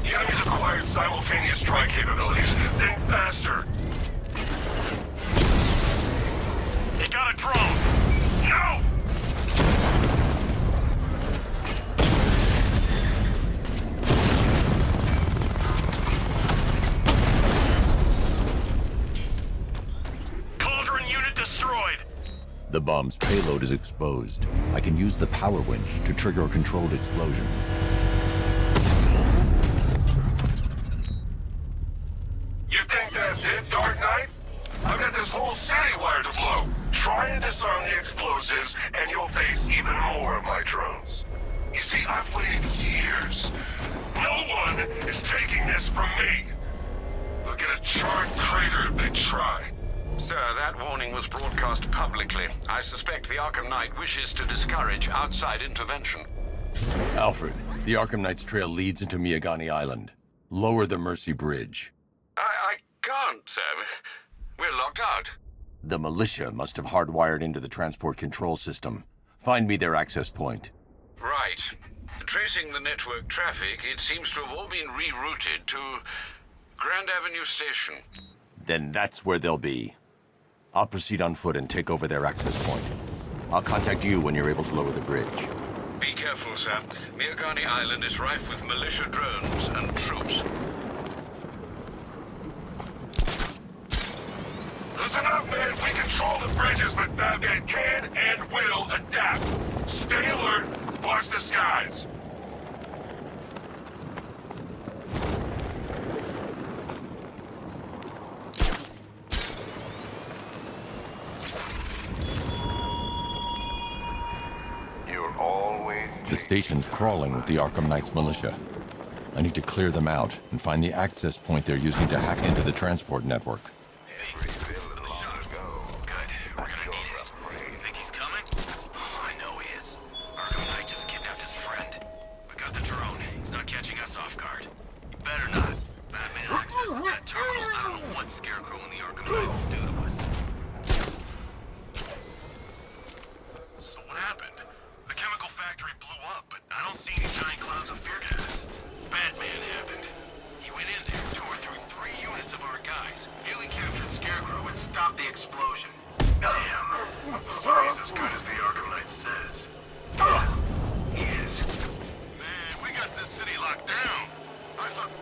The enemy's acquired simultaneous strike capabilities. Think faster. He got a drone. No! Cauldron unit destroyed. The bomb's payload is exposed. I can use the power winch to trigger a controlled explosion. You think that's it, Dark Knight? I've got this whole city wired to blow. Try and disarm the explosives, and you'll face even more of my drones. You see, I've waited years. No one is taking this from me. They'll get a charred crater if they try. Sir, that warning was broadcast publicly. I suspect the Arkham Knight wishes to discourage outside intervention. Alfred, the Arkham Knight's trail leads into Miagani Island. Lower the Mercy Bridge. I can't, sir. We're locked out. The militia must have hardwired into the transport control system. Find me their access point. Right. Tracing the network traffic, it seems to have all been rerouted to Grand Avenue Station. Then that's where they'll be. I'll proceed on foot and take over their access point. I'll contact you when you're able to lower the bridge. Be careful, sir. Miagani Island is rife with militia drones and troops. Listen up, man. We control the bridges, but Batman can and will adapt. Stay alert. Watch the skies. The station's crawling with the Arkham Knight's militia. I need to clear them out and find the access point they're using to hack into the transport network. Good. We're gonna need it. You think he's what Scarecrow and the Arkham Knight will do to us. So what happened? The chemical factory blew up, but I don't see any giant clouds of fear gas. Batman happened. He went in there, tore through 3 units of our guys, nearly captured Scarecrow and stopped the explosion. Damn. So he's as good as the Arkham Knight says. He is. Man, we got this city locked down. I thought...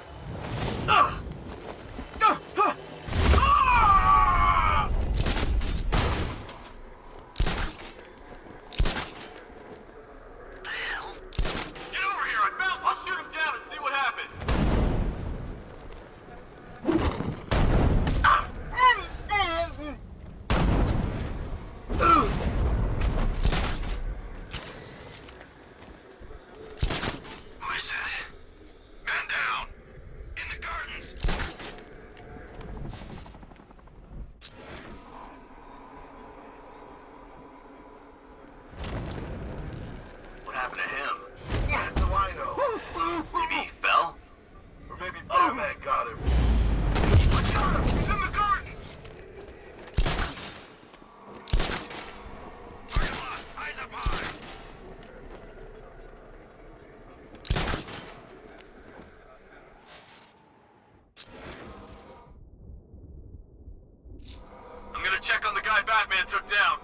Check on the guy Batman took down.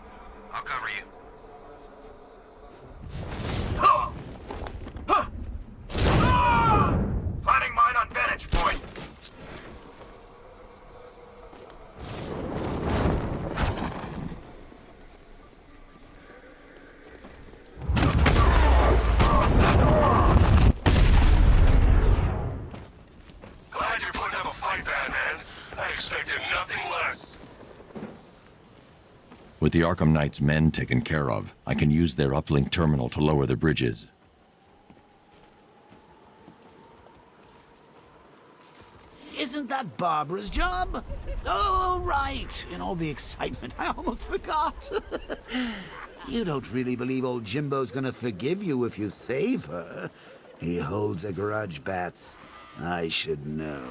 I'll cover you. Planting mine on vantage point. Glad you're putting up a fight, Batman. I expected nothing less. With the Arkham Knight's men taken care of, I can use their uplink terminal to lower the bridges. Isn't that Barbara's job? Oh, right. In all the excitement, I almost forgot. You don't really believe old Jimbo's gonna forgive you if you save her. He holds a grudge, Bats. I should know.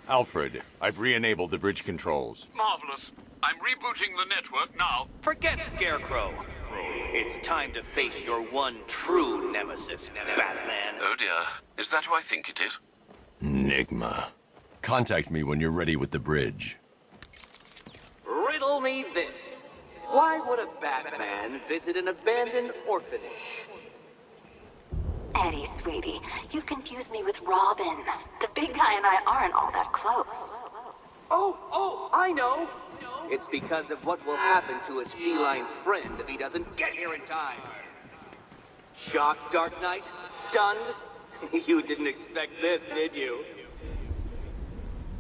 Alfred, I've re-enabled the bridge controls. Marvelous. I'm rebooting the network now. Forget Scarecrow. It's time to face your one true nemesis, Batman. Oh dear. Is that who I think it is? Enigma. Contact me when you're ready with the bridge. Riddle me this. Why would a Batman visit an abandoned orphanage? Eddie, sweetie, you've confused me with Robin. The big guy and I aren't all that close. Oh, I know. It's because of what will happen to his feline friend if he doesn't get here in time. Shocked, Dark Knight? Stunned? You didn't expect this, did you?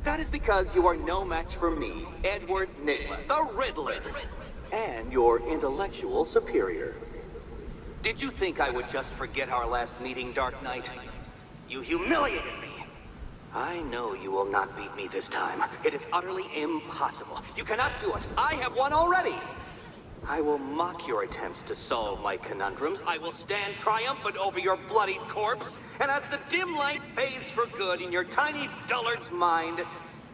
That is because you are no match for me, Edward Nygma, the Riddler, and your intellectual superior. Did you think I would just forget our last meeting, Dark Knight? You humiliated me. I know you will not beat me this time. It is utterly impossible. You cannot do it. I have won already. I will mock your attempts to solve my conundrums. I will stand triumphant over your bloodied corpse. And as the dim light fades for good in your tiny dullard's mind,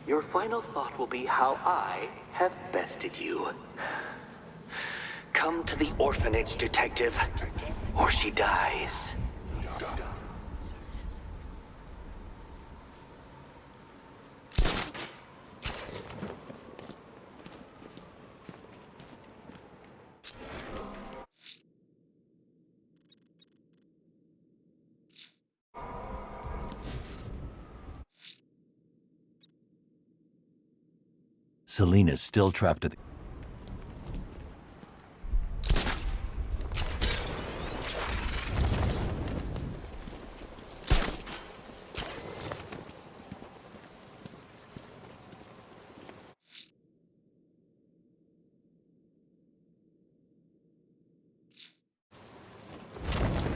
your final thought will be how I have bested you. Come to the orphanage, detective, or she dies. Selina's still trapped at the...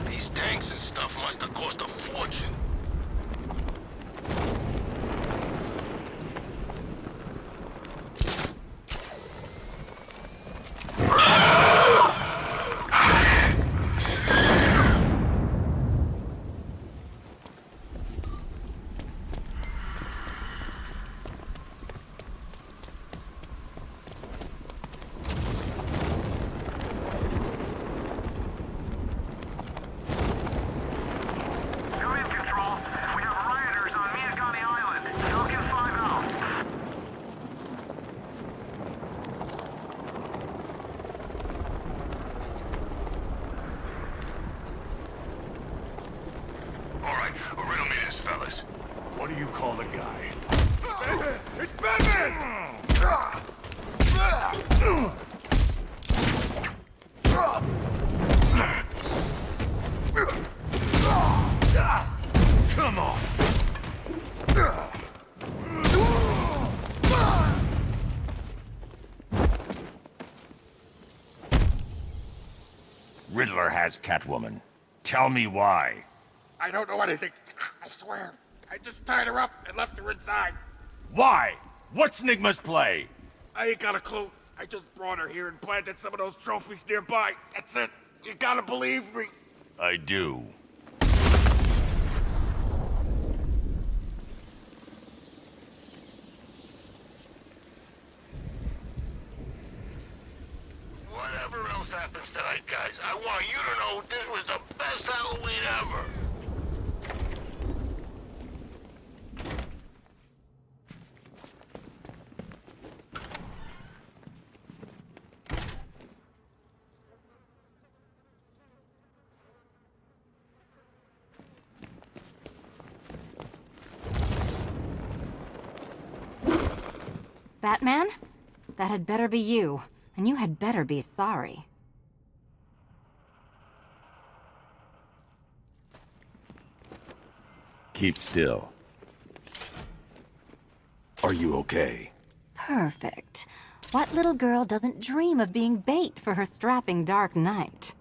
These tanks and stuff must have cost a fortune. What do you call the guy? It's Batman! Come on! Riddler has Catwoman. Tell me why. I don't know anything. I swear. I just tied her up and left her inside. Why? What's Nigma's play? I ain't got a clue. I just brought her here and planted some of those trophies nearby. That's it. You gotta believe me. I do. Whatever else happens tonight, guys, I want you to know this was the best Halloween ever. Batman? That had better be you, and you had better be sorry. Keep still. Are you okay? Perfect. What little girl doesn't dream of being bait for her strapping Dark Knight?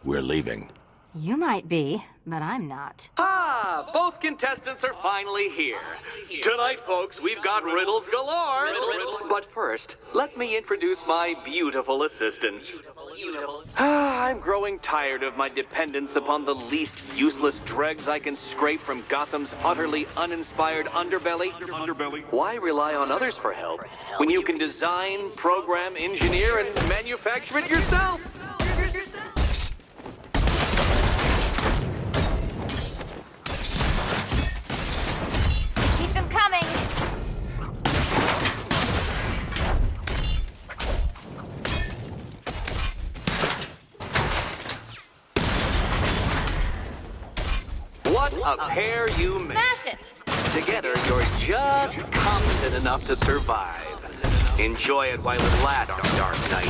We're leaving. You might be, but I'm not. Ah, both contestants are finally here. Tonight, folks, we've got riddles galore. But first, let me introduce my beautiful assistants. I'm growing tired of my dependence upon the least useless dregs I can scrape from Gotham's utterly uninspired underbelly. Why rely on others for help when you can design, program, engineer, and manufacture it yourself? Keep them coming! What a pair you make. Smash it! Together, you're just competent enough to survive. Enjoy it while it lasts, Dark Knight.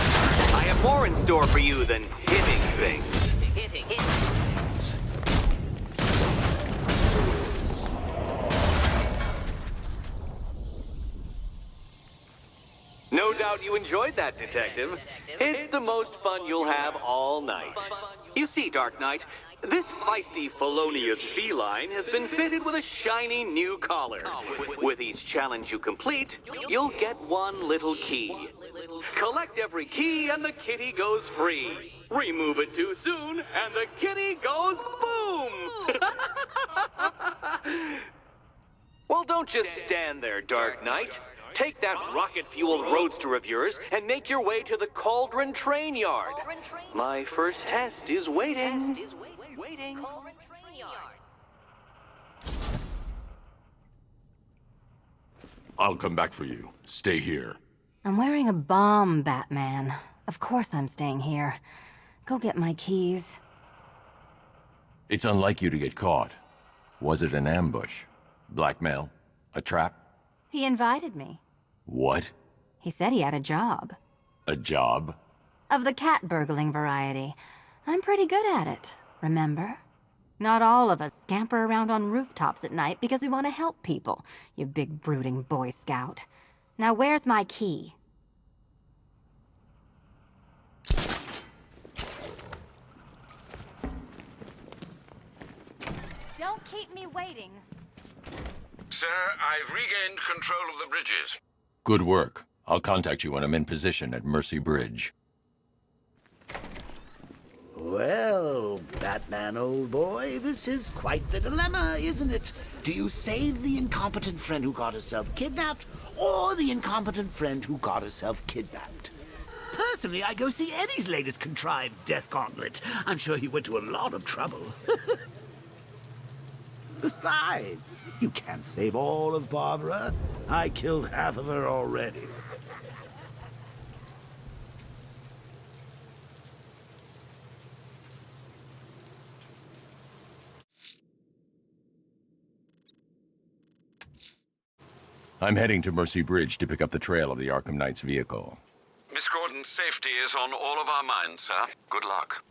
I have more in store for you than hitting things. No doubt you enjoyed that, Detective. It's the most fun you'll have all night. You see, Dark Knight, this feisty, felonious feline has been fitted with a shiny new collar. With each challenge you complete, you'll get one little key. Collect every key and the kitty goes free. Remove it too soon and the kitty goes boom! Well, don't just stand there, Dark Knight. Take that rocket-fueled roadster of yours and make your way to the Cauldron Train Yard. My first test is waiting. I'll come back for you. Stay here. I'm wearing a bomb, Batman. Of course I'm staying here. Go get my keys. It's unlike you to get caught. Was it an ambush? Blackmail? A trap? He invited me. What? He said he had a job. A job? Of the cat burgling variety. I'm pretty good at it, remember? Not all of us scamper around on rooftops at night because we want to help people, you big brooding Boy Scout. Now where's my key? Don't keep me waiting. Sir, I've regained control of the bridges. Good work. I'll contact you when I'm in position at Mercy Bridge. Well, Batman, old boy, this is quite the dilemma, isn't it? Do you save the incompetent friend who got herself kidnapped, or the incompetent friend who got herself kidnapped? Personally, I'd go see Eddie's latest contrived death gauntlet. I'm sure he went to a lot of trouble. Besides, you can't save all of Barbara. I killed half of her already. I'm heading to Mercy Bridge to pick up the trail of the Arkham Knight's vehicle. Miss Gordon's safety is on all of our minds, sir. Good luck.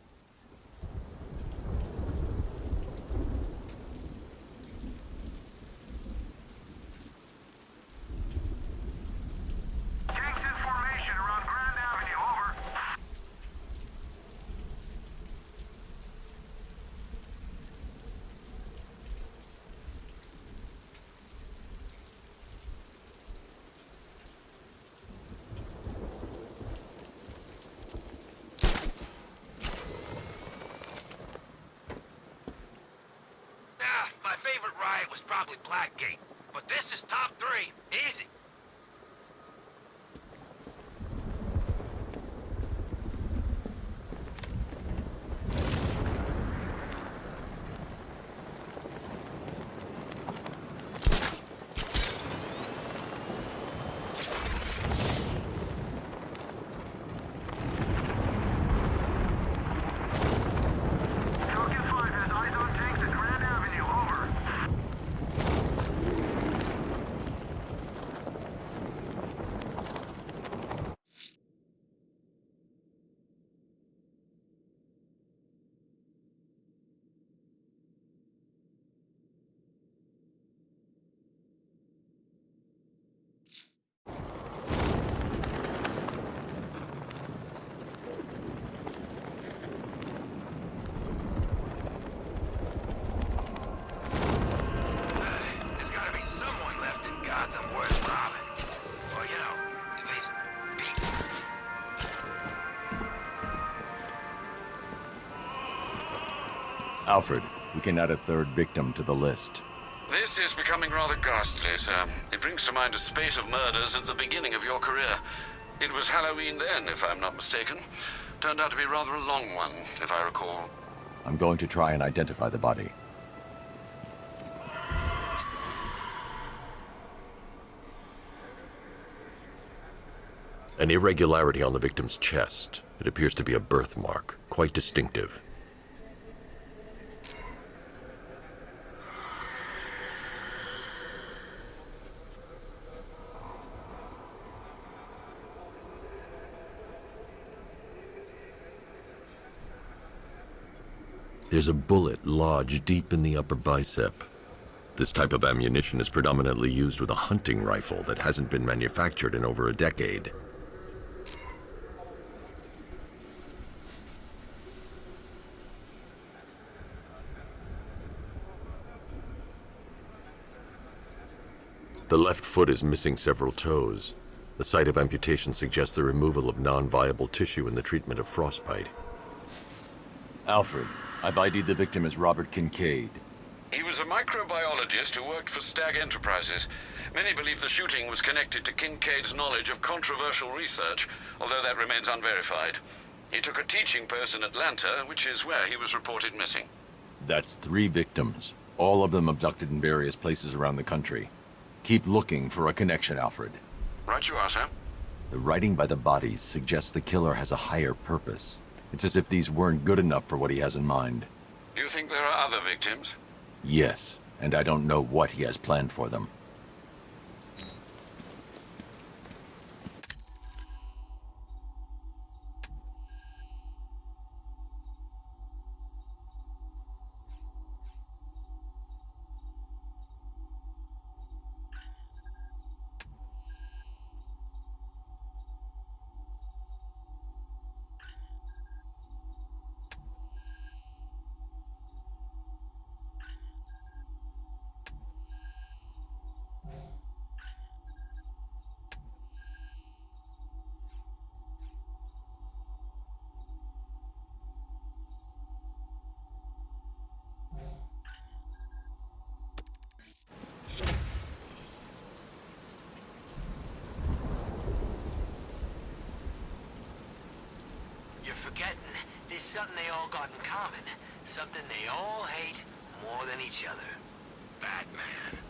My favorite riot was probably Blackgate, but this is top 3. Easy. Alfred, we can add a 3rd victim to the list. This is becoming rather ghastly, sir. It brings to mind a spate of murders at the beginning of your career. It was Halloween then, if I'm not mistaken. Turned out to be rather a long one, if I recall. I'm going to try and identify the body. An irregularity on the victim's chest. It appears to be a birthmark, quite distinctive. There's a bullet lodged deep in the upper bicep. This type of ammunition is predominantly used with a hunting rifle that hasn't been manufactured in over a decade. The left foot is missing several toes. The site of amputation suggests the removal of non-viable tissue in the treatment of frostbite. Alfred, I've ID'd the victim as Robert Kincaid. He was a microbiologist who worked for Stag Enterprises. Many believe the shooting was connected to Kincaid's knowledge of controversial research, although that remains unverified. He took a teaching post in Atlanta, which is where he was reported missing. That's 3 victims, all of them abducted in various places around the country. Keep looking for a connection, Alfred. Right you are, sir. The writing by the bodies suggests the killer has a higher purpose. It's as if these weren't good enough for what he has in mind. Do you think there are other victims? Yes, and I don't know what he has planned for them. There's something they all got in common. Something they all hate more than each other. Batman.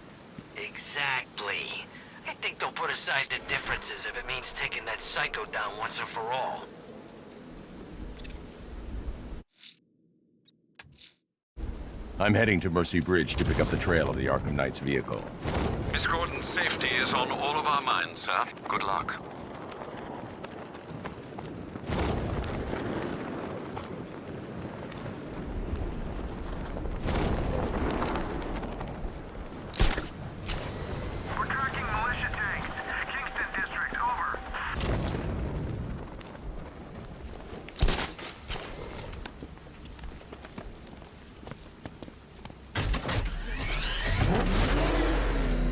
Exactly. I think they'll put aside the differences if it means taking that psycho down once and for all. I'm heading to Mercy Bridge to pick up the trail of the Arkham Knight's vehicle. Miss Gordon's safety is on all of our minds, sir. Good luck. We're tracking militia tanks. Kingston District, over.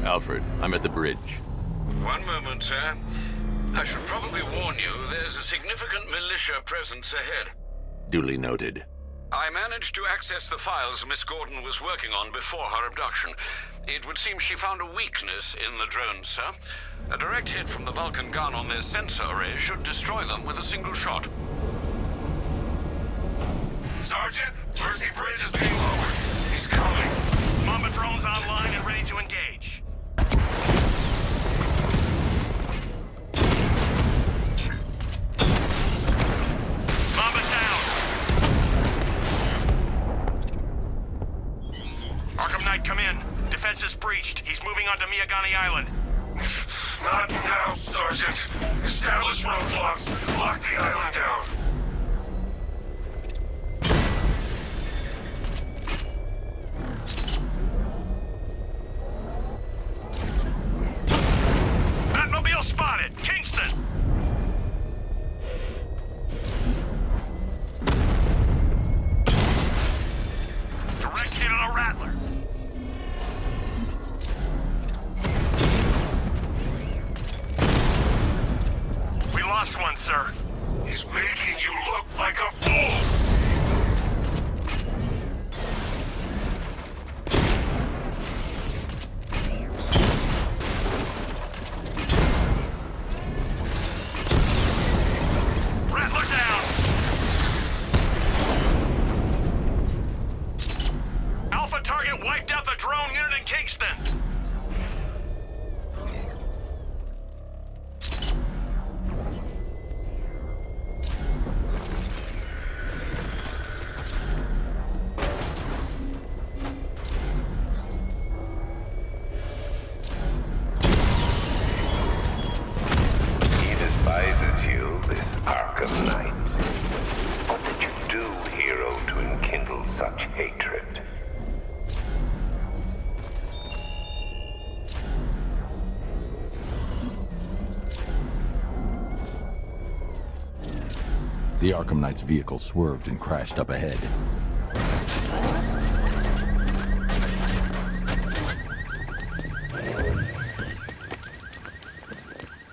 Alfred, I'm at the bridge. One moment, sir. I should probably warn you, there's a significant militia presence ahead. Duly noted. I managed to access the files Miss Gordon was working on before her abduction. It would seem she found a weakness in the drones, sir. A direct hit from the Vulcan gun on their sensor array should destroy them with a single shot. Sergeant, Mercy Bridge is being lowered. He's coming. Mamba drones online and ready to engage. Mamba down. Arkham Knight, come in. Defense is breached. He's moving onto Miyagani Island. Not now, Sergeant. Establish roadblocks. Lock the island down. Batmobile spotted. Kingston. Direct hit on a Rattler. We lost one, sir. He's making you look like a fool. Rattler down. Alpha target wiped out the drone unit in Kingston. He despises you, this Arkham Knight. What did you do, hero, to enkindle such hatred? The Arkham Knight's vehicle swerved and crashed up ahead.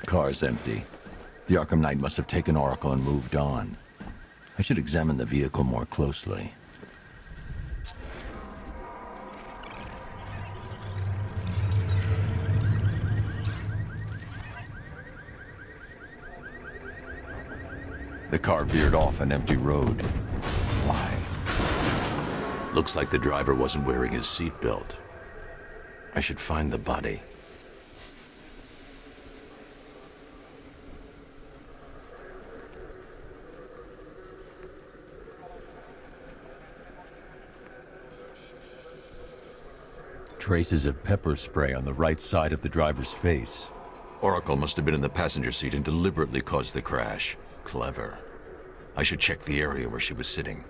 Car's empty. The Arkham Knight must have taken Oracle and moved on. I should examine the vehicle more closely. The car veered off an empty road. Why? Looks like the driver wasn't wearing his seatbelt. I should find the body. Traces of pepper spray on the right side of the driver's face. Oracle must have been in the passenger seat and deliberately caused the crash. Clever. I should check the area where she was sitting.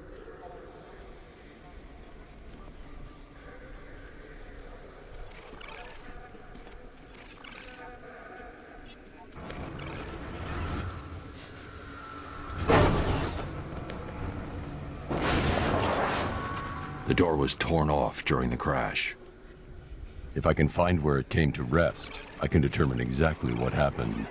The door was torn off during the crash. If I can find where it came to rest, I can determine exactly what happened.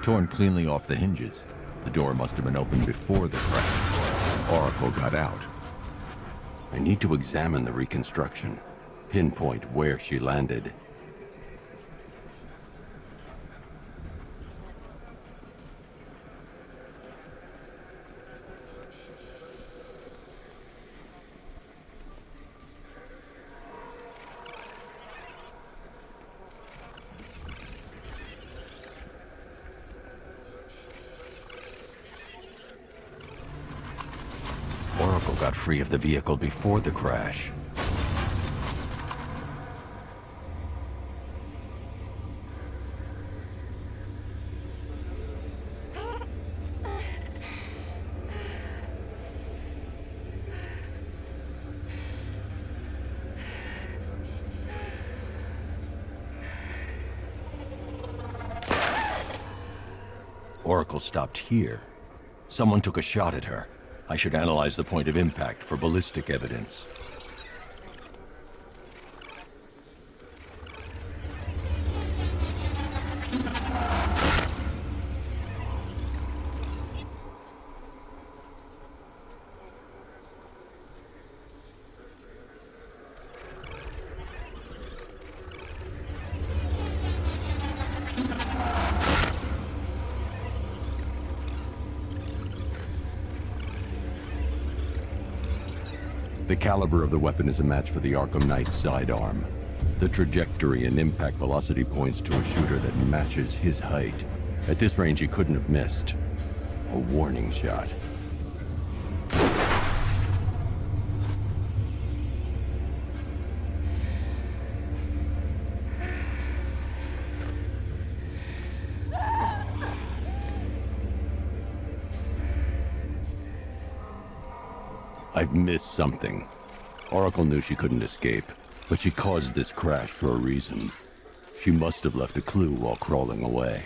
Torn cleanly off the hinges. The door must have been opened before the crash. Oracle got out. I need to examine the reconstruction, pinpoint where she landed. got free of the vehicle before the crash. Oracle stopped here. Someone took a shot at her. I should analyze the point of impact for ballistic evidence. The caliber of the weapon is a match for the Arkham Knight sidearm. The trajectory and impact velocity points to a shooter that matches his height. At this range, he couldn't have missed. A warning shot. I've missed something. Oracle knew she couldn't escape, but she caused this crash for a reason. She must have left a clue while crawling away.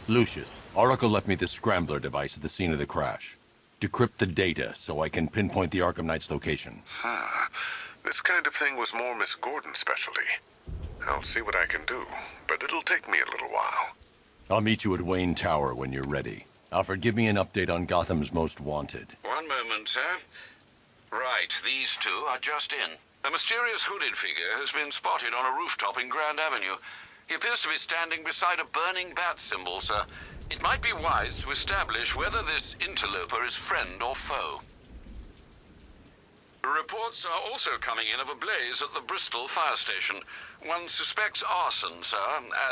Lucius, Oracle left me the scrambler device at the scene of the crash. Decrypt the data so I can pinpoint the Arkham Knight's location. This kind of thing was more Miss Gordon's specialty. I'll see what I can do, but it'll take me a little while. I'll meet you at Wayne Tower when you're ready. Alfred, give me an update on Gotham's Most Wanted. One moment, sir. Right, these two are just in. A mysterious hooded figure has been spotted on a rooftop in Grand Avenue. He appears to be standing beside a burning bat symbol, sir. It might be wise to establish whether this interloper is friend or foe. Reports are also coming in of a blaze at the Bristol fire station. One suspects arson, sir,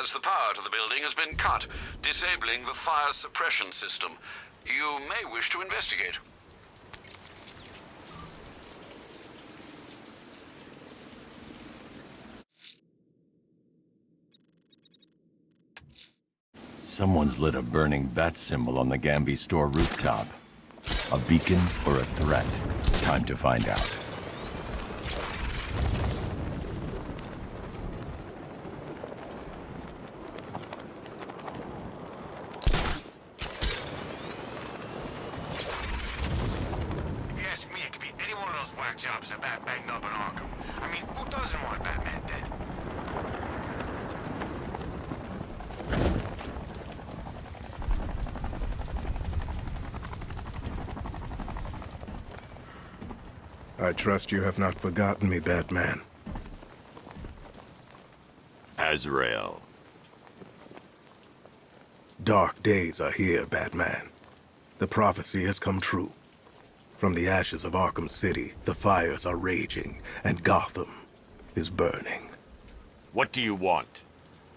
as the power to the building has been cut, disabling the fire suppression system. You may wish to investigate. Someone's lit a burning bat symbol on the Gamby store rooftop. A beacon or a threat? Time to find out. If you ask me, it could be any one of those whack jobs that Bat banged up in Arkham. I mean, who doesn't want Batman dead? I trust you have not forgotten me, Batman. Azrael. Dark days are here, Batman. The prophecy has come true. From the ashes of Arkham City, the fires are raging, and Gotham is burning. What do you want?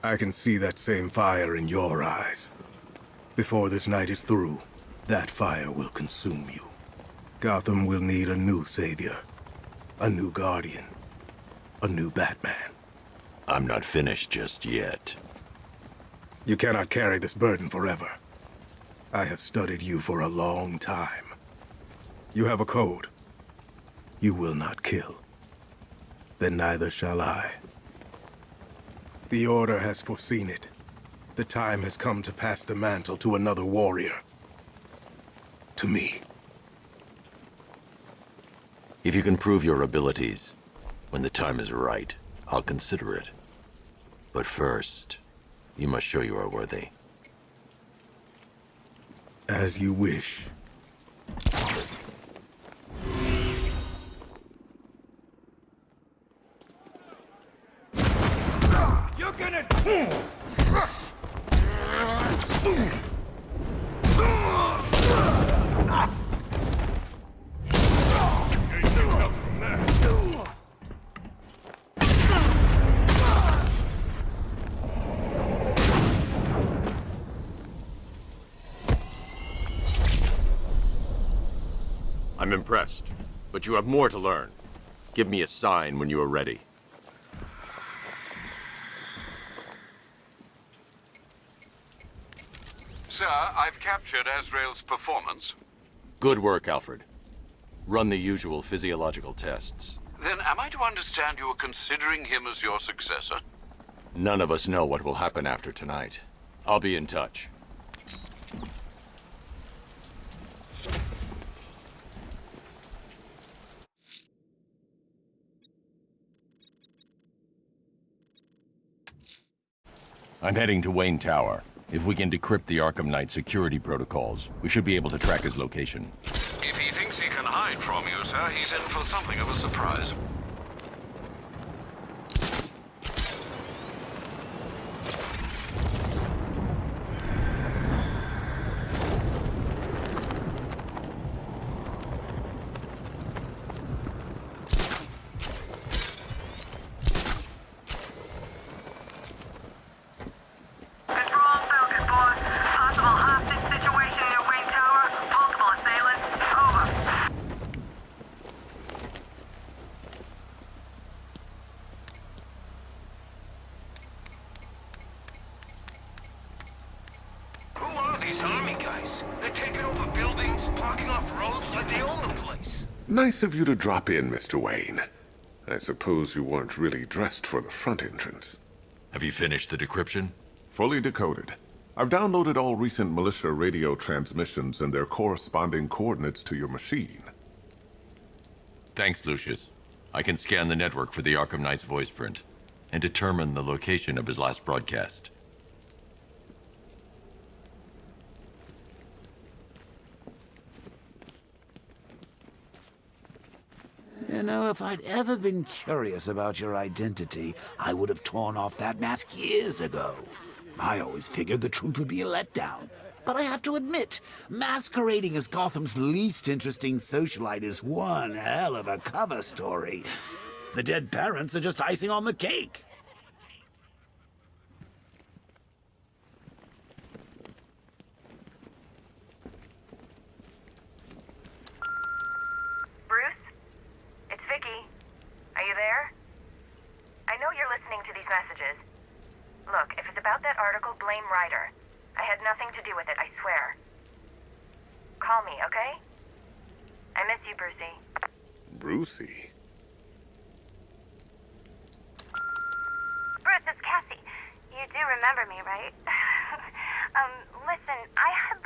I can see that same fire in your eyes. Before this night is through, that fire will consume you. Gotham will need a new savior, a new guardian, a new Batman. I'm not finished just yet. You cannot carry this burden forever. I have studied you for a long time. You have a code. You will not kill. Then neither shall I. The Order has foreseen it. The time has come to pass the mantle to another warrior. To me. If you can prove your abilities, when the time is right, I'll consider it. But first, you must show you are worthy. As you wish. gonna... I'm impressed, but you have more to learn. Give me a sign when you are ready. Sir, I've captured Azrael's performance. Good work, Alfred. Run the usual physiological tests. Then am I to understand you are considering him as your successor? None of us know what will happen after tonight. I'll be in touch. I'm heading to Wayne Tower. If we can decrypt the Arkham Knight security protocols, we should be able to track his location. If he thinks he can hide from you, sir, he's in for something of a surprise. Who are these army guys? They're taking over buildings, blocking off roads like they own the place. Nice of you to drop in, Mr. Wayne. I suppose you weren't really dressed for the front entrance. Have you finished the decryption? Fully decoded. I've downloaded all recent militia radio transmissions and their corresponding coordinates to your machine. Thanks, Lucius. I can scan the network for the Arkham Knight's voice print and determine the location of his last broadcast. You know, if I'd ever been curious about your identity, I would have torn off that mask years ago. I always figured the truth would be a letdown. But I have to admit, masquerading as Gotham's least interesting socialite is one hell of a cover story. The dead parents are just icing on the cake. Vicky, are you there? I know you're listening to these messages. Look, if it's about that article, blame Ryder. I had nothing to do with it, I swear. Call me, okay? I miss you, Brucey. Brucey? Bruce, it's Cassie. You do remember me, right? Listen, I had,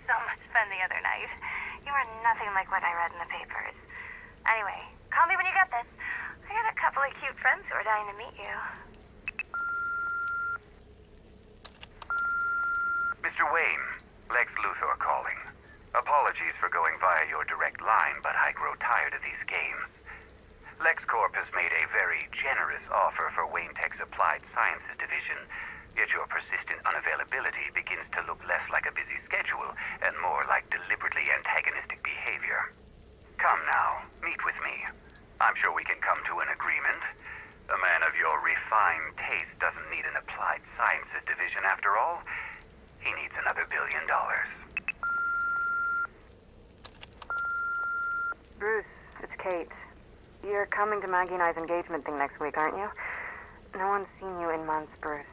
so much fun the other night. You are nothing like what I read in the papers. Anyway, call me when you get this. I got a couple of cute friends who are dying to meet you. Mr. Wayne, Lex Luthor calling. Apologies for going via your direct line, but I grow tired of these games. LexCorp has made a very generous offer for Wayne Tech's Applied Sciences division, yet your persistent unavailability begins to look less like a busy schedule and more like deliberately antagonistic behavior. Come now, meet with me. I'm sure we can come to an agreement. A man of your refined taste doesn't need an Applied Sciences division after all. He needs another $1 billion. Bruce, it's Kate. You're coming to Maggie and I's engagement thing next week, aren't you? No one's seen you in months, Bruce.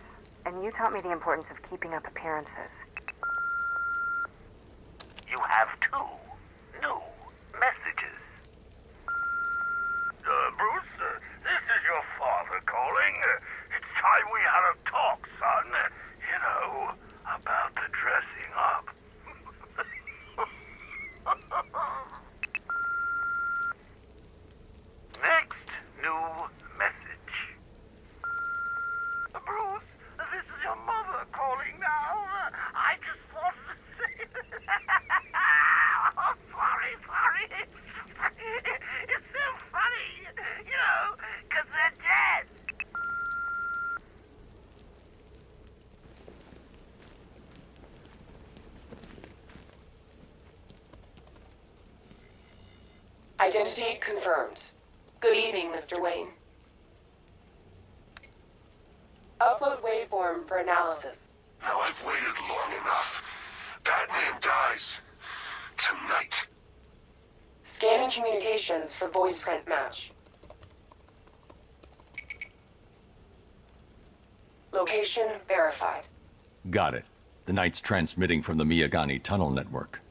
And you taught me the importance of keeping up appearances. You have 2 new messages. Bruce, this is your father calling. It's time we had a talk, son. You know, about the dressing up. Next new message. Bruce, this is your mother calling now. I just wanted to say... Identity confirmed. Good evening, Mr. Wayne. Upload waveform for analysis. Now I've waited long enough. Batman dies. Tonight. Scanning communications for voice print match. Location verified. Got it. The Knight's transmitting from the Miyagani tunnel network.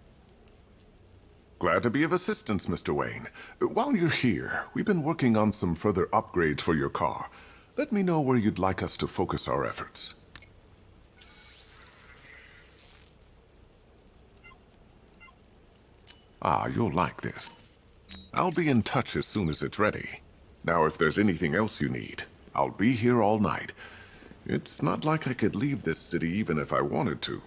Glad to be of assistance, Mr. Wayne. While you're here, we've been working on some further upgrades for your car. Let me know where you'd like us to focus our efforts. Ah, you'll like this. I'll be in touch as soon as it's ready. Now, if there's anything else you need, I'll be here all night. It's not like I could leave this city even if I wanted to.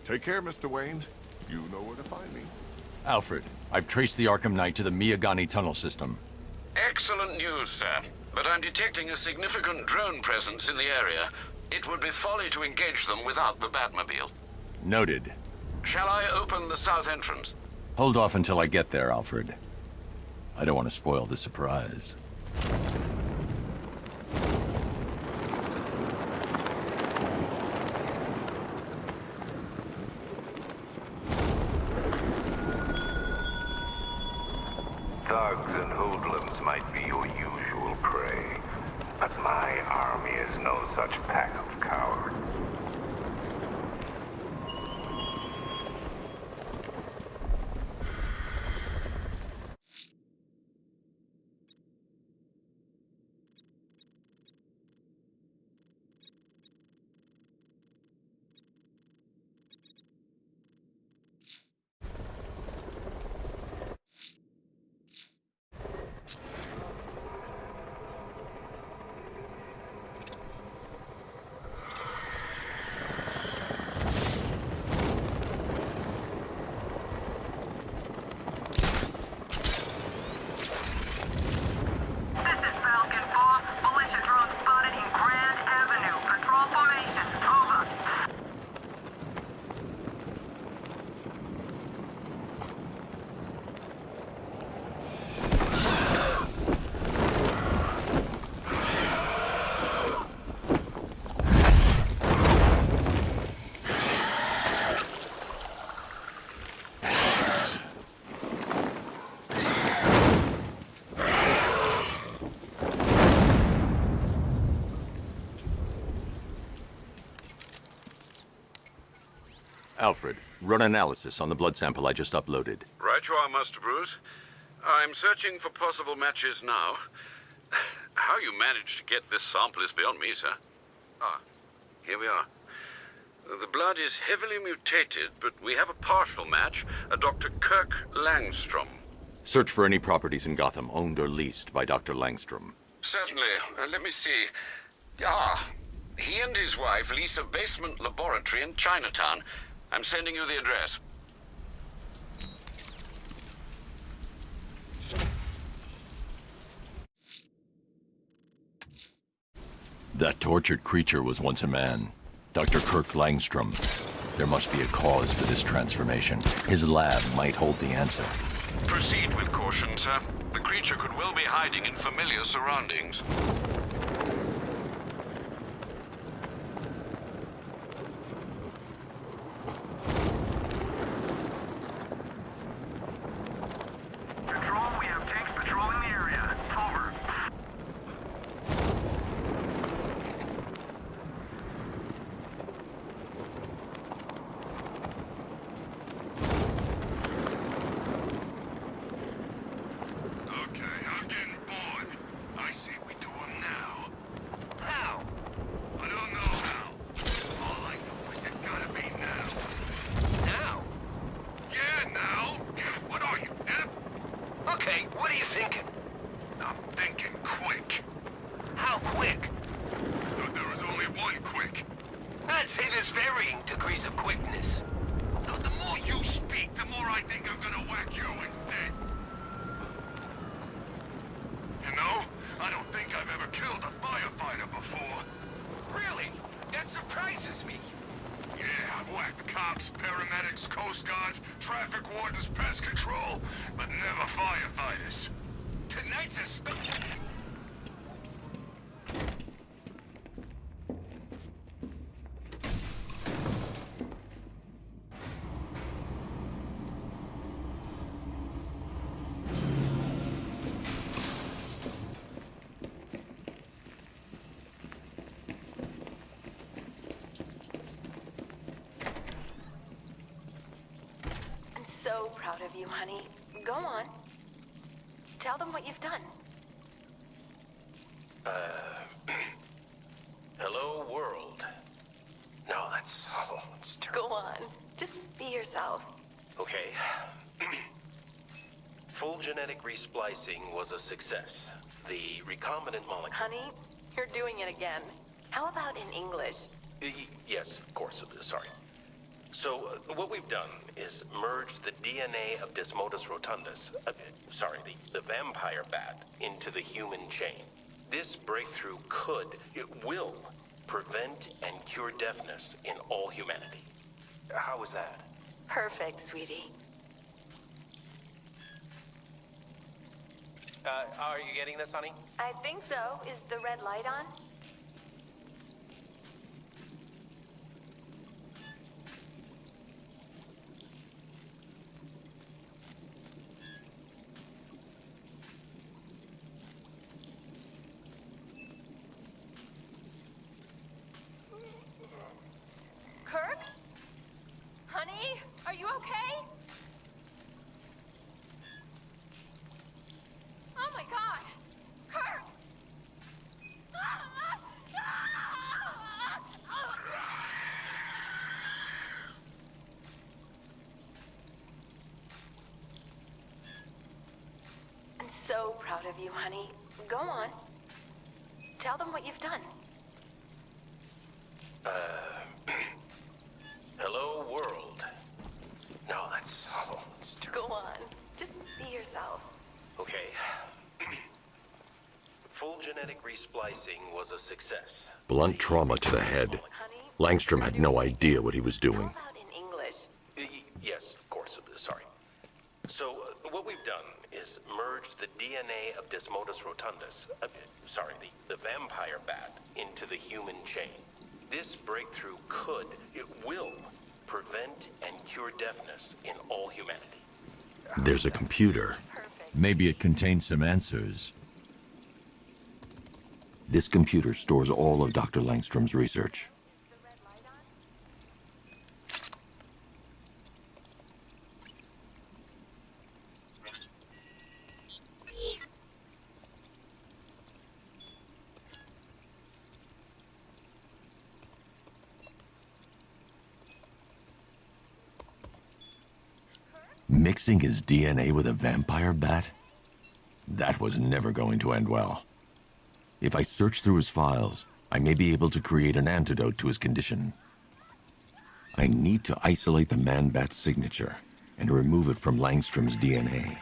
Take care, Mr. Wayne. You know where to find me. Alfred, I've traced the Arkham Knight to the Miyagani tunnel system. Excellent news, sir. But I'm detecting a significant drone presence in the area. It would be folly to engage them without the Batmobile. Noted. Shall I open the south entrance? Hold off until I get there, Alfred. I don't want to spoil the surprise. Thugs and hoodlums might be your usual prey, but my army is no such pack of cowards. Alfred, run analysis on the blood sample I just uploaded. Right you are, Master Bruce. I'm searching for possible matches now. How you managed to get this sample is beyond me, sir. Ah, here we are. The blood is heavily mutated, but we have a partial match, a Dr. Kirk Langstrom. Search for any properties in Gotham owned or leased by Dr. Langstrom. Certainly. Let me see. Ah, he and his wife lease a basement laboratory in Chinatown. I'm sending you the address. That tortured creature was once a man. Dr. Kirk Langstrom. There must be a cause for this transformation. His lab might hold the answer. Proceed with caution, sir. The creature could well be hiding in familiar surroundings. Okay, I'm getting bored. I say we do them now. Coast Guards, traffic wardens, pest control, but never firefighters. Tonight's a I'm so proud of you, honey. Go on. Tell them what you've done. Hello, world. No, that's... Oh, it's terrible. Go on. Just be yourself. Okay. Full genetic resplicing was a success. The recombinant molecule... Honey, you're doing it again. How about in English? Yes, of course. Sorry. So, what we've done is merged the DNA of Desmodus rotundus, the vampire bat, into the human chain. This breakthrough it will, prevent and cure deafness in all humanity. How was that? Perfect, sweetie. Are you getting this, honey? I think so. Is the red light on? Kirk? Honey, are you okay? Oh my God! Kirk! I'm so proud of you, honey. Go on. Tell them what you've done. Hello, world. No, that's... Oh, it's terrible. Go on. Just be yourself. Okay. Full genetic resplicing was a success. Blunt trauma to the head. Langstrom had no idea what he was doing. How about in English? Yes, of course. Sorry. So, what we've done is merged the DNA of Desmodus rotundus, the vampire bat, into the human chain. This breakthrough it will, prevent and cure deafness in all humanity. There's a computer. Maybe it contains some answers. This computer stores all of Dr. Langstrom's research. Mixing his DNA with a vampire bat? That was never going to end well. If I search through his files, I may be able to create an antidote to his condition. I need to isolate the man-bat's signature and remove it from Langstrom's DNA.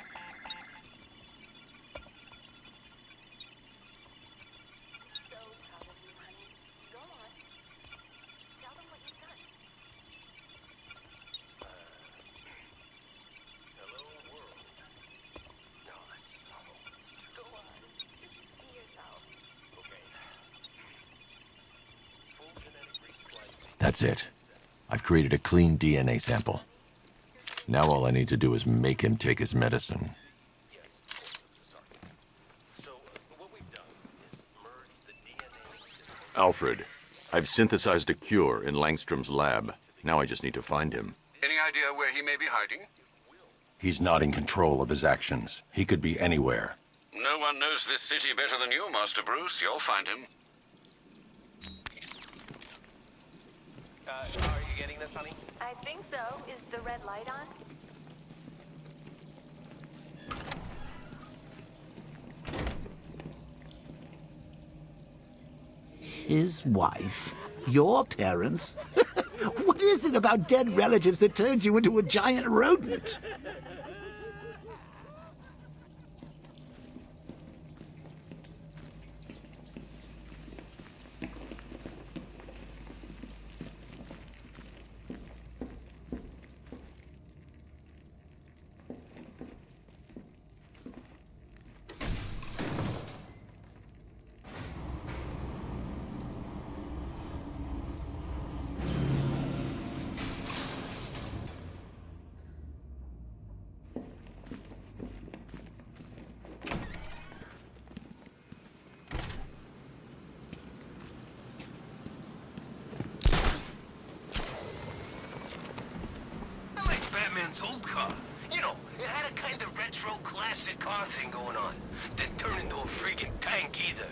That's it. I've created a clean DNA sample. Now all I need to do is make him take his medicine. Alfred, I've synthesized a cure in Langstrom's lab. Now I just need to find him. Any idea where he may be hiding? He's not in control of his actions. He could be anywhere. No one knows this city better than you, Master Bruce. You'll find him. Are you getting this, honey? I think so. Is the red light on? His wife? Your parents? What is it about dead relatives that turned you into a giant rodent? car. You know, it had a kind of retro classic car thing going on. Didn't turn into a freaking tank either.